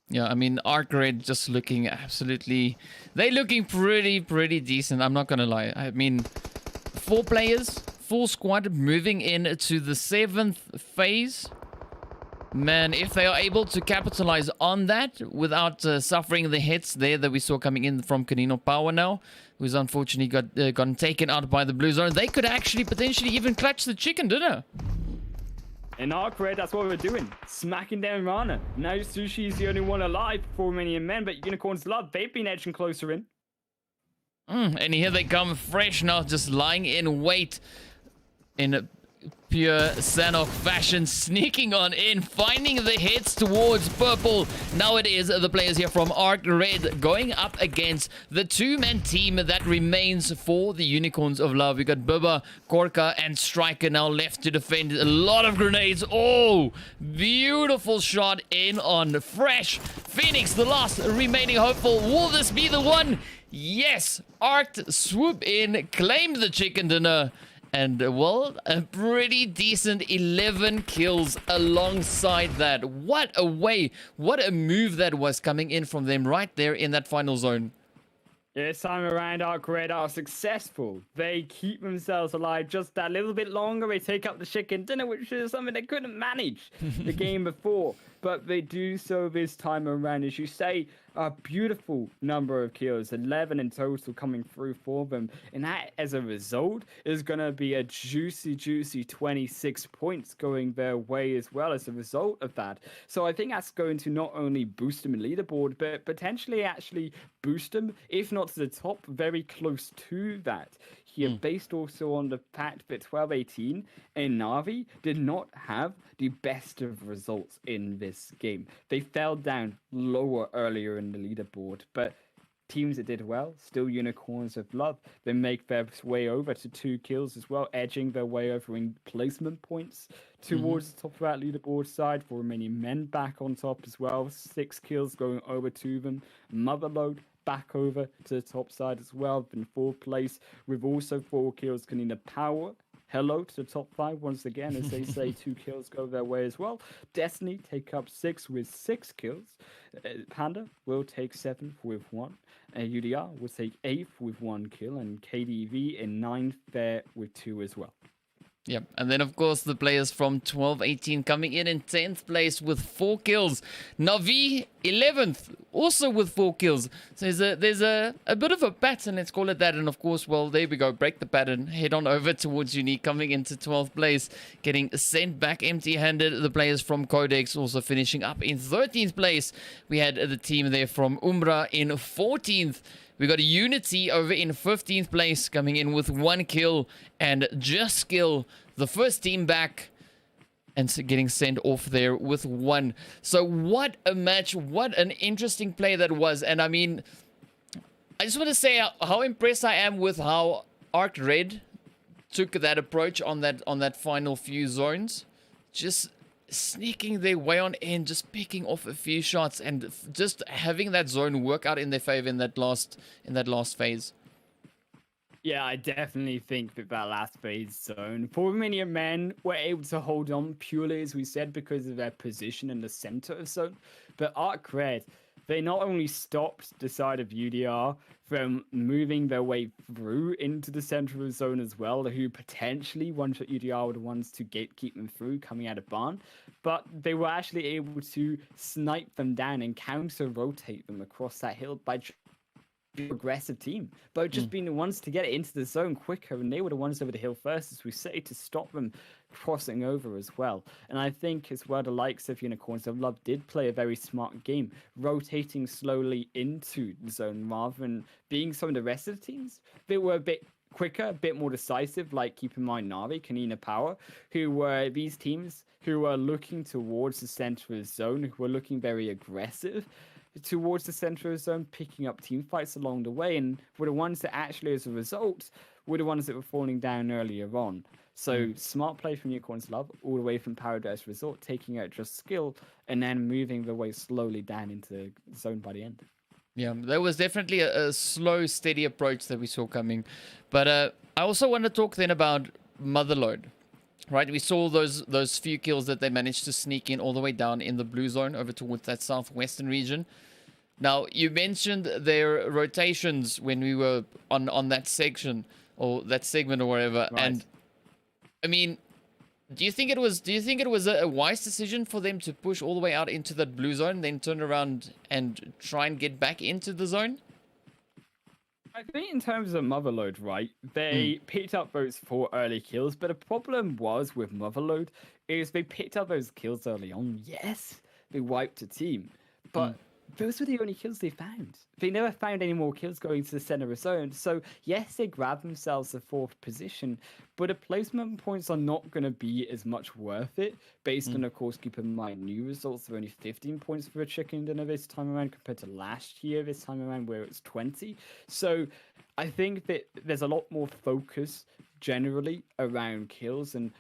Yeah, I mean, Arc Red just looking absolutely... They're looking pretty decent, I'm not gonna lie. I mean, 4 players... Full squad moving into the 7th phase. Man, if they are able to capitalize on that without suffering the hits there that we saw coming in from Konina Power now, who's unfortunately gotten taken out by the blue zone, they could actually potentially even clutch the chicken dinner. In Arc Red, that's what we're doing. Smacking down Rana. Now Sushi is the only one alive for Romanian Men, but Unicorns Love, they've been edging closer in. And here they come fresh now, just lying in wait. In pure Sanhok fashion, sneaking on in, finding the hits towards purple. Now it is the players here from Arc Red going up against the 2-man team that remains for the Unicorns of Love. We got Bubba, Korka, and Striker now left to defend. A lot of grenades. Oh, beautiful shot in on Fresh. Phoenix, the last remaining hopeful. Will this be the one? Yes, Arc swoop in, claimed the chicken dinner. And, well, a pretty decent 11 kills alongside that. What a way, what a move that was coming in from them right there in that final zone. This time around, Arc Red are successful. They keep themselves alive just that little bit longer. They take up the chicken dinner, which is something they couldn't manage the game before. But they do so this time around. As you say, a beautiful number of kills, 11 in total coming through for them. And that, as a result, is going to be a juicy 26 points going their way as well as a result of that. So I think that's going to not only boost them in leaderboard, but potentially actually boost them, if not to the top, very close to that. Here, based also on the fact that 12-18 and Navi did not have the best of results in this game. They fell down lower earlier in the leaderboard, but teams that did well, still Unicorns of Love. They make their way over to 2 kills as well, edging their way over in placement points towards the top of that leaderboard side. For Romanian Men back on top as well, 6 kills going over to them. Motherlode back over to the top side as well, in 4th place with also 4 kills. Konina Power, hello to the top 5 once again, as they say, 2 kills go their way as well. Destiny take up 6 with 6 kills. Panda will take 7th with 1. UDR will take 8th with 1 kill, and KDV in 9th there with 2 as well. Yeah, and then of course the players from 12-18 coming in 10th place with 4 kills. Navi 11th, also with 4 kills. So there's a bit of a pattern, let's call it that. And of course, well, there we go, break the pattern, head on over towards Unique, coming into 12th place, getting sent back empty-handed. The players from Qodex also finishing up in 13th place. We had the team there from Umbra in 14th. We got Unity over in 15th place, coming in with 1 kill, and Just Skill, the first team back, and getting sent off there with 1. So what a match, what an interesting play that was. And I mean, I just want to say how impressed I am with how Arc Red took that approach on that final few zones. Just sneaking their way on in, just picking off a few shots and just having that zone work out in their favor in that last phase. Yeah, I definitely think that last phase zone, Romanian Men were able to hold on purely, as we said, because of their position in the center of zone. But Arc Red, they not only stopped the side of UDR from moving their way through into the center of zone as well, who potentially one-shot UDR were the ones to gatekeep them through coming out of barn, but they were actually able to snipe them down and counter-rotate them across that hill by aggressive team, but just being the ones to get it into the zone quicker, and they were the ones over the hill first, as we say, to stop them crossing over as well. And I think as well, the likes of Unicorns of Love did play a very smart game, rotating slowly into the zone rather than being some of the rest of the teams. They were a bit quicker, a bit more decisive, like keep in mind Navi, Konina Power, who were these teams who were looking towards the center of the zone, who were looking very aggressive towards the center of the zone, picking up team fights along the way, and were the ones that actually, as a result, were the ones that were falling down earlier on. So smart play from Unicorns Love, all the way from Paradise Resort, taking out just skill, and then moving the way slowly down into the zone by the end. Yeah, there was definitely a slow, steady approach that we saw coming. But I also want to talk then about Motherlode. Right, we saw those few kills that they managed to sneak in all the way down in the blue zone over towards that southwestern region. Now, you mentioned their rotations when we were on that section or that segment or whatever, Right. and I mean, do you think it was a wise decision for them to push all the way out into that blue zone, then turn around and try and get back into the zone? I think in terms of Motherlode, right, they picked up those 4 early kills, but the problem was with Motherlode is they picked up those kills early on. Yes, they wiped a team, but those were the only kills they found. They never found any more kills going to the center of zone. So yes, they grabbed themselves the 4th position, but the placement points are not going to be as much worth it, based on, of course, keep in mind new results. There are only 15 points for a chicken dinner this time around compared to last year this time around where it's 20. So I think that there's a lot more focus generally around kills, and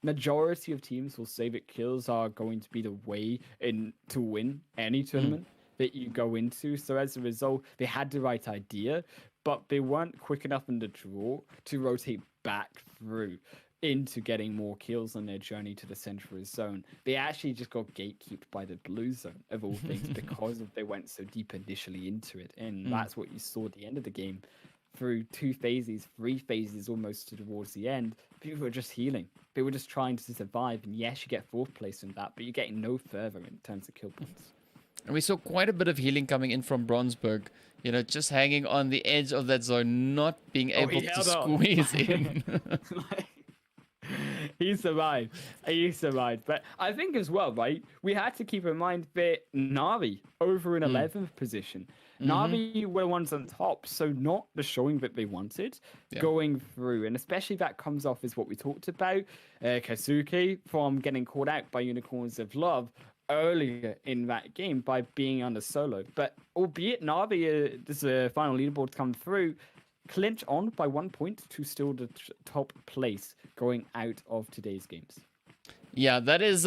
majority of teams will say that kills are going to be the way to win any tournament that you go into. So as a result, they had the right idea, but they weren't quick enough in the draw to rotate back through into getting more kills on their journey to the central zone. They actually just got gatekeeped by the blue zone, of all things, because they went so deep initially into it. And that's what you saw at the end of the game. Through 2 phases, 3 phases almost towards the end, people were just healing. They were just trying to survive. And yes, you get 4th place in that, but you're getting no further in terms of kill points. And we saw quite a bit of healing coming in from Bronsberg, you know, just hanging on the edge of that zone, not being able to squeeze in. He survived. He survived. But I think as well, right, we had to keep in mind that Navi over in 11th position. Navi were ones on top, so not the showing that they wanted going through. And especially that comes off as what we talked about, Kazuki from getting caught out by Unicorns of Love earlier in that game by being under solo. But albeit Navi, this final leaderboard come through, clinch on by 1 point to still the top place going out of today's games. Yeah, that is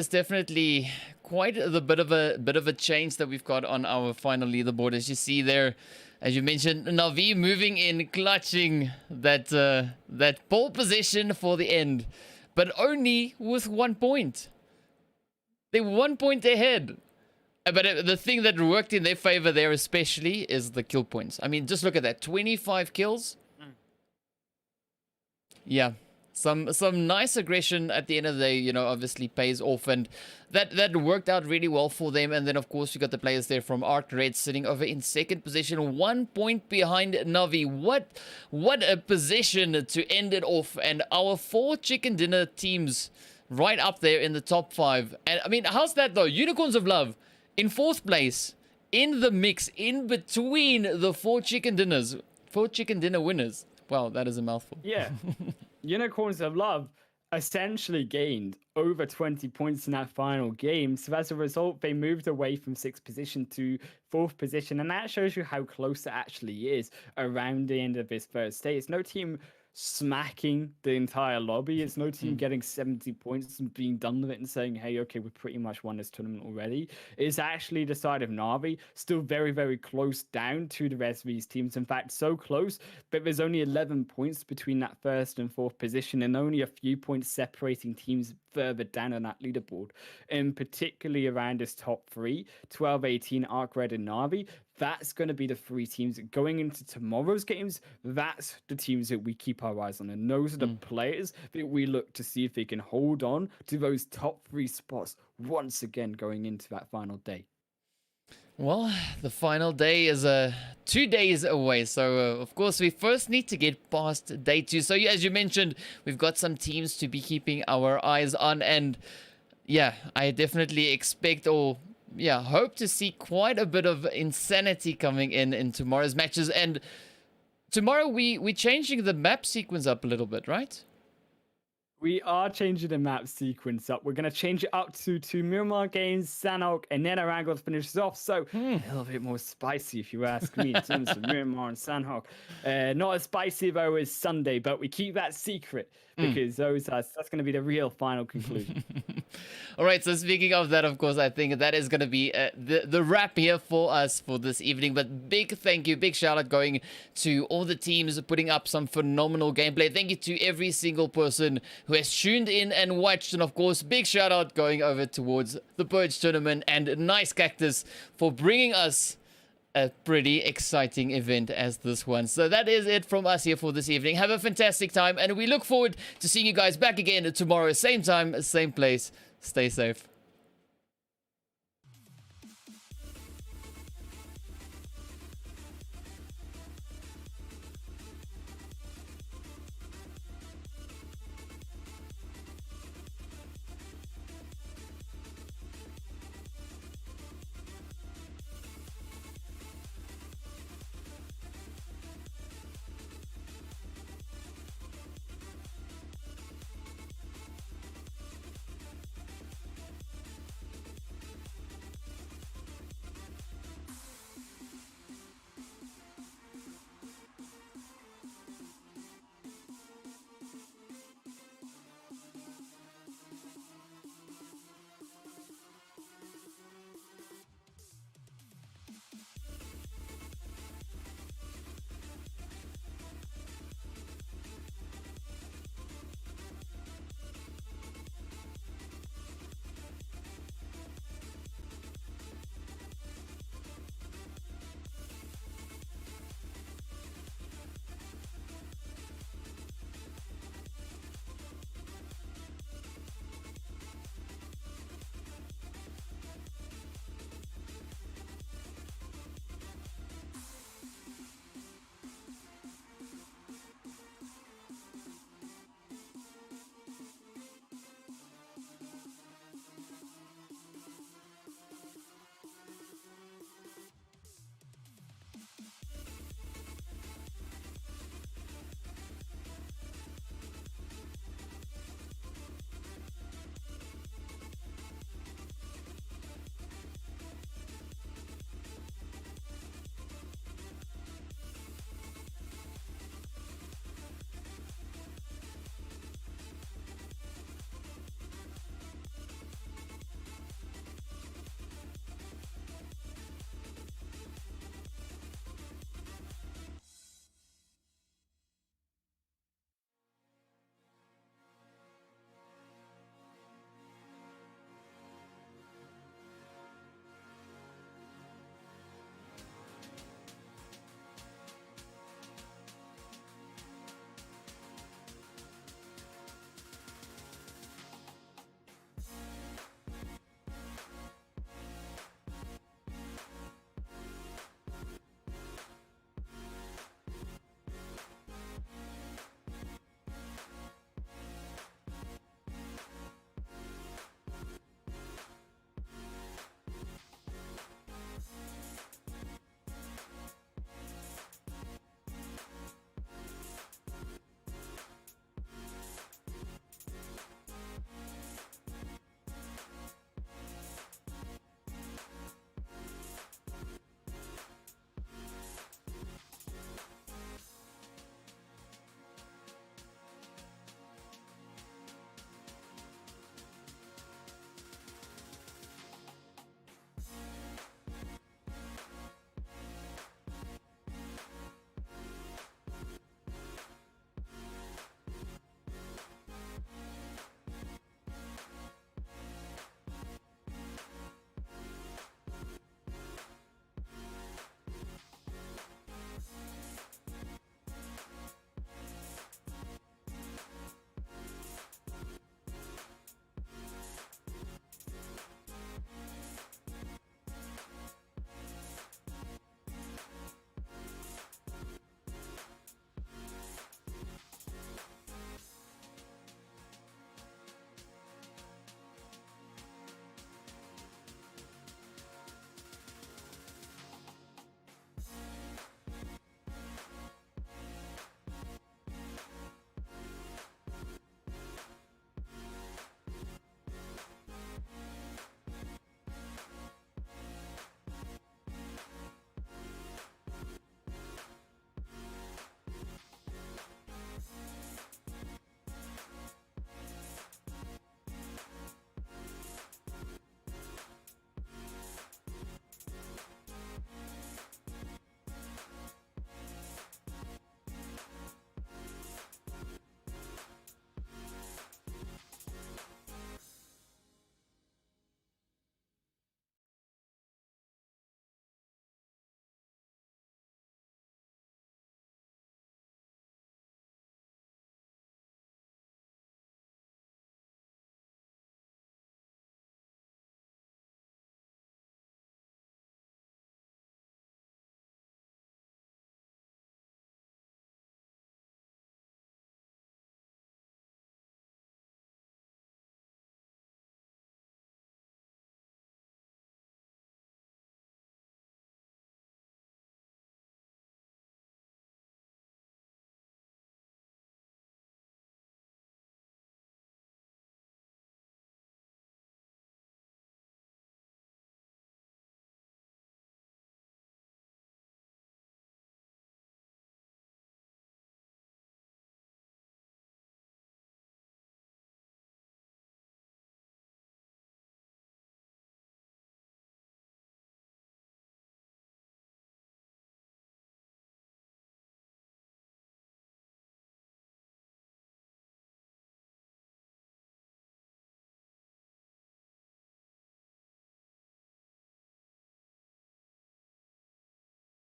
definitely quite a bit of a change that we've got on our final leaderboard. As you see there, as you mentioned, Navi moving in, clutching that pole position for the end, but only with 1 point. They were 1 point ahead. But the thing that worked in their favor there especially is the kill points. I mean, just look at that. 25 kills. Yeah. Some nice aggression at the end of the day, you know, obviously pays off. And that worked out really well for them. And then, of course, you got the players there from Arc Red sitting over in 2nd position. 1 point behind Navi. What a position to end it off. And our 4 chicken dinner teams right up there in the top 5. And, I mean, how's that, though? Unicorns of Love in 4th place, in the mix, in between the 4 chicken dinner winners. Wow, that is a mouthful. Yeah. Unicorns of Love essentially gained over 20 points in that final game. So as a result, they moved away from 6th position to 4th position. And that shows you how close it actually is around the end of this first stage. No team smacking the entire lobby. It's no team getting 70 points and being done with it and saying, hey, okay, we pretty much won this tournament already. It's actually the side of Navi, still very, very close down to the rest of these teams. In fact, so close, but there's only 11 points between that first and fourth position and only a few points separating teams further down on that leaderboard. And particularly around this top three, 12, 18, Arc Red and Navi, that's going to be the three teams going into tomorrow's games. That's the teams that we keep our eyes on. And those are the players that we look to see if they can hold on to those top three spots once again going into that final day. Well, the final day is 2 days away. So, of course, we first need to get past day 2. So, as you mentioned, we've got some teams to be keeping our eyes on. And, yeah, I definitely expect hope to see quite a bit of insanity coming in tomorrow's matches. And tomorrow we're changing the map sequence up a little bit, right? We are changing the map sequence up. We're going to change it up to 2 Miramar games, Sanhok, and then Erangel finishes off. So a little bit more spicy, if you ask me, in terms of Miramar and Sanhok. Not as spicy, though, as Sunday, but we keep that secret because that's going to be the real final conclusion. All right, so speaking of that, of course, I think that is going to be the wrap here for us for this evening. But big thank you, big shout out going to all the teams putting up some phenomenal gameplay. Thank you to every single person who has tuned in and watched. And of course, big shout out going over towards the Purge tournament and Nice Cactus for bringing us a pretty exciting event as this one. So that is it from us here for this evening. Have a fantastic time, and we look forward to seeing you guys back again tomorrow, same time, same place. Stay safe.